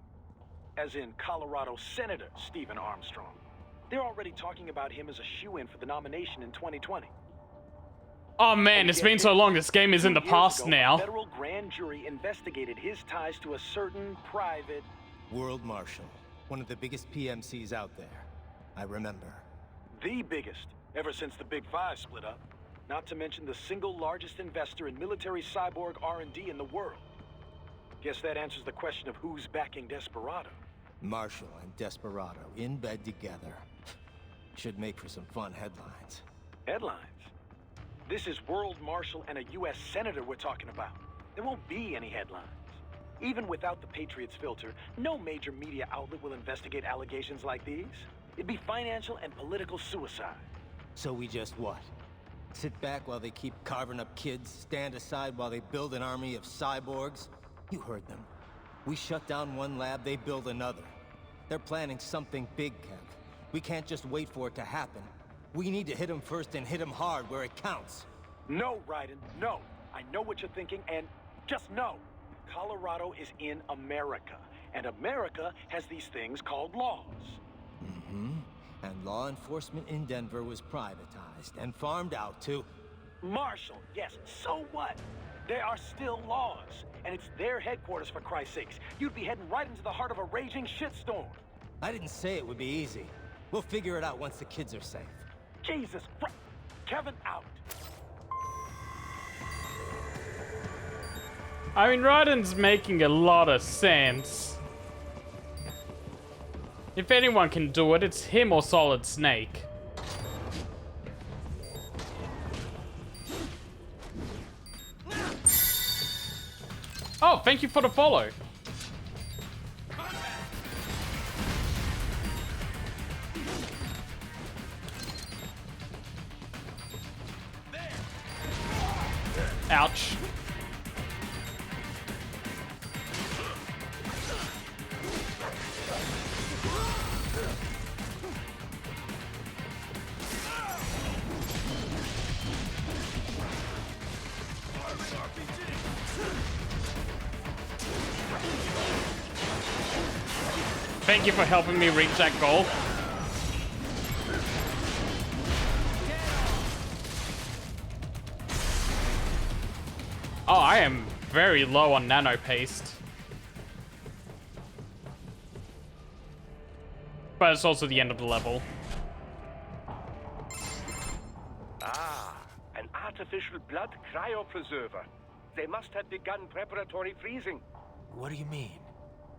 As in Colorado Senator Stephen Armstrong. They're already talking about him as a shoo-in for the nomination in 2020. Oh man, it's been so long. This game is in the past now. A federal grand jury investigated his ties to a certain private... World Marshal. One of the biggest PMCs out there. I remember. The biggest, ever since the Big Five split up. Not to mention the single largest investor in military cyborg R&D in the world. Guess that answers the question of who's backing Desperado. Marshall and Desperado in bed together. Should make for some fun headlines. Headlines? This is World Marshal and a U.S. Senator we're talking about. There won't be any headlines. Even without the Patriots filter, no major media outlet will investigate allegations like these. It'd be financial and political suicide. So we just what? Sit back while they keep carving up kids, stand aside while they build an army of cyborgs? You heard them. We shut down one lab, they build another. They're planning something big, Kev. We can't just wait for it to happen. We need to hit them first and hit them hard where it counts. No, Raiden, no. I know what you're thinking, and just know. Colorado is in America, and America has these things called laws. Mm-hmm. And law enforcement in Denver was privatized and farmed out to... Marshall, yes, so what? There are still laws, and it's their headquarters for Christ's sakes. You'd be heading right into the heart of a raging shitstorm. I didn't say it would be easy. We'll figure it out once the kids are safe. Jesus Christ. Kevin out. I mean, Raiden's making a lot of sense. If anyone can do it, it's him or Solid Snake. Oh, thank you for the follow. Ouch. Thank you for helping me reach that goal. Oh, I am very low on nano paste. But it's also the end of the level. Ah, an artificial blood cryopreserver. They must have begun preparatory freezing. What do you mean?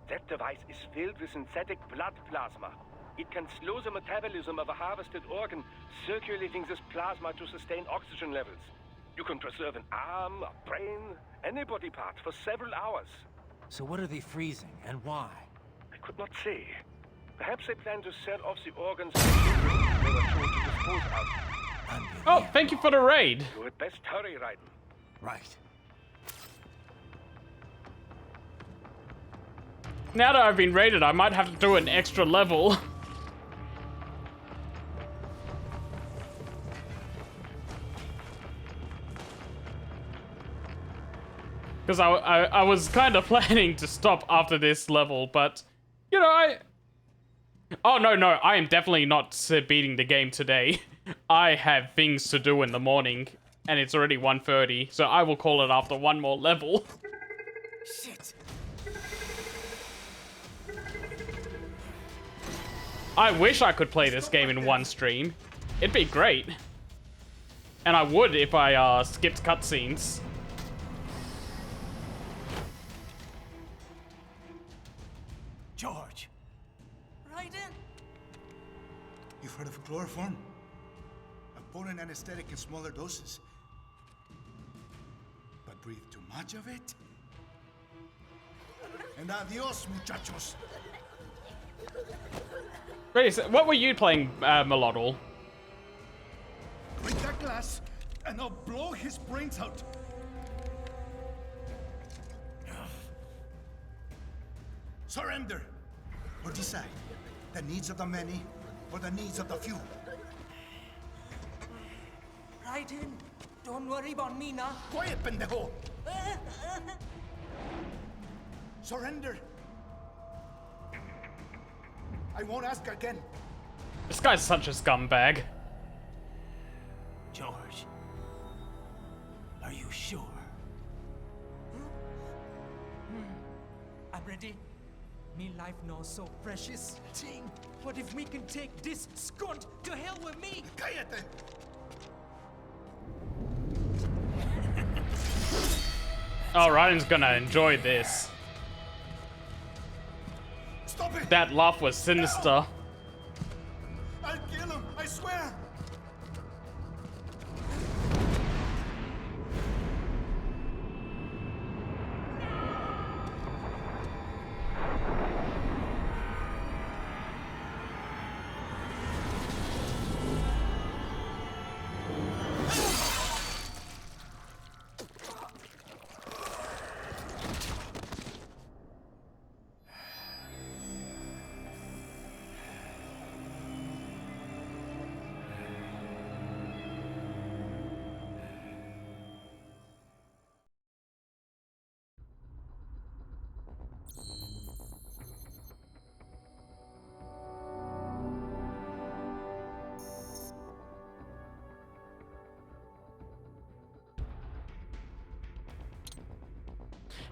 That device is filled with synthetic blood plasma. It can slow the metabolism of a harvested organ, circulating this plasma to sustain oxygen levels. You can preserve an arm, a brain, any body part for several hours. So what are they freezing, and why? I could not say. Perhaps they plan to sell off the organs to children they were told to dispose of. Oh, thank you for the raid. You had best hurry, Raiden. Right. Now that I've been raided, I might have to do an extra level. Because I was kind of planning to stop after this level, but, you know, Oh, no, I am definitely not beating the game today. I have things to do in the morning, and it's already 1:30, so I will call it after one more level. Shit. I wish I could play this game in one stream. It'd be great. And I would if I skipped cutscenes. George. Raiden? You've heard of chloroform? A potent anesthetic in smaller doses. But breathe too much of it? And adios, muchachos. Wait, so what were you playing, Melodl? Break that glass, and I'll blow his brains out. Surrender, or decide the needs of the many or the needs of the few. Raiden, don't worry about me now. Quiet, pendejo. Surrender. I won't ask again. This guy's such a scumbag. George, are you sure? I'm ready. Me life now so precious. Ting, what if we can take this skunt to hell with me? Cállate. Oh, Raiden's gonna enjoy this. Stop it. That laugh was sinister. I'll kill him, I swear.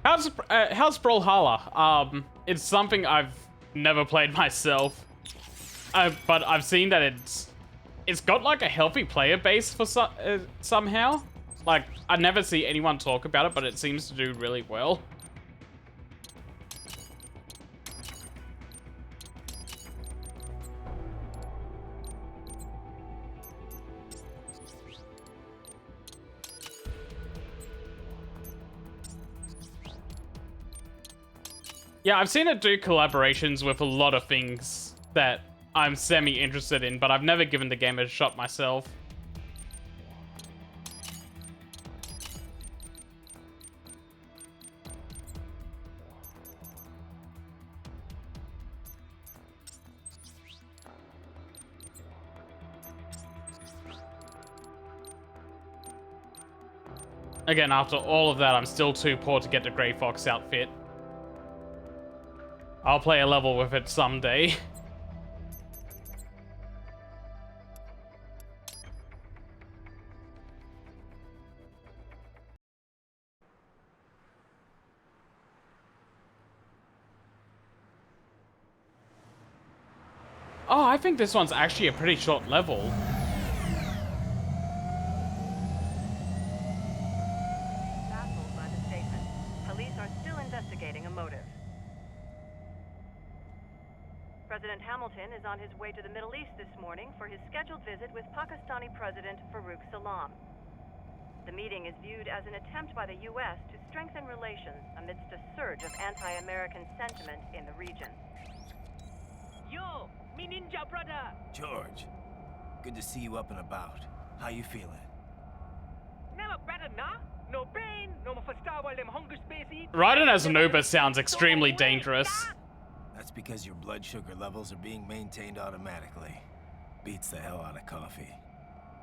How's Brawlhalla? It's something I've never played myself, but I've seen that it's got like a healthy player base for somehow. Like I never see anyone talk about it, but it seems to do really well. Yeah, I've seen it do collaborations with a lot of things that I'm semi-interested in, but I've never given the game a shot myself. Again, after all of that, I'm still too poor to get the Grey Fox outfit. I'll play a level with it someday. Oh, I think this one's actually a pretty short level. Baffled by the statement. Police are still investigating a motive. President Hamilton is on his way to the Middle East this morning for his scheduled visit with Pakistani President Farouk Salam. The meeting is viewed as an attempt by the U.S. to strengthen relations amidst a surge of anti-American sentiment in the region. Yo, me ninja brother! George, good to see you up and about. How you feeling? Never better, nah? No pain, no more for star while them hunger space eat. Raiden as an Uber sounds extremely dangerous. That's because your blood sugar levels are being maintained automatically. Beats the hell out of coffee.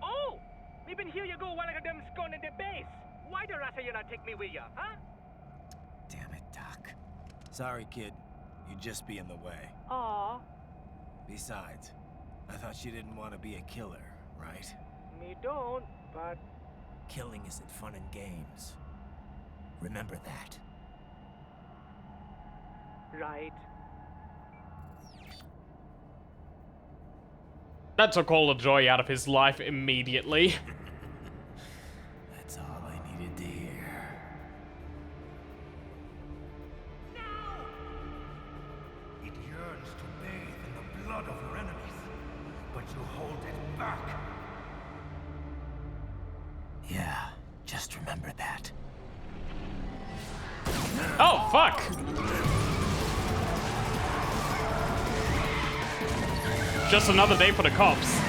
Oh! Me been here you go while I got them scone in the base. Why the rasta you not take me with ya, huh? Damn it, Doc. Sorry, kid. You'd just be in the way. Aw. Besides, I thought you didn't want to be a killer, right? Me don't, but... Killing isn't fun and games. Remember that. Right. That took all the joy out of his life immediately. That's all I needed to hear. It yearns to bathe in the blood of your enemies, but you hold it back. Yeah, just remember that. Oh, fuck! Just another day for the cops.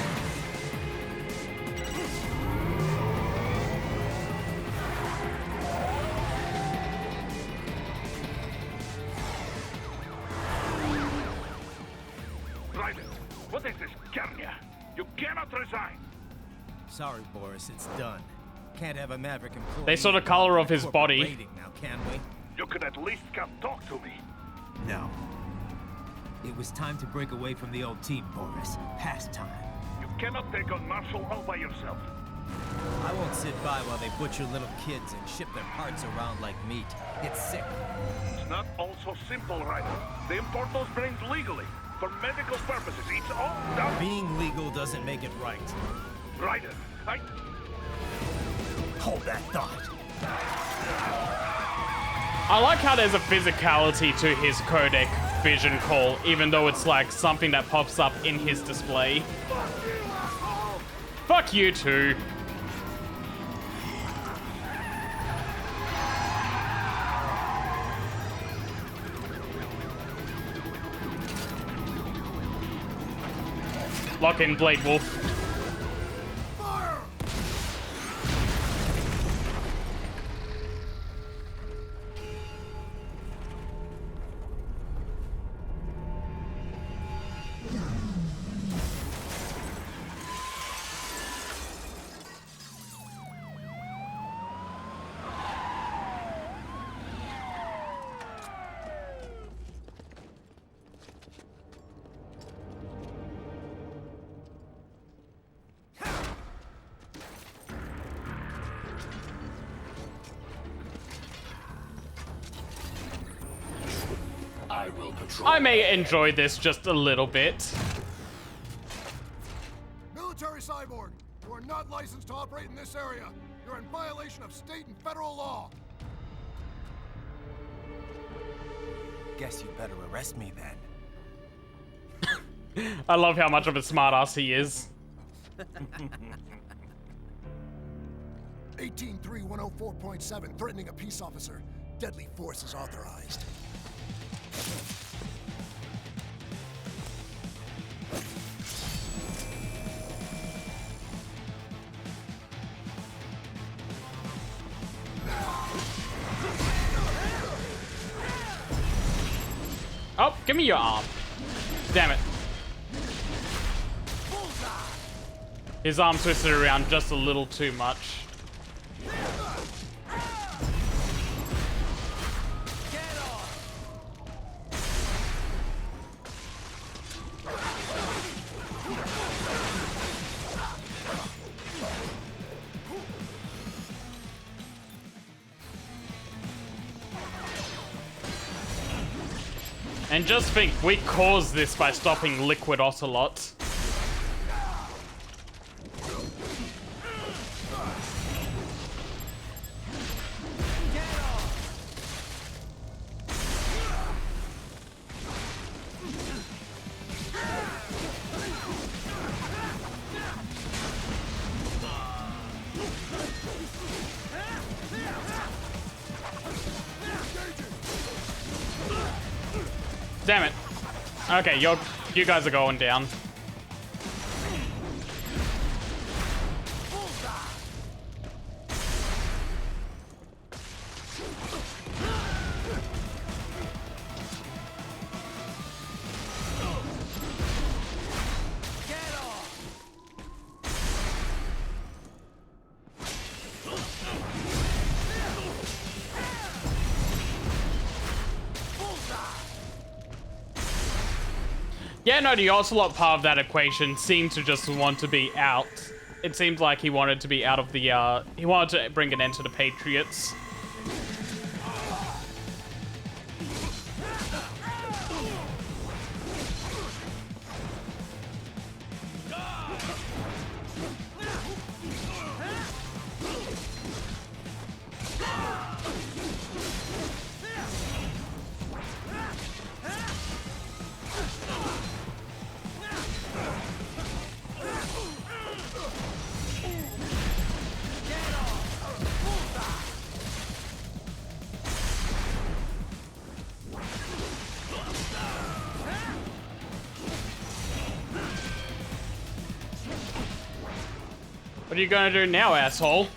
Raiden, what is this, Kenya? You cannot resign. Sorry, Boris, it's done. Can't have a Maverick employee. They saw the color of his body. Rating now, can we? You could at least come talk to me. No. It was time to break away from the old team, Boris. Past time. You cannot take on Marshall all by yourself. I won't sit by while they butcher little kids and ship their parts around like meat. It's sick. It's not all so simple, Raiden. They import those brains legally. For medical purposes. It's all done. Being legal doesn't make it right. Raiden, Hold that thought. I like how there's a physicality to his codec vision call, even though it's like something that pops up in his display. Fuck you too. Lock in, Blade Wolf. I may enjoy this just a little bit. Military cyborg, you are not licensed to operate in this area. You're in violation of state and federal law. Guess you better arrest me then. I love how much of a smartass he is. 183-104.7, threatening a peace officer. Deadly force is authorized. Oh, give me your arm. Damn it. His arm twisted around just a little too much. And just think, we caused this by stopping Liquid Ocelot. Damn it. Okay, you guys are going down. Yeah, no, the Ocelot part of that equation seemed to just want to be out. It seems like he wanted to be out of the, he wanted to bring an end to the Patriots. What are you gonna do now, asshole?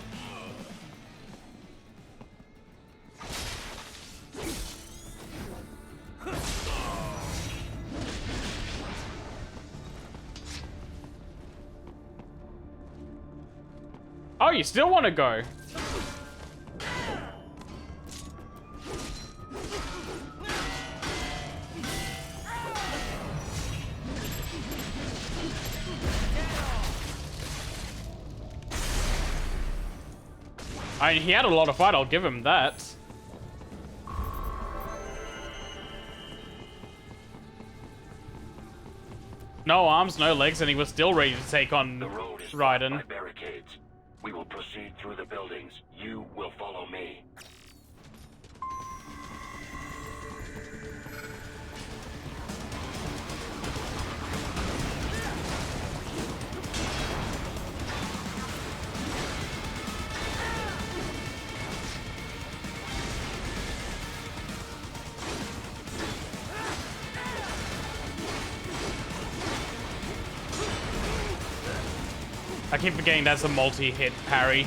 Oh, you still want to go? I mean, he had a lot of fight, I'll give him that. No arms, no legs, and he was still ready to take on Raiden. Barricades. We will proceed through the buildings. You will follow me. I keep forgetting that's a multi-hit parry.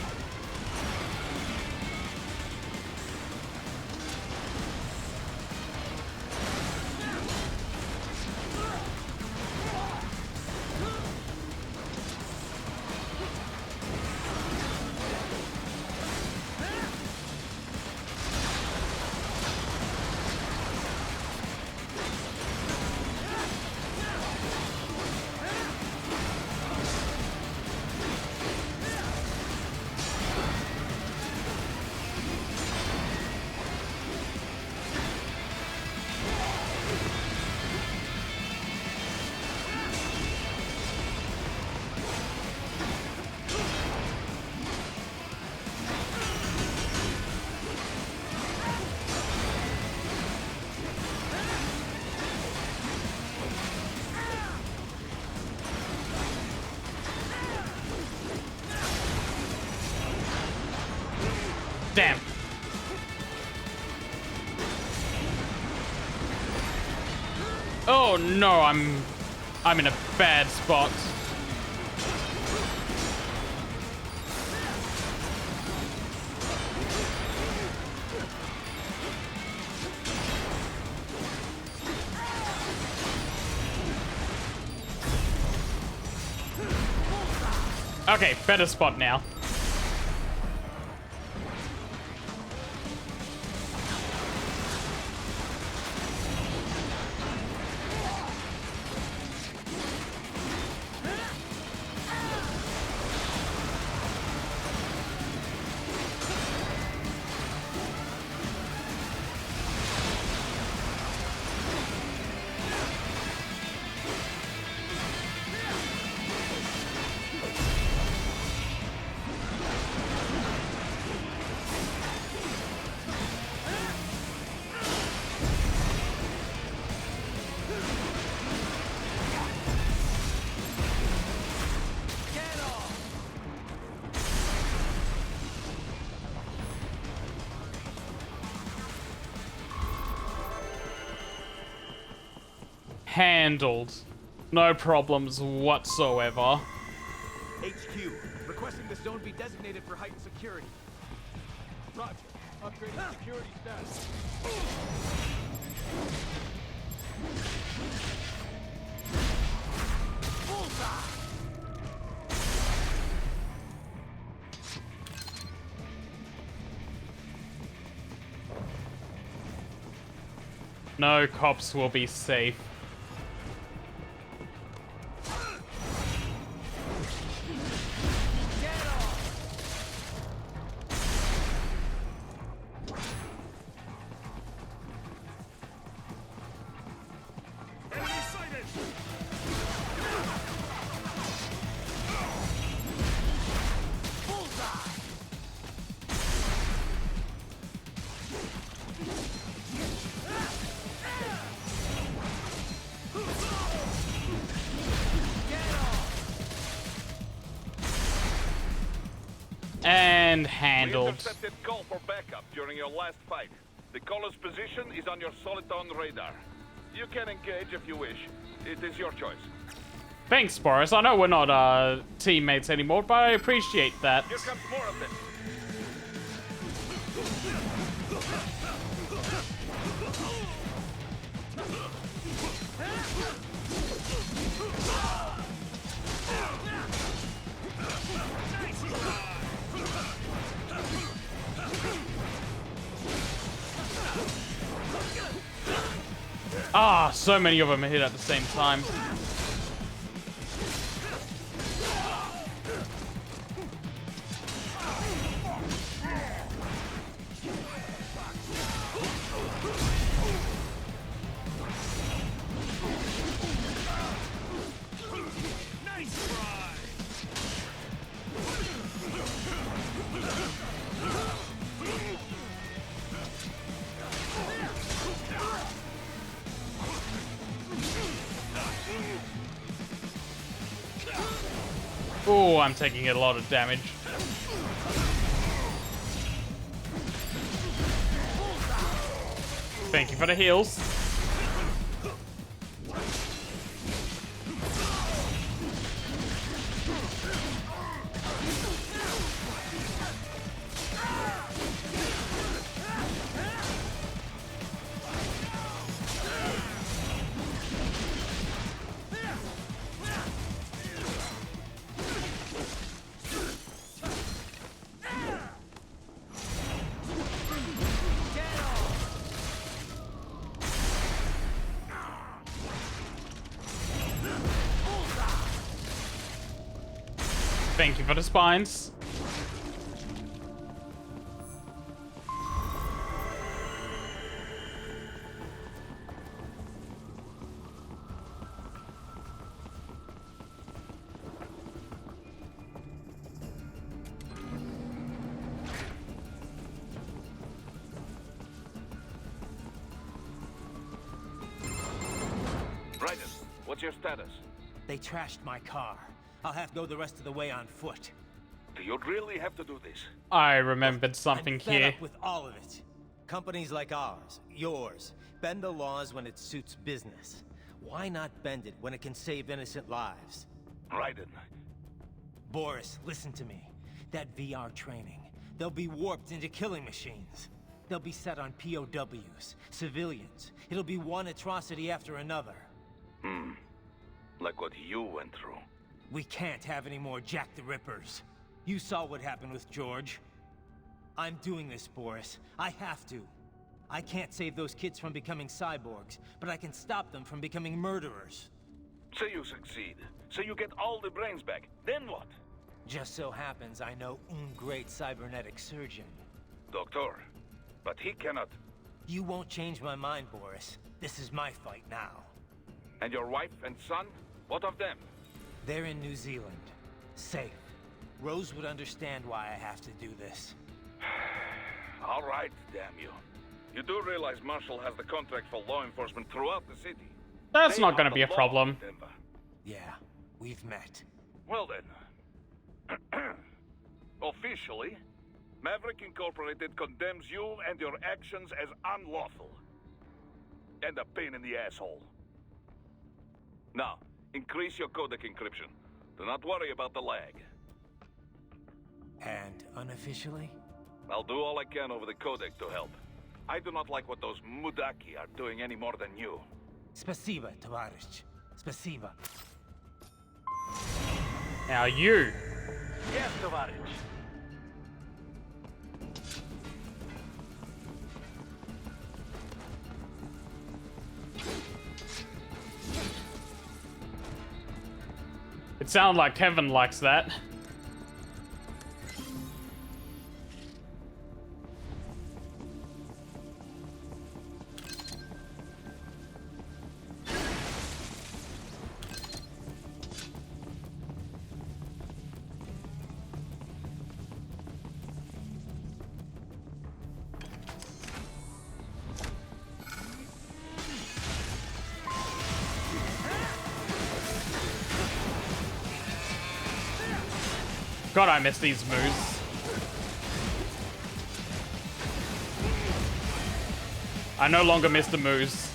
Damn. Oh no, I'm in a bad spot. Okay, better spot now. Handled. No problems whatsoever. HQ, requesting the zone be designated for heightened security. Roger. Upgrading security status. Bullseye! No cops will be safe. And handled. We intercepted call for backup during your last fight. The caller's position is on your Soliton radar. You can engage if you wish. It is your choice. Thanks, Boris. I know we're not teammates anymore, but I appreciate that. Here comes more of them. Ah, so many of them hit at the same time. Oh, I'm taking a lot of damage. Thank you for the heals. Thank you for the spines. Raiden, what's your status? They trashed my car. I'll have to go the rest of the way on foot. Do you really have to do this? I remembered something I'm fed here. up with all of it. Companies like ours, yours, bend the laws when it suits business. Why not bend it when it can save innocent lives? Raiden. Boris, listen to me. That VR training, they'll be warped into killing machines. They'll be set on POWs, civilians. It'll be one atrocity after another. Like what you went through. We can't have any more Jack the Rippers. You saw what happened with George. I'm doing this, Boris. I have to. I can't save those kids from becoming cyborgs, but I can stop them from becoming murderers. Say you succeed. Say you get all the brains back. Then what? Just so happens I know un great cybernetic surgeon. Doctor. But he cannot. You won't change my mind, Boris. This is my fight now. And your wife and son? What of them? They're in New Zealand. Safe. Rose would understand why I have to do this. All right, damn you. You do realize Marshall has the contract for law enforcement throughout the city. That's They not are going to the be a law problem. in Denver. Yeah, we've met. Well then. Officially, Maverick Incorporated condemns you and your actions as unlawful. And a pain in the asshole. Now, increase your codec encryption. Do not worry about the lag. And unofficially? I'll do all I can over the codec to help. I do not like what those Mudaki are doing any more than you. Spasiba, Tovarich. Spasiba. Now you. Yes, Tovarich. It sounds like Kevin likes that. God, I miss these moves. I no longer miss the moves.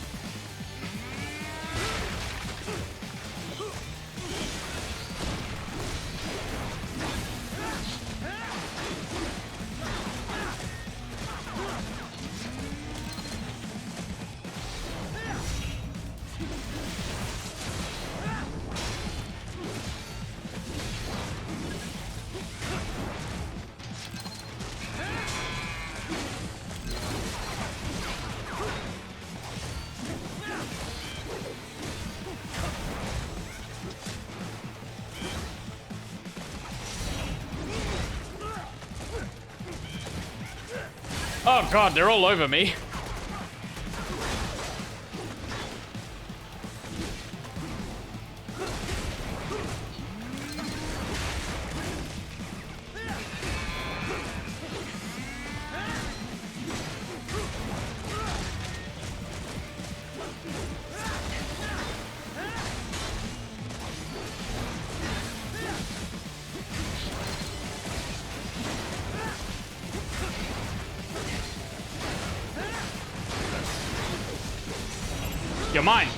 Oh god, they're all over me. You're mine.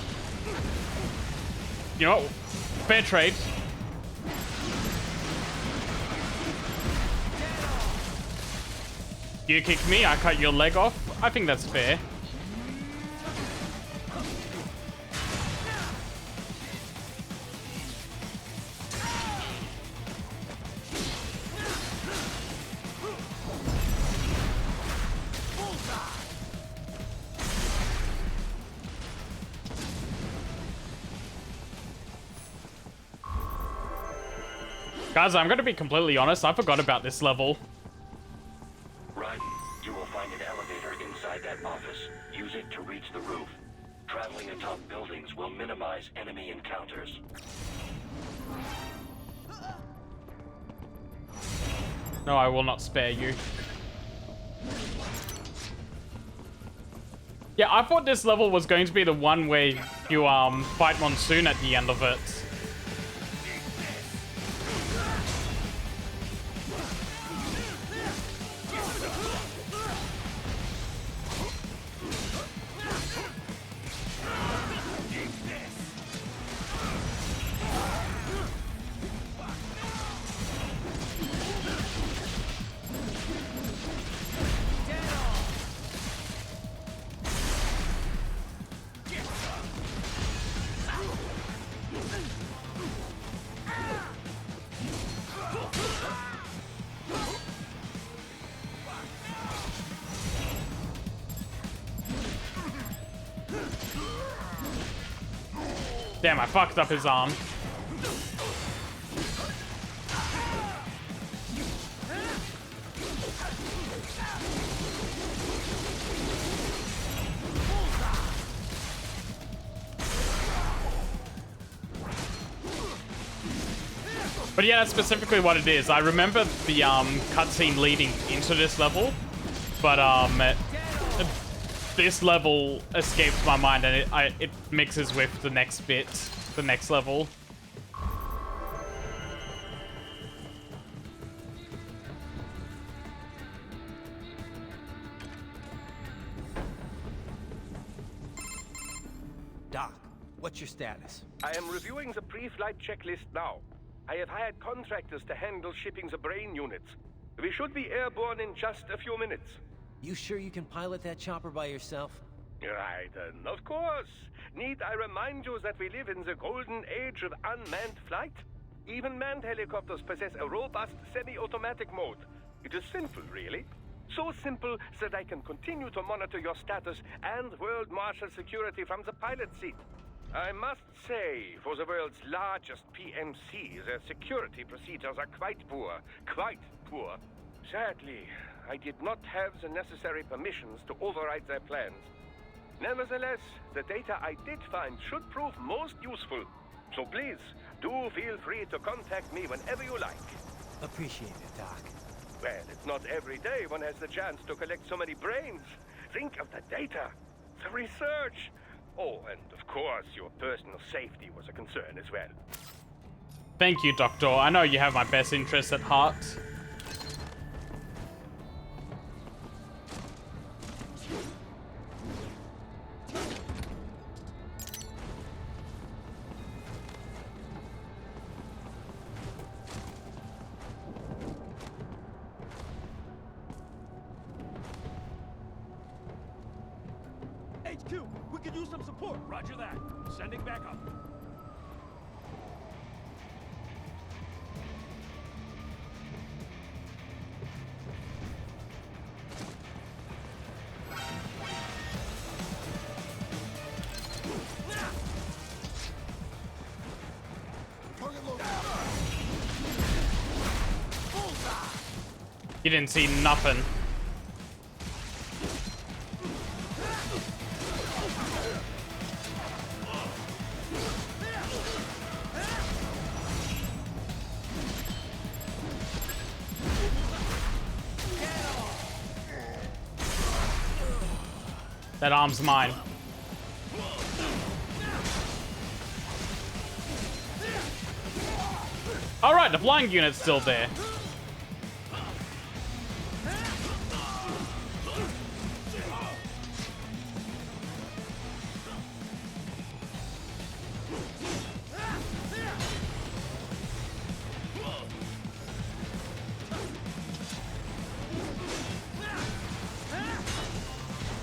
You know what? Fair trade. You kick me, I cut your leg off. I think that's fair. Guys, I'm gonna be completely honest, I forgot about this level. Raiden, you will find an elevator inside that office. Use it to reach the roof. Traveling atop buildings will minimize enemy encounters. No, I will not spare you. Yeah, I thought this level was going to be the one where you fight Monsoon at the end of it. Damn, I fucked up his arm. But yeah, that's specifically what it is. I remember the cutscene leading into this level, but this level escaped my mind, and it mixes with the next bit, the next level. Doc, what's your status? I am reviewing the pre-flight checklist now. I have hired contractors to handle shipping the brain units. We should be airborne in just a few minutes. You sure you can pilot that chopper by yourself? Raiden, of course. Need I remind you that we live in the golden age of unmanned flight? Even manned helicopters possess a robust semi-automatic mode. It is simple, really. So simple that I can continue to monitor your status and world marshal security from the pilot seat. I must say, for the world's largest PMC, their security procedures are quite poor. Quite poor. Sadly, I did not have the necessary permissions to override their plans. Nevertheless, the data I did find should prove most useful. So please, do feel free to contact me whenever you like. Appreciate it, Doc. Well, it's not every day one has the chance to collect so many brains. Think of the data, the research. Oh, and of course, your personal safety was a concern as well. Thank you, Doctor. I know you have my best interests at heart. HQ, we could use some support. Roger that. Sending back up. You didn't see nothing. That arm's mine. Alright, the flying unit's still there.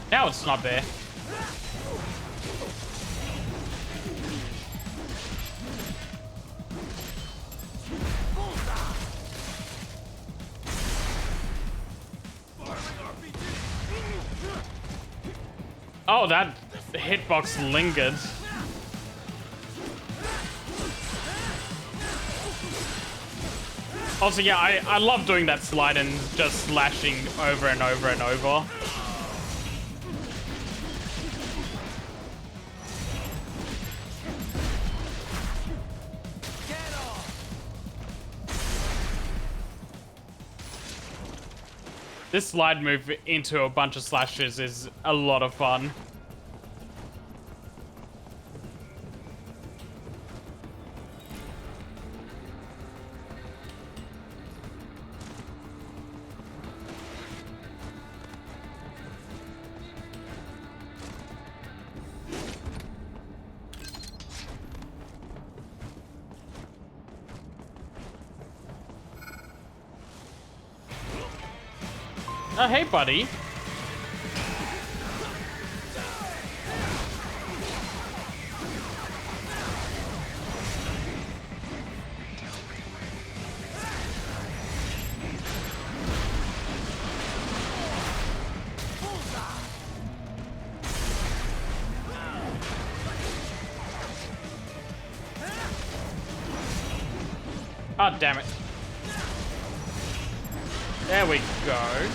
Now it's not there. Oh, that hitbox lingered. Also, yeah, I love doing that slide and just slashing over and over and over. This slide move into a bunch of slashes is a lot of fun. Oh, hey, buddy. Oh, damn it. There we go.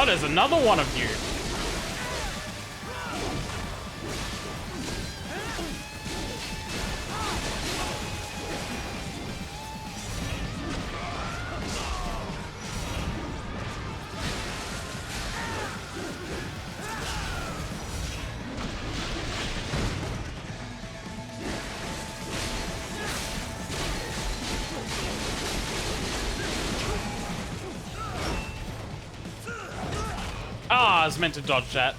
Oh, there's another one of you. Ah, I was meant to dodge that.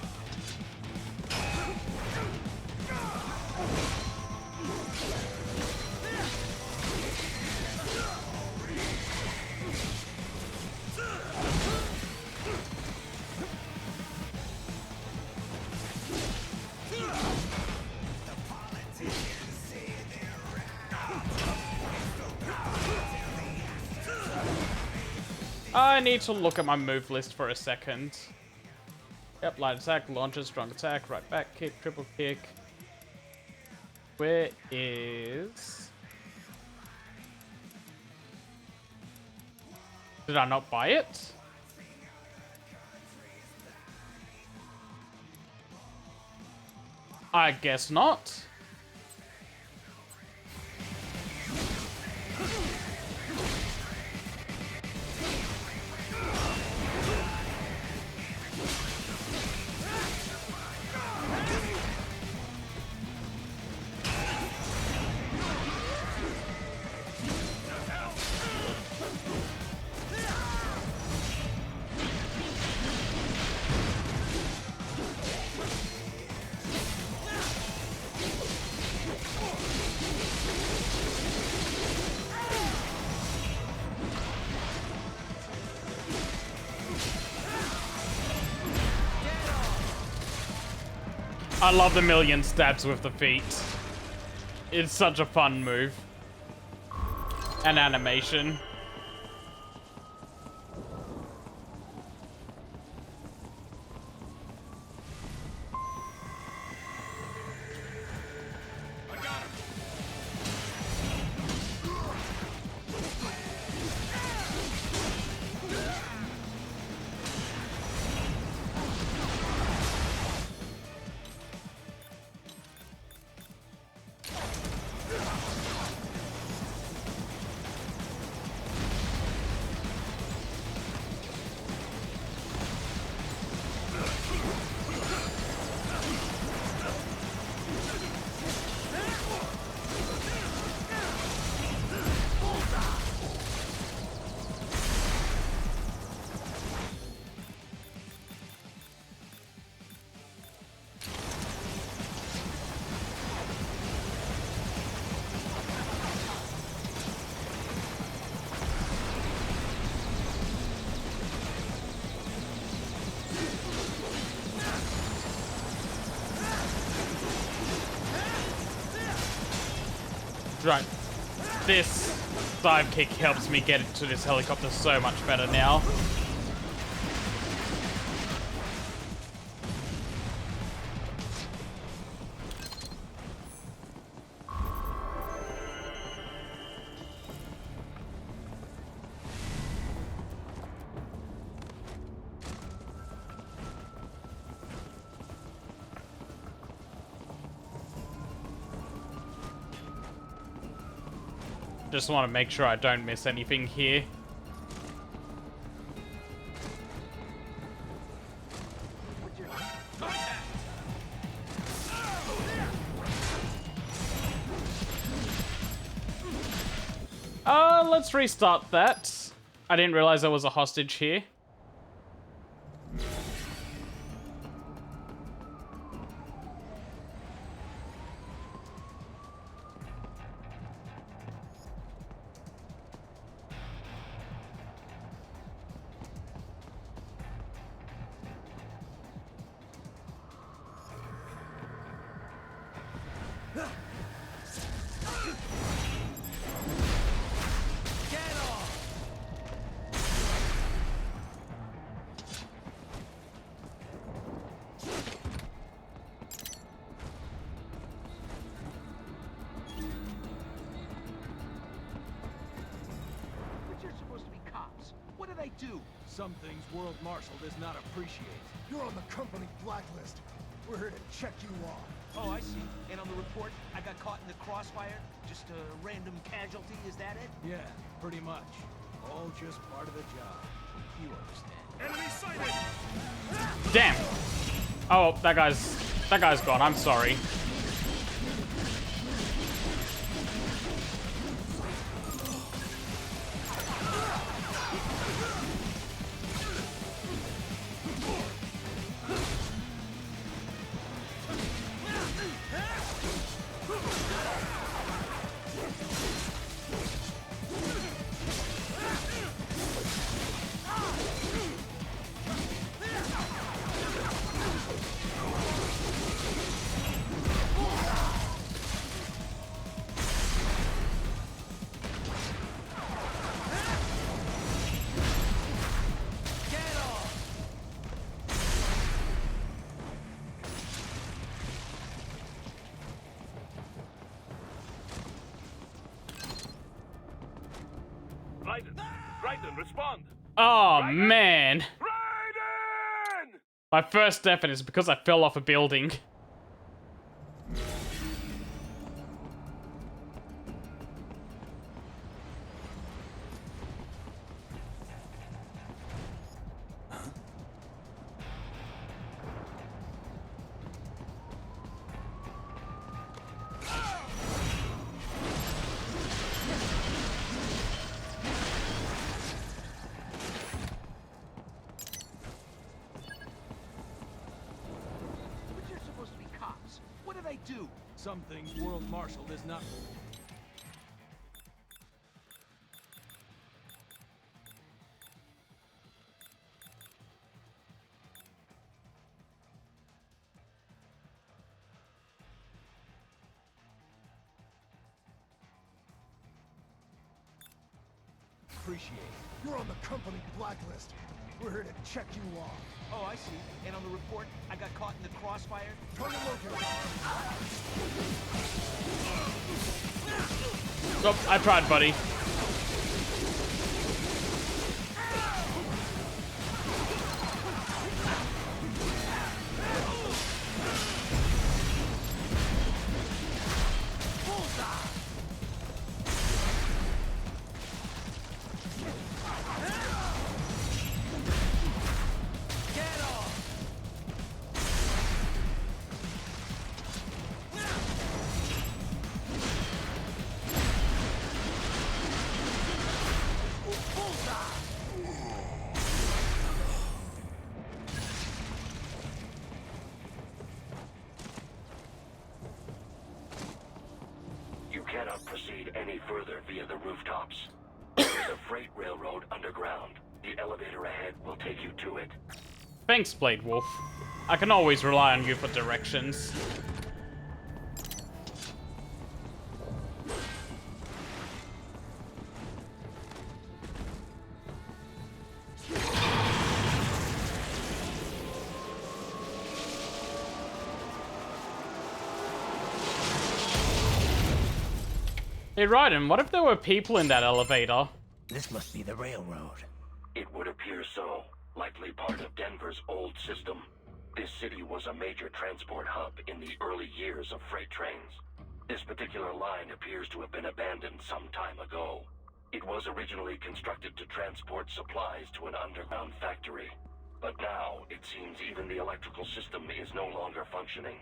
I need to look at my move list for a second. Yep, light attack, launcher, strong attack, right back kick, triple kick. Where is... Did I not buy it? I guess not. I love the million stabs with the feet. It's such a fun move. And animation. Right. This dive kick helps me get into this helicopter so much better now. Just want to make sure I don't miss anything here. Let's restart that. I didn't realize there was a hostage here. Some things World Marshal does not appreciate. You're on the company blacklist. We're here to check you off. Oh, I see. And on the report, I got caught in the crossfire? Just a random casualty, is that it? Yeah, pretty much. All just part of the job. You understand. Enemy sighted! Damn! Oh, that guy's gone. I'm sorry. Raiden, respond! Oh, man. Raiden! My first death is because I fell off a building. Some things World Marshal does not... Appreciate. You're on the company blacklist. We're here to check you off. Oh, I see. And on the report, I got caught in the crossfire? Trying to locate. Oh, I tried, buddy. Cannot proceed any further via the rooftops. There is a freight railroad underground. The elevator ahead will take you to it. Thanks, Blade Wolf. I can always rely on you for directions. Hey Raiden, what if there were people in that elevator? This must be the railroad. It would appear so. Likely part of Denver's old system. This city was a major transport hub in the early years of freight trains. This particular line appears to have been abandoned some time ago. It was originally constructed to transport supplies to an underground factory. But now, it seems even the electrical system is no longer functioning.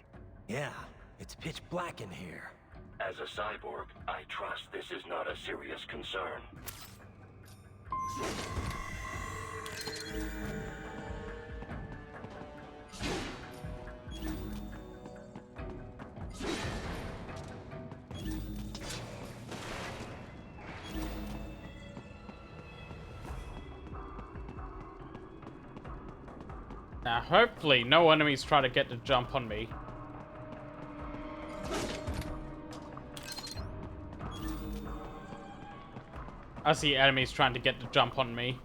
Yeah, it's pitch black in here. As a cyborg, I trust this is not a serious concern. Now, hopefully, no enemies try to get the jump on me. I see enemies trying to get the jump on me.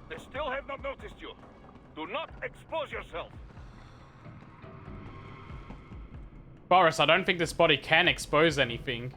They still have not noticed you. Do not expose yourself. Boris, I don't think this body can expose anything.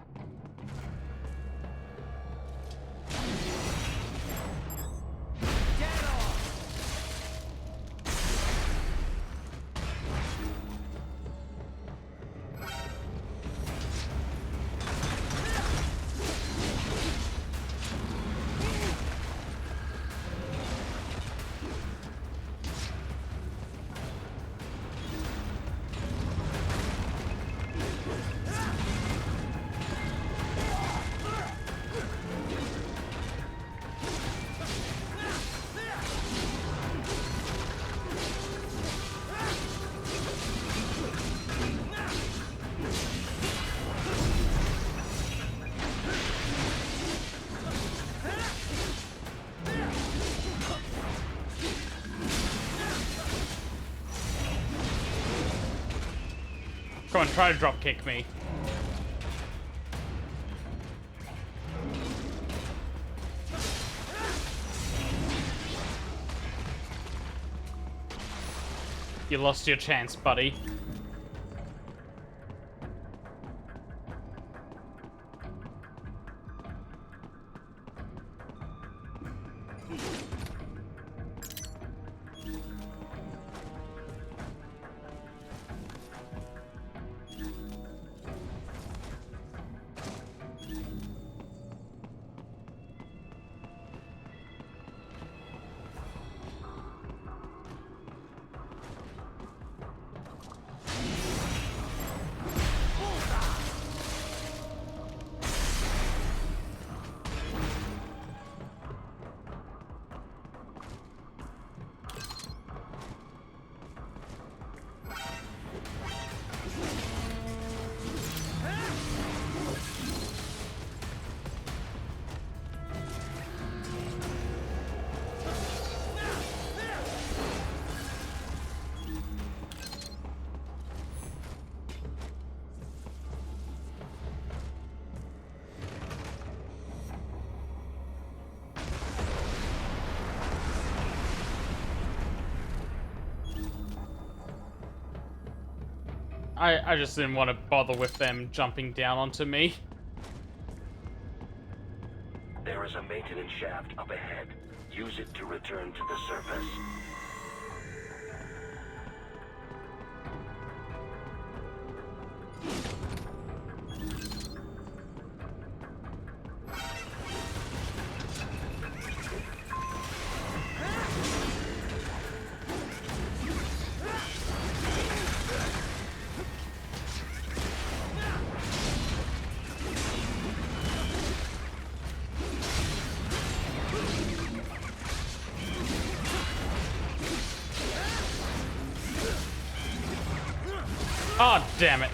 Come on, try to drop kick me. You lost your chance, buddy. I just didn't want to bother with them jumping down onto me. There is a maintenance shaft up ahead. Use it to return to the surface. Oh, damn it.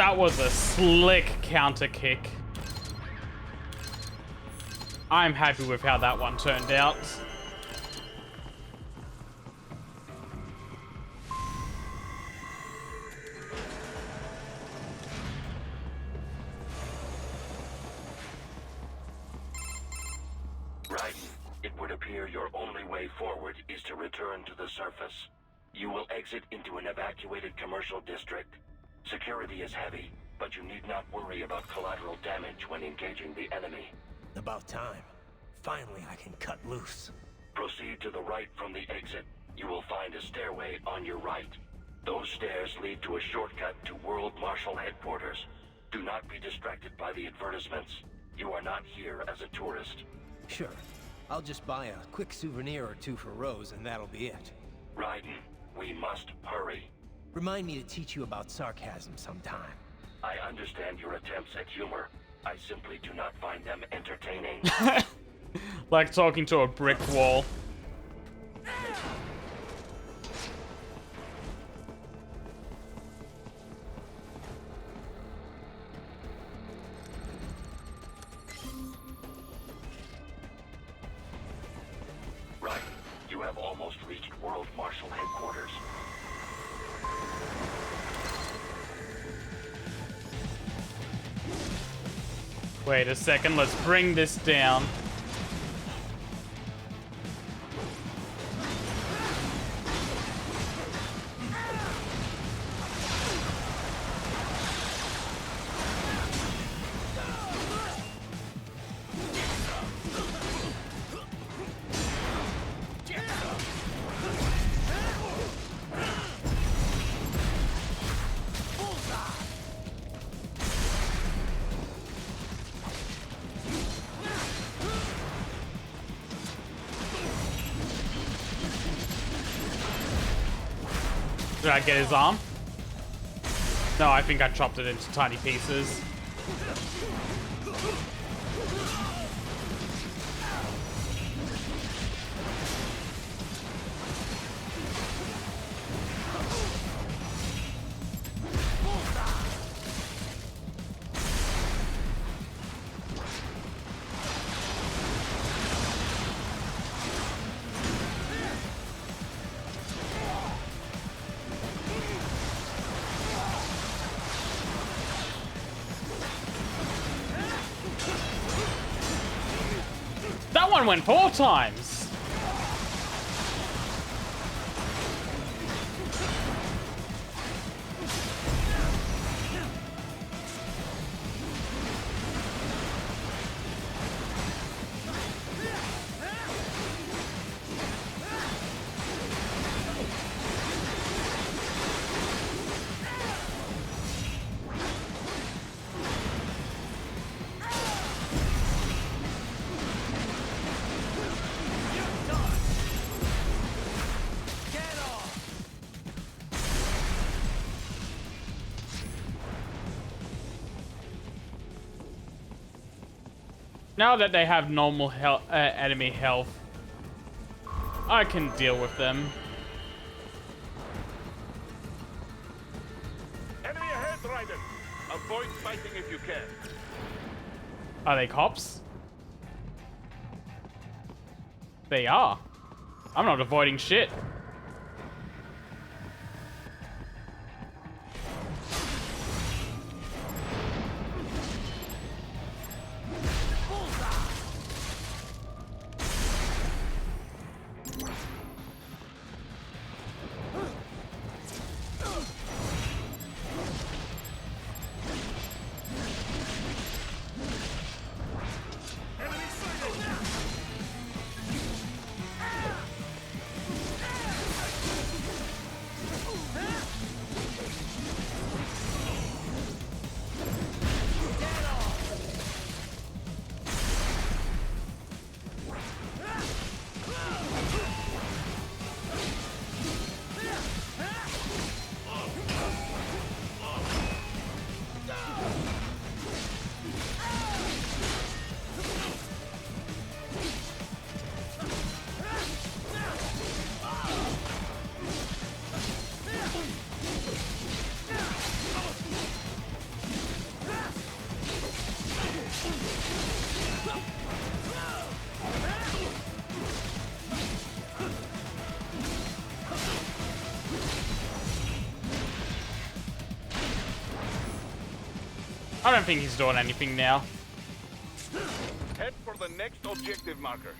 That was a slick counter kick. I'm happy with how that one turned out. Raiden, it would appear your only way forward is to return to the surface. You will exit into an evacuated commercial district. Security is heavy, but you need not worry about collateral damage when engaging the enemy. About time. Finally, I can cut loose. Proceed to the right from the exit. You will find a stairway on your right. Those stairs lead to a shortcut to World Marshal Headquarters. Do not be distracted by the advertisements. You are not here as a tourist. Sure. I'll just buy a quick souvenir or two for Rose, and that'll be it. Raiden, we must hurry. Remind me to teach you about sarcasm sometime. I understand your attempts at humor. I simply do not find them entertaining. Like talking to a brick wall. Right. You have almost reached World Marshal Headquarters. Wait a second, let's bring this down. Did I get his arm? No, I think I chopped it into tiny pieces. That one went 4 times. Now that they have normal enemy health, I can deal with them. Enemy ahead, Raiden. Avoid fighting if you can. Are they cops? They are. I'm not avoiding shit. I don't think he's doing anything now. Head for the next objective marker.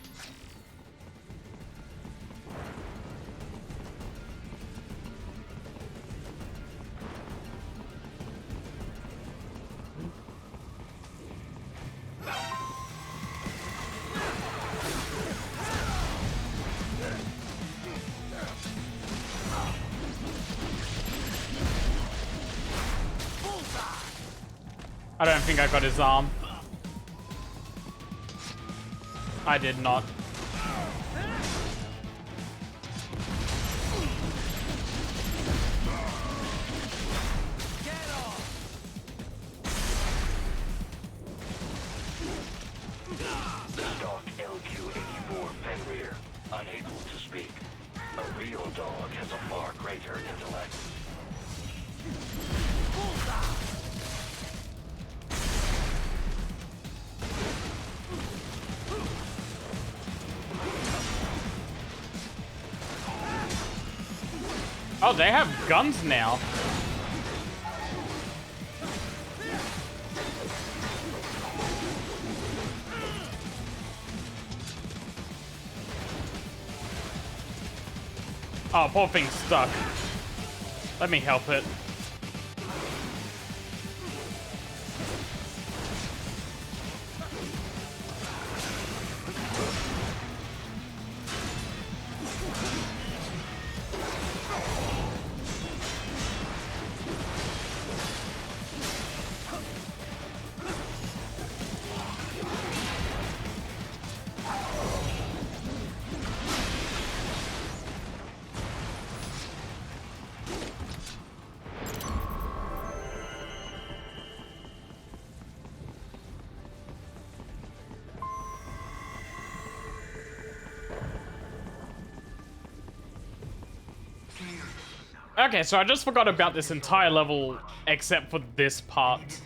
I don't think I got his arm. I did not. Dog LQ-84 Fenrir, unable to speak. A real dog has a far greater intellect. Oh, they have guns now. Oh, poor thing's stuck. Let me help it. Okay, so I just forgot about this entire level except for this part.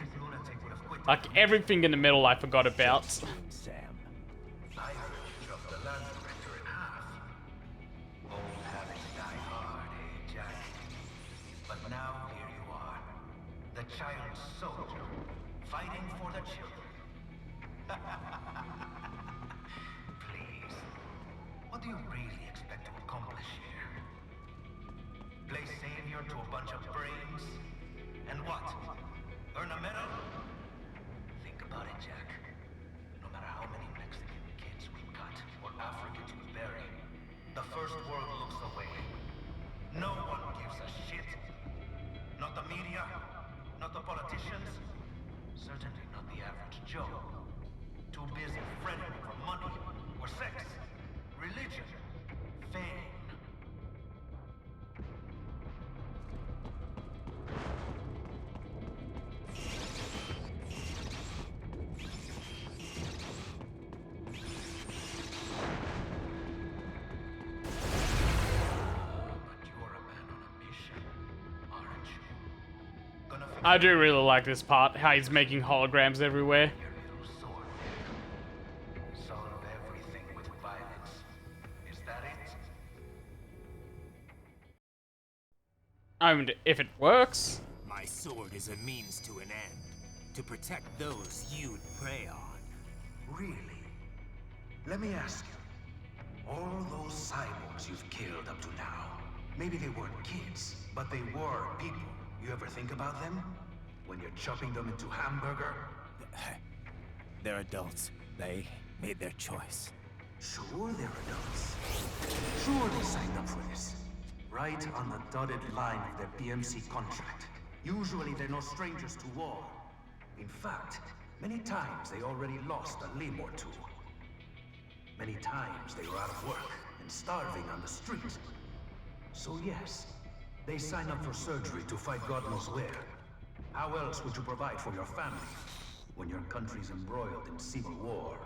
Like, everything in the middle I forgot about. But now here you are, the child soldier, fighting for the children. Please, what do you really expect to accomplish here? Play savior to a bunch of brains? And what? Earn a medal? Think about it, Jack. No matter how many Mexican kids we cut or Africans we bury, the first world looks away. No one gives a shit. Not the media, not the politicians, certainly not the average Joe. Too busy fretting for money, or sex, religion, fame. I do really like this part, how he's making holograms everywhere. Solve everything with violence. Is that it? And if it works. My sword is a means to an end. To protect those you'd prey on. Really? Let me ask you. All those cyborgs you've killed up to now, maybe they weren't kids, but they were people. You ever think about them? When you're chopping them into hamburger? They're adults. They made their choice. Sure they're adults. Sure they signed up for this. Right on the dotted line of their BMC contract. Usually they're no strangers to war. In fact, many times they already lost a limb or two. Many times they were out of work and starving on the street. So yes, they sign up for surgery to fight God knows where. How else would you provide for your family when your country's embroiled in civil war?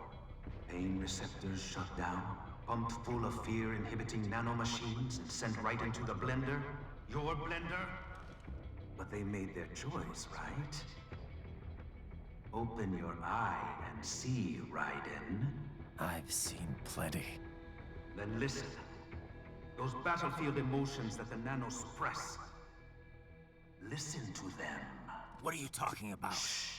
Pain receptors shut down, pumped full of fear-inhibiting nanomachines and sent right into the blender? Your blender? But they made their choice, right? Open your eye and see, Raiden. I've seen plenty. Then listen. Those battlefield emotions that the nanos suppress. Listen to them. What are you talking about? Shh.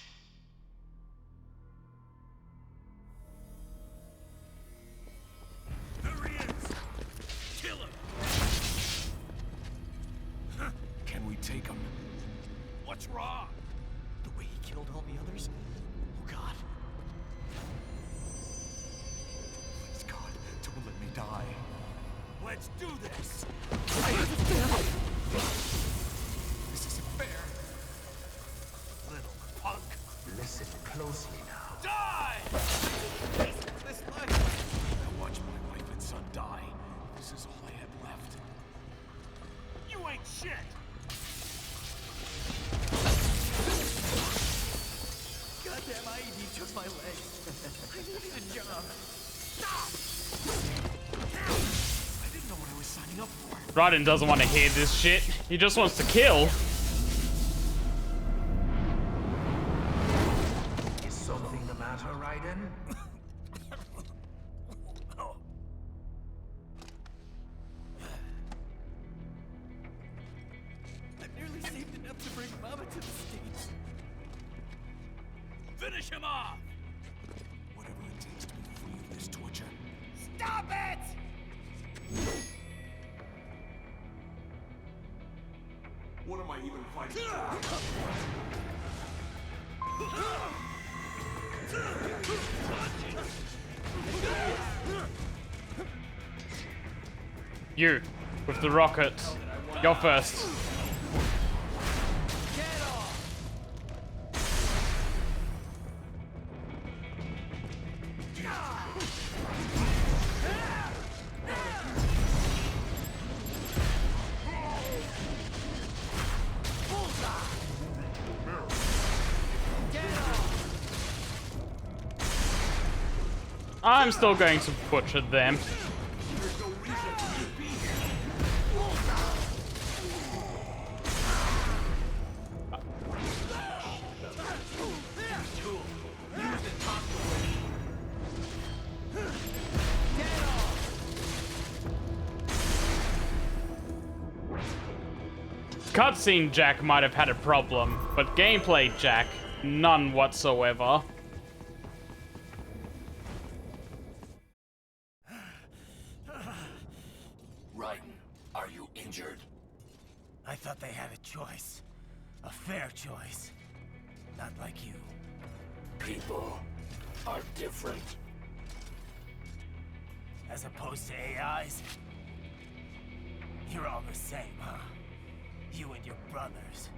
him. What's wrong? The way he killed all the others? Oh God. Please God, don't let me die. Let's do this! This isn't fair. Little punk. Listen closely now. Die! This life. I watched my wife and son die. This is all I had left. You ain't shit! Goddamn IED took my leg. I needed a job. Stop! I didn't know what I was signing up for. Raiden doesn't want to hear this shit. He just wants to kill. Is something the matter, Raiden? I nearly saved enough to bring Mama to the States. Finish him off! Whatever it takes to be free of this torture. Stop it! What am I even fighting You, with the rocket. Go first. I'm still going to butcher them. Cutscene Jack might have had a problem, but gameplay Jack, none whatsoever. Raiden, are you injured? I thought they had a choice. A fair choice. Not like you. People are different. As opposed to AIs? You're all the same, huh? You and your brothers.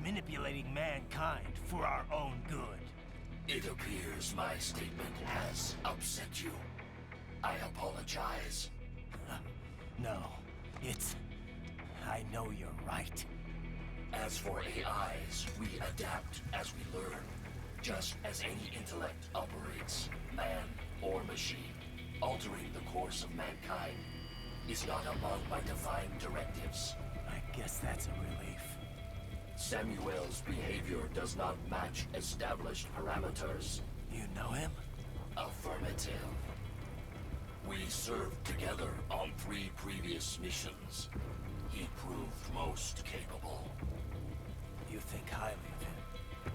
Manipulating mankind for our own good. It appears my statement has upset you. I apologize. No, it's... I know you're right. As for AIs, we adapt as we learn. Just as any intellect operates, man or machine. Altering the course of mankind is not among my defined directives. I guess that's a relief. Samuel's behavior does not match established parameters. You know him? Affirmative. We served together on 3 previous missions. He proved most capable. You think highly of him?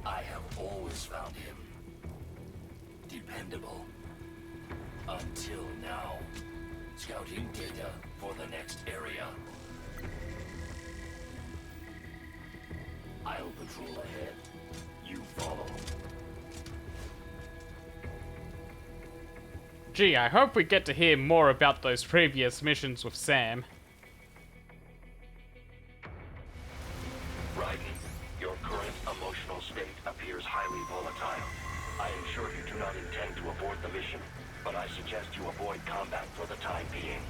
I have always found him dependable. Until now. Scouting data for the next area. I'll patrol ahead. You follow. Gee, I hope we get to hear more about those previous missions with Sam. Raiden, your current emotional state appears highly volatile. I am sure you do not intend to abort the mission, but I suggest you avoid combat for the time being.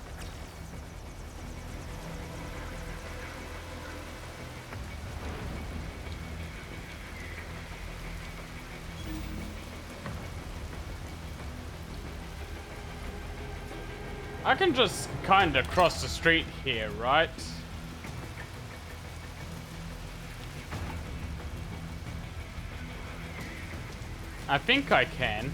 I can just kinda cross the street here, right? I think I can.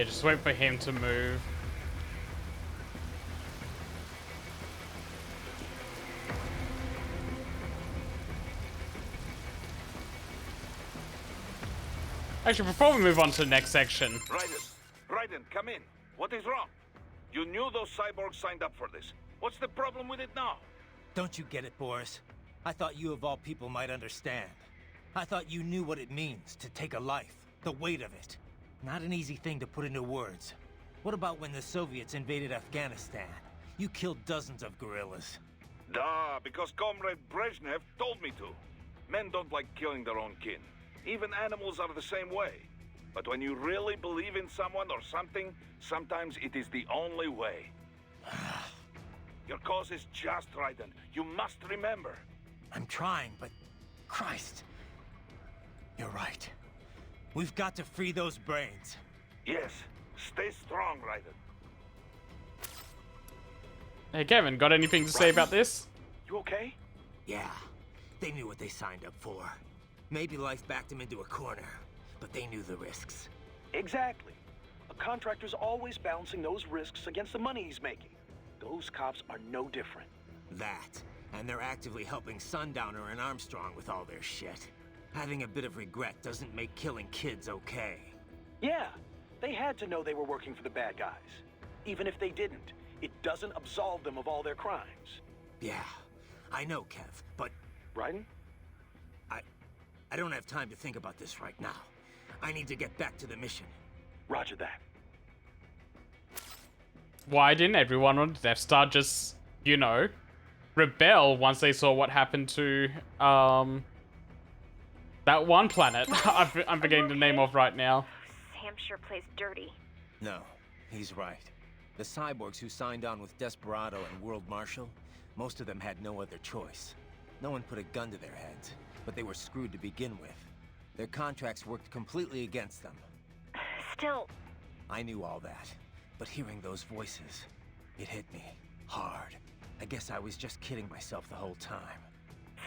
Yeah, just wait for him to move. Actually, before we move on to the next section... Raiden, come in. What is wrong? You knew those cyborgs signed up for this. What's the problem with it now? Don't you get it, Boris? I thought you of all people might understand. I thought you knew what it means to take a life, the weight of it. Not an easy thing to put into words. What about when the Soviets invaded Afghanistan? You killed dozens of guerrillas. Duh, because Comrade Brezhnev told me to. Men don't like killing their own kin. Even animals are the same way. But when you really believe in someone or something, sometimes it is the only way. Your cause is just, Raiden. You must remember. I'm trying, but... Christ. You're right. We've got to free those brains. Yes. Stay strong, Raiden. Hey, Kevin, got anything to say about this? You okay? Yeah. They knew what they signed up for. Maybe life backed them into a corner, but they knew the risks. Exactly. A contractor's always balancing those risks against the money he's making. Those cops are no different. That, and they're actively helping Sundowner and Armstrong with all their shit. Having a bit of regret doesn't make killing kids okay. Yeah, they had to know they were working for the bad guys. Even if they didn't, it doesn't absolve them of all their crimes. Yeah, I know, Kev, but... Raiden? I don't have time to think about this right now. I need to get back to the mission. Roger that. Why didn't everyone on Death Star just, you know, rebel once they saw what happened to, that one planet I'm forgetting the name of right now. Sam sure plays dirty. No, he's right. The cyborgs who signed on with Desperado and World Marshal, most of them had no other choice. No one put a gun to their heads, but they were screwed to begin with. Their contracts worked completely against them. Still... I knew all that, but hearing those voices, it hit me hard. I guess I was just kidding myself the whole time.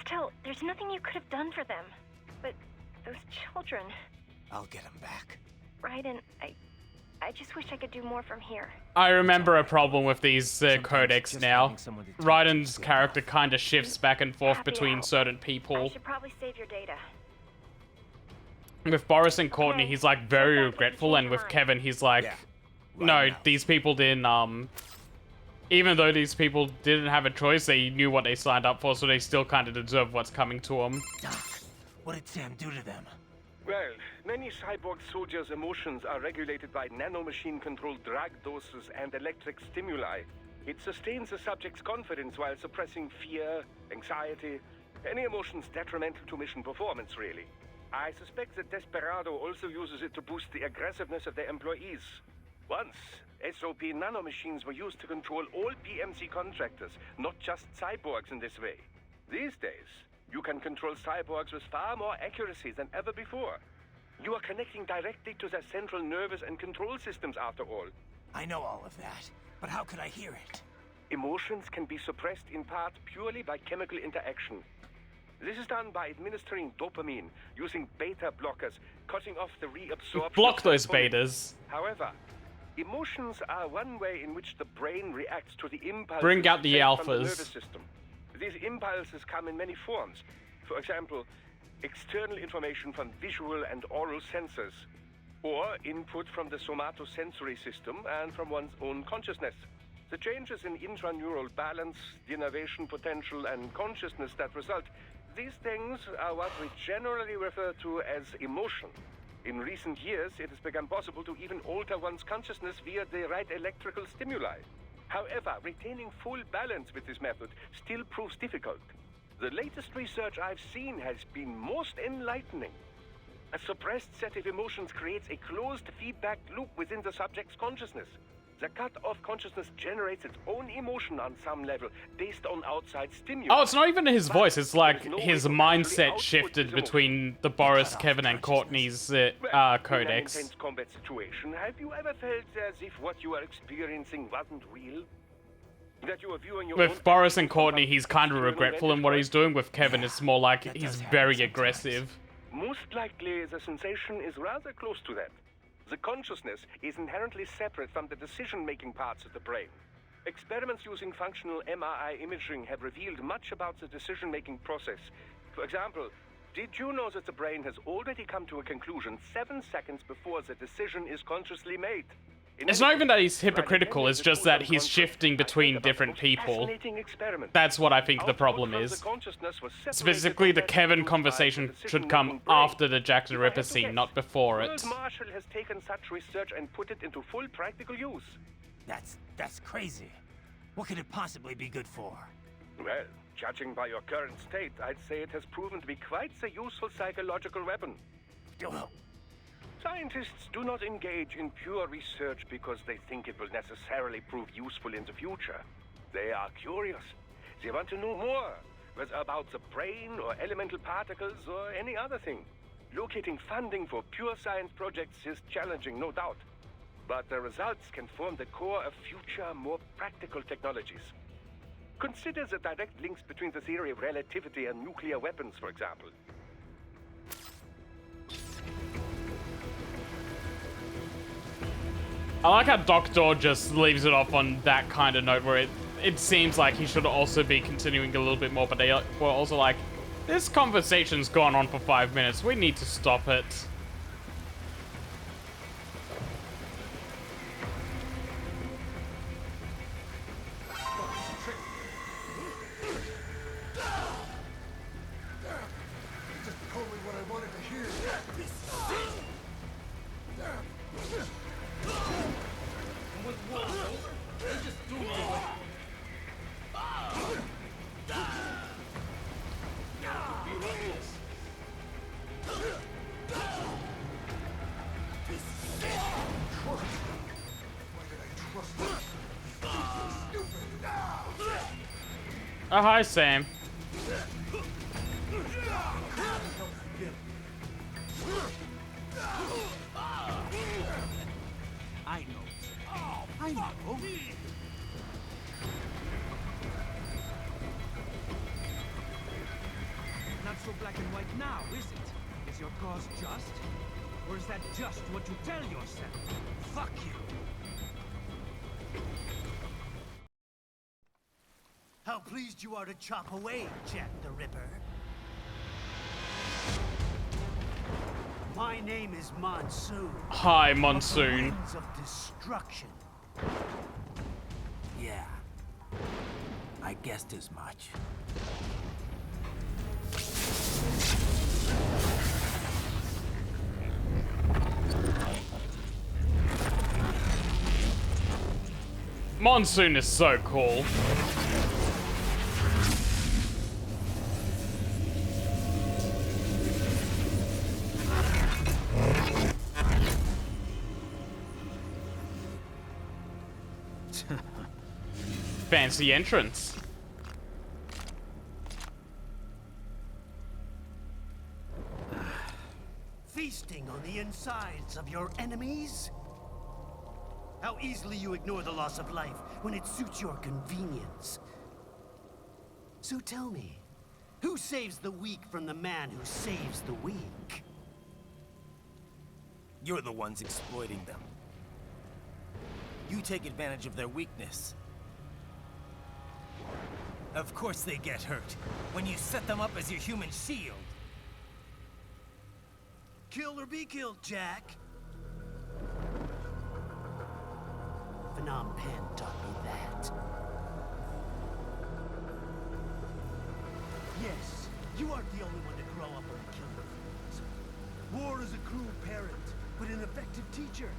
Still, there's nothing you could have done for them. But those children... I'll get them back. Raiden, I just wish I could do more from here. I remember a problem with these codecs now. Raiden's character kind of shifts back and forth between certain people. I should probably save your data. With Boris and Courtney, he's like very regretful, and with Kevin, he's like, no, these people didn't, even though these people didn't have a choice, they knew what they signed up for, so they still kind of deserve what's coming to them. Doc, what did Sam do to them? Well, many cyborg soldiers' emotions are regulated by nanomachine-controlled drug doses and electric stimuli. It sustains the subject's confidence while suppressing fear, anxiety, any emotions detrimental to mission performance, really. I suspect that Desperado also uses it to boost the aggressiveness of their employees. Once, SOP nanomachines were used to control all PMC contractors, not just cyborgs in this way. These days, you can control cyborgs with far more accuracy than ever before. You are connecting directly to their central nervous and control systems, after all. I know all of that, but how could I hear it? Emotions can be suppressed in part purely by chemical interaction. This is done by administering dopamine, using beta blockers, cutting off the reabsorption. Block those betas. However, emotions are one way in which the brain reacts to the impulses Bring out the sent from the alphas. nervous system. These impulses come in many forms. For example, external information from visual and oral sensors, or input from the somatosensory system and from one's own consciousness. The changes in intraneural balance, denervation potential, and consciousness that result, these things are what we generally refer to as emotion. In recent years, it has become possible to even alter one's consciousness via the right electrical stimuli. However, retaining full balance with this method still proves difficult. The latest research I've seen has been most enlightening. A suppressed set of emotions creates a closed feedback loop within the subject's consciousness. The cut-off consciousness generates its own emotion on some level, based on outside stimuli. Oh, it's not even his voice, it's like his mindset shifted between the Boris, Kevin, and Courtney's In an codecs. intense combat situation, have you ever felt as if what you are experiencing wasn't real? That you are viewing your own With Boris and Courtney, he's kind of regretful in what he's doing. With Kevin, it's more like he's very aggressive. Most likely, the sensation is rather close to that. The consciousness is inherently separate from the decision-making parts of the brain. Experiments using functional MRI imaging have revealed much about the decision-making process. For example, did you know that the brain has already come to a conclusion 7 seconds before the decision is consciously made? It's not even that he's hypocritical, it's just that he's shifting between different people. That's what I think the problem is. Specifically, the Kevin conversation should come after the Jack the Ripper scene, not before it. World Marshal has taken such research and put it into full practical use. That's crazy. What could it possibly be good for? Well, judging by your current state, I'd say it has proven to be quite a useful psychological weapon. Scientists do not engage in pure research because they think it will necessarily prove useful in the future. They are curious. They want to know more, whether about the brain or elemental particles or any other thing. Locating funding for pure science projects is challenging, no doubt. But the results can form the core of future, more practical technologies. Consider the direct links between the theory of relativity and nuclear weapons, for example. I like how Doctor just leaves it off on that kind of note where it seems like he should also be continuing a little bit more, but they were also like, this conversation's gone on for 5 minutes, we need to stop it. Oh, hi, Sam. I know. Not so black and white now, is it? Is your cause just? Or is that just what you tell yourself? Fuck you. How pleased you are to chop away, Jack the Ripper. My name is Monsoon. Hi, Monsoon. Of the Winds of Destruction. Yeah. I guessed as much. Monsoon is so cool. Fancy entrance. Feasting on the insides of your enemies? How easily you ignore the loss of life when it suits your convenience. So tell me, who saves the weak from the man who saves the weak? You're the ones exploiting them. You take advantage of their weakness. Of course they get hurt when you set them up as your human shield. Kill or be killed, Jack. Phnom Penh taught me that. Yes, you aren't the only one to grow up on the killing fields. War is a cruel parent, but an effective teacher.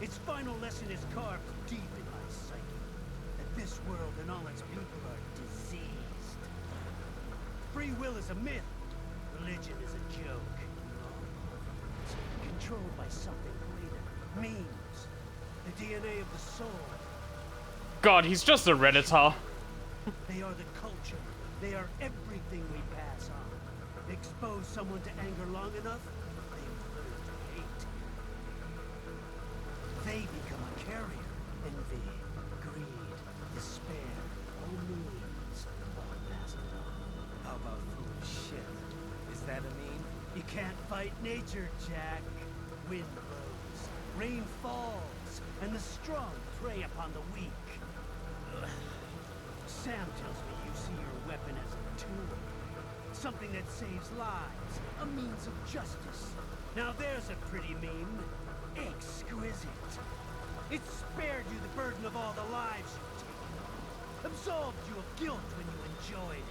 Its final lesson is carved deep in my psyche. That this world and all its people are diseased. Free will is a myth. Religion is a joke. It's controlled by something greater. Memes. The DNA of the soul. God, he's just a Redditor. They are the culture. They are everything we pass on. Expose someone to anger long enough, they learn to hate. They become a carrier. Envy, greed, despair, all means, all passed on. How about foolish shit? Is that a meme? You can't fight nature, Jack. Wind blows, Rain falls, and the strong prey upon the weak. Ugh. Sam tells me you see your weapon as a tool. Something that saves lives, a means of justice. Now there's a pretty meme. Exquisite. It spared you the burden of all the lives you've taken. Absolved you of guilt when you enjoyed it.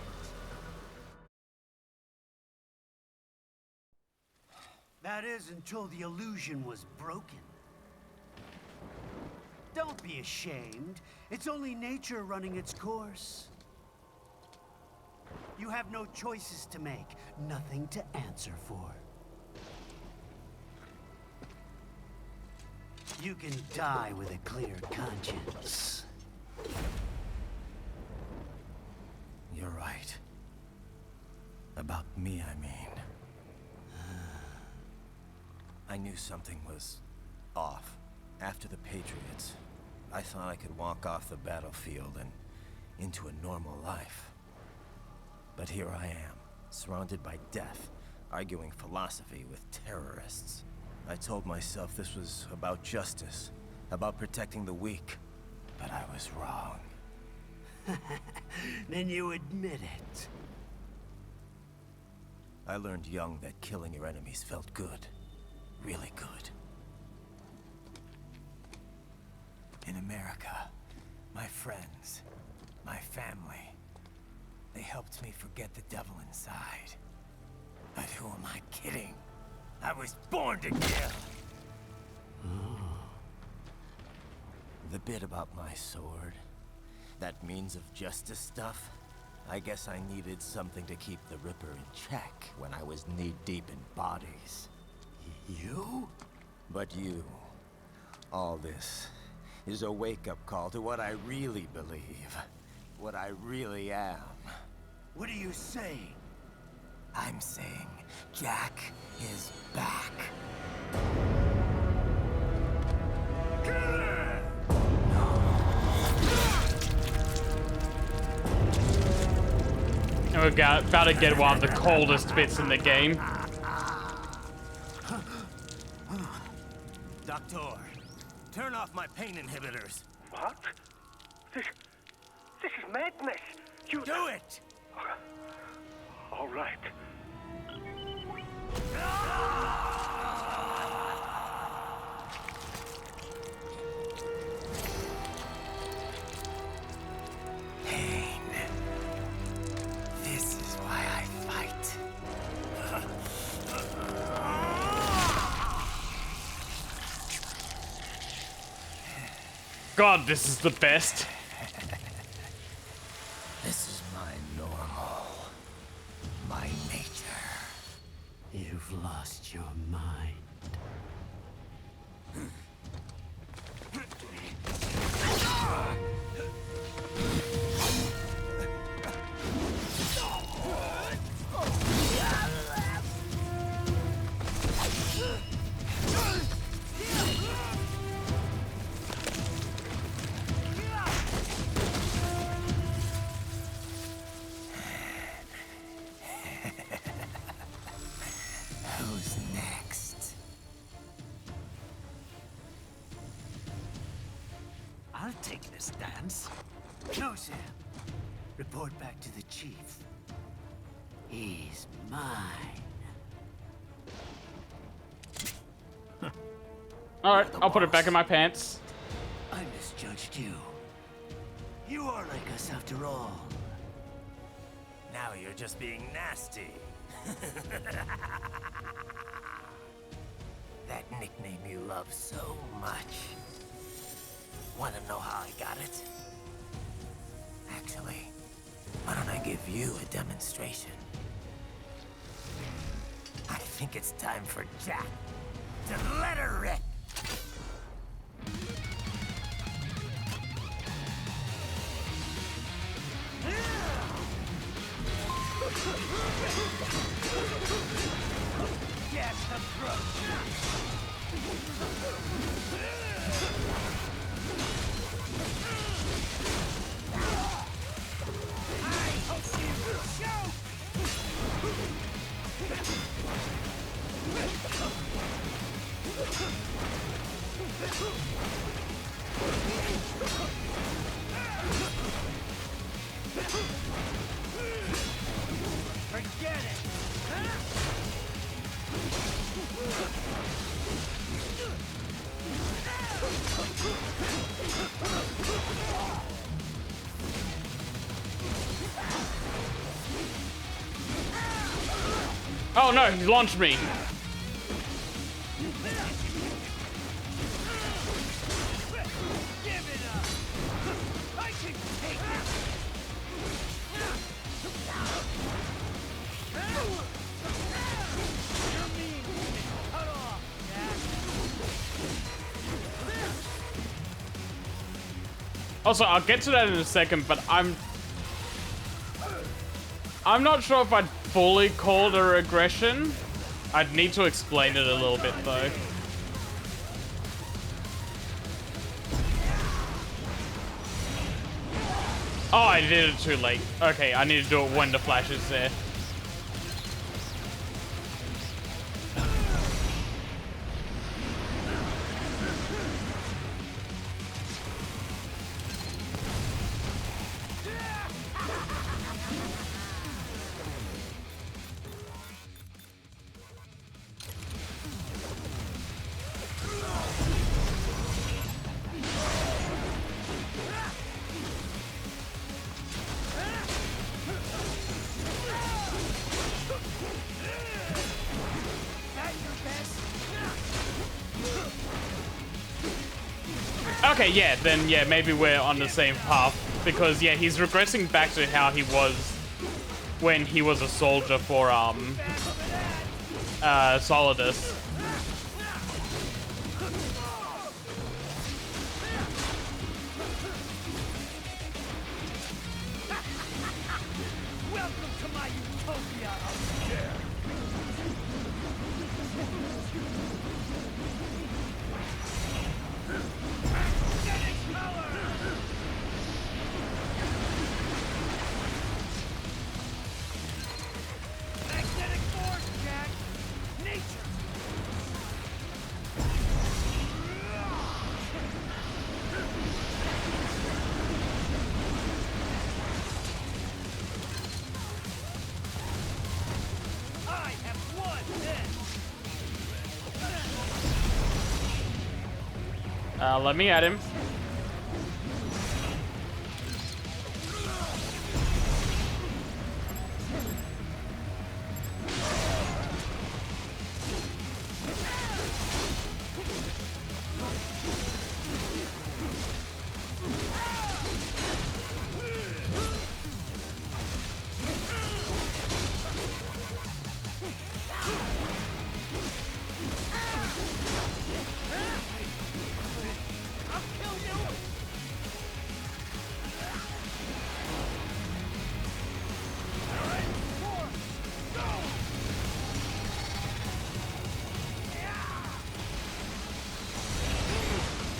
That is until the illusion was broken. Don't be ashamed. It's only nature running its course. You have no choices to make, nothing to answer for. You can die with a clear conscience. You're right. About me, I mean. I knew something was off. After the Patriots, I thought I could walk off the battlefield and into a normal life. But here I am, surrounded by death, arguing philosophy with terrorists. I told myself this was about justice, about protecting the weak. But I was wrong. Then you admit it. I learned young that killing your enemies felt good. Really good. In America, my friends, my family, they helped me forget the devil inside. But who am I kidding? I was born to kill! The bit about my sword, that means of justice stuff, I guess I needed something to keep the Ripper in check when I was knee-deep in bodies. You? But you. All this is a wake-up call to what I really believe. What I really am. What are you saying? I'm saying Jack is back. And we're about to get one of the coldest bits in the game. Doctor, turn off my pain inhibitors. What? This is madness. You do it. All right. Pain. This is why I fight. God, this is the best. This is my normal. My nature. You've lost your mind. Who's next? I'll take this dance. No, Sam. Report back to the chief. He's mine. Alright, I'll put it back in my pants. I misjudged you. You are like us after all. Now you're just being nasty. That nickname you love so much. Want to know how I got it? Actually, why don't I give you a demonstration? I think it's time for Jack to let her rip. Gas approach. I hope you choke. Forget it! Oh no, he launched me. Also, I'll get to that in a second, but I'm not sure if I'd fully call it a regression. I'd need to explain it a little bit, though. Oh, I did it too late. Okay, I need to do it when the flash is there. Okay, yeah, then yeah, maybe we're on the same path. Because yeah, he's regressing back to how he was when he was a soldier for Solidus. Welcome to my utopia up there! Magnetic force, Jack! Nature! I have won this! Let me at him.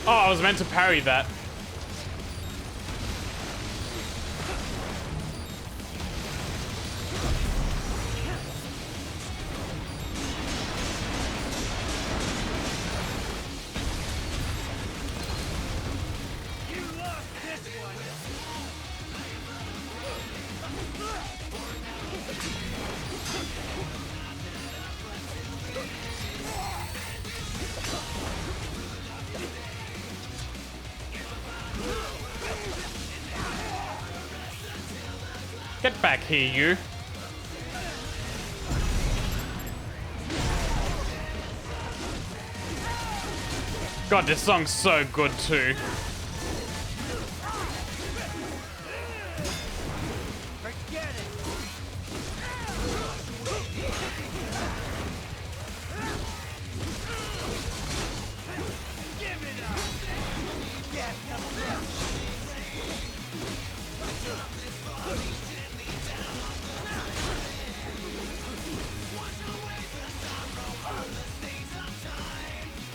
Oh, I was meant to parry that. Get back here, you. God, this song's so good too. Forget it! Give it up! Get the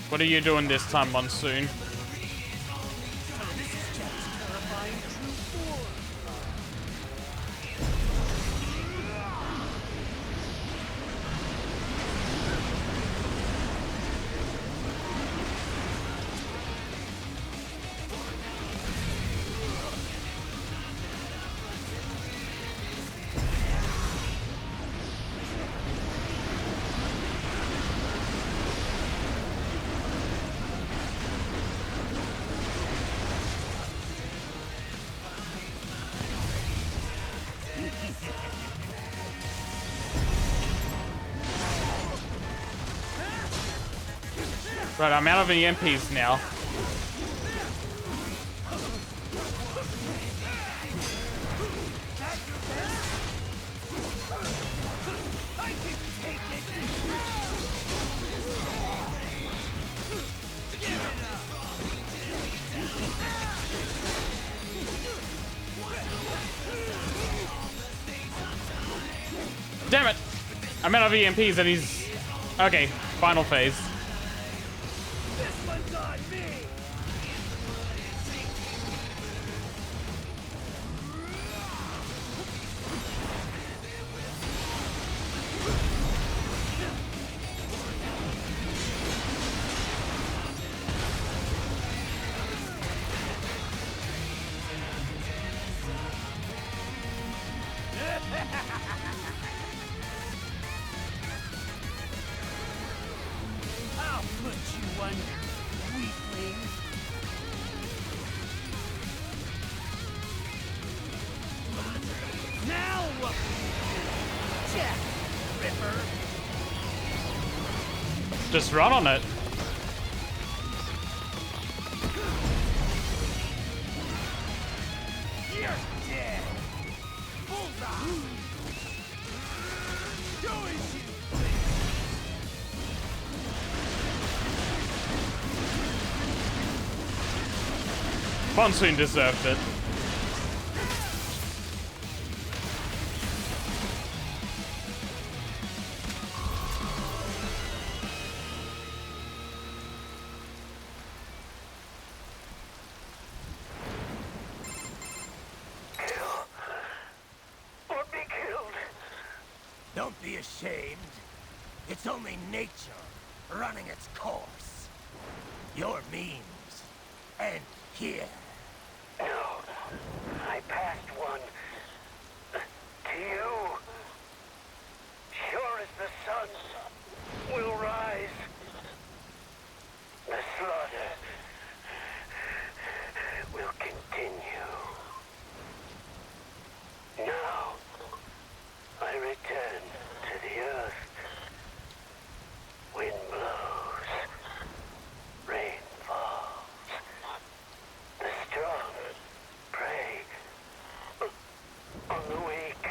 What are you doing this time, Monsoon? Right, I'm out of EMPs now. Damn it! I'm out of EMPs and he's... Okay, final phase. This one's on me! I'll put you under, weakling. Now what will you do? Check, Ripper. Just run on it. You're dead. Bullseye. Go as you Monsoon deserved it. or be killed. Don't be ashamed. It's only nature running its course. Your means end here. No, I passed one. To you. Sure as the sun will rise. The slaughter will continue. Now, I return to the earth. Wind blows. Rain falls. The strong prey on the weak.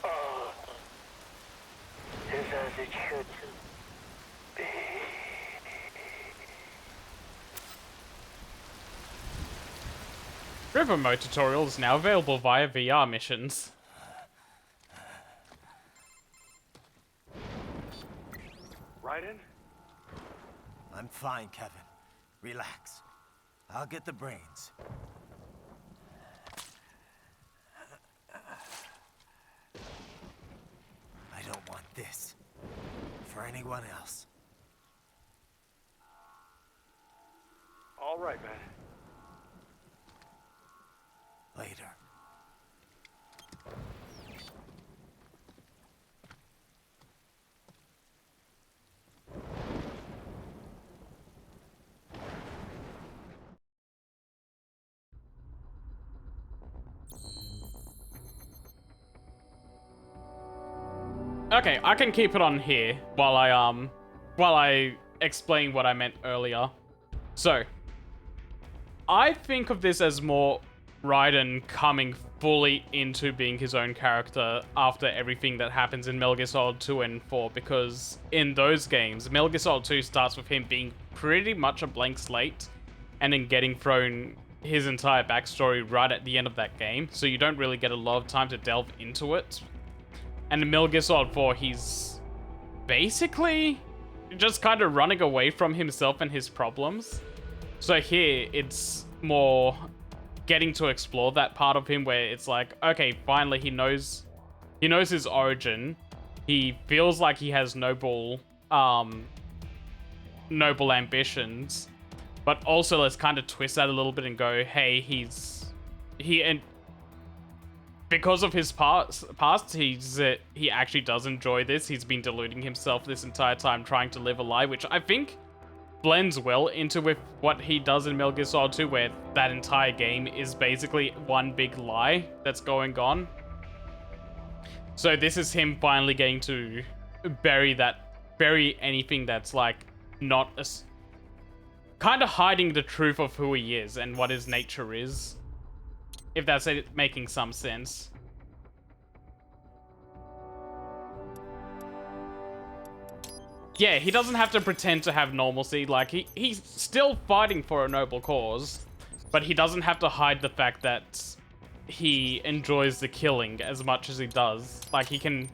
All is as it should be. River mode tutorial is now available via VR missions. Raiden? I'm fine, Kevin. Relax. I'll get the brains. I don't want this for anyone else. All right, man. Later. Okay, I can keep it on here while I explain what I meant earlier. So, I think of this as more Raiden coming fully into being his own character after everything that happens in Metal Gear Solid 2 and 4, because in those games, Metal Gear Solid 2 starts with him being pretty much a blank slate and then getting thrown his entire backstory right at the end of that game, so you don't really get a lot of time to delve into it. And in Metal Gear Solid 4, he's basically just kind of running away from himself and his problems. So here, it's more getting to explore that part of him where it's like, okay, finally he knows his origin. He feels like he has noble ambitions, but also let's kind of twist that a little bit and go, hey, because of his past, he actually does enjoy this. He's been deluding himself this entire time, trying to live a lie, which I think blends well into with what he does in Metal Gear Solid 2, where that entire game is basically one big lie that's going on. So this is him finally getting to bury anything that's like not as kind of hiding the truth of who he is and what his nature is. If that's it, making some sense. Yeah, he doesn't have to pretend to have normalcy. Like, he's still fighting for a noble cause, but he doesn't have to hide the fact that he enjoys the killing as much as he does. Like, he can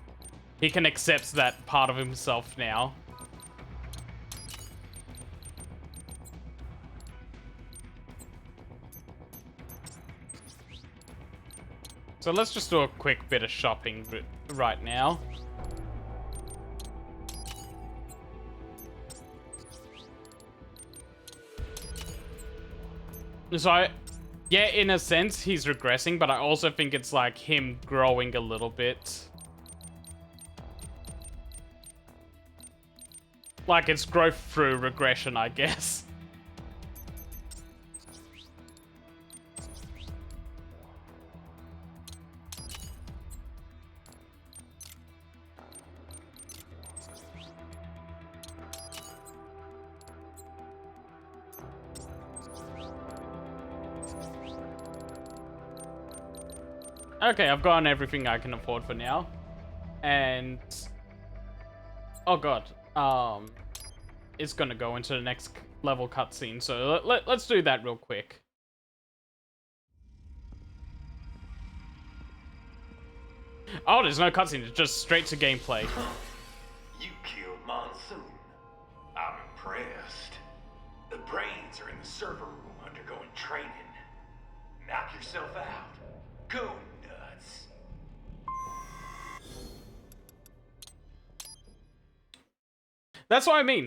accept that part of himself now. So let's just do a quick bit of shopping right now. So, yeah, in a sense, he's regressing, but I also think it's like him growing a little bit. Like, it's growth through regression, I guess. Okay, I've gotten everything I can afford for now. And... oh god. It's gonna go into the next level cutscene, so let's do that real quick. Oh, there's no cutscene, it's just straight to gameplay. You killed Monsoon. I'm impressed. The brains are in the server room undergoing training. Knock yourself out. Go nuts. That's what I mean.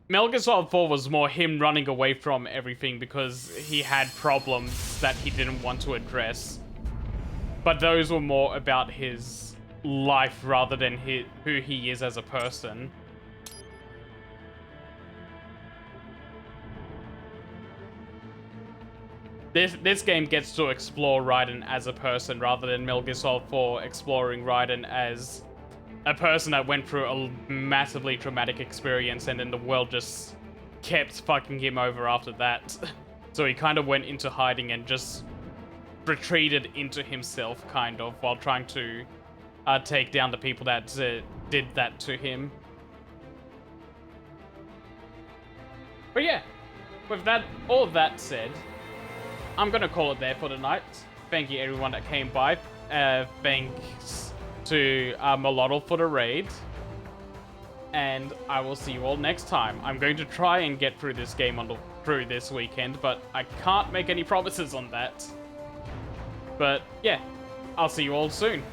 Metal Gear Solid 4 was more him running away from everything because he had problems that he didn't want to address. But those were more about his life rather than who he is as a person. This game gets to explore Raiden as a person rather than Metal Gear Solid 4 exploring Raiden as a person that went through a massively traumatic experience and then the world just kept fucking him over after that. So he kind of went into hiding and just retreated into himself, kind of, while trying to take down the people that did that to him. But yeah, with that, all of that said, I'm gonna call it there for tonight. Thank you everyone that came by. Thanks to Molotl for the raid. And I will see you all next time. I'm going to try and get through this game through this weekend, but I can't make any promises on that. But yeah, I'll see you all soon.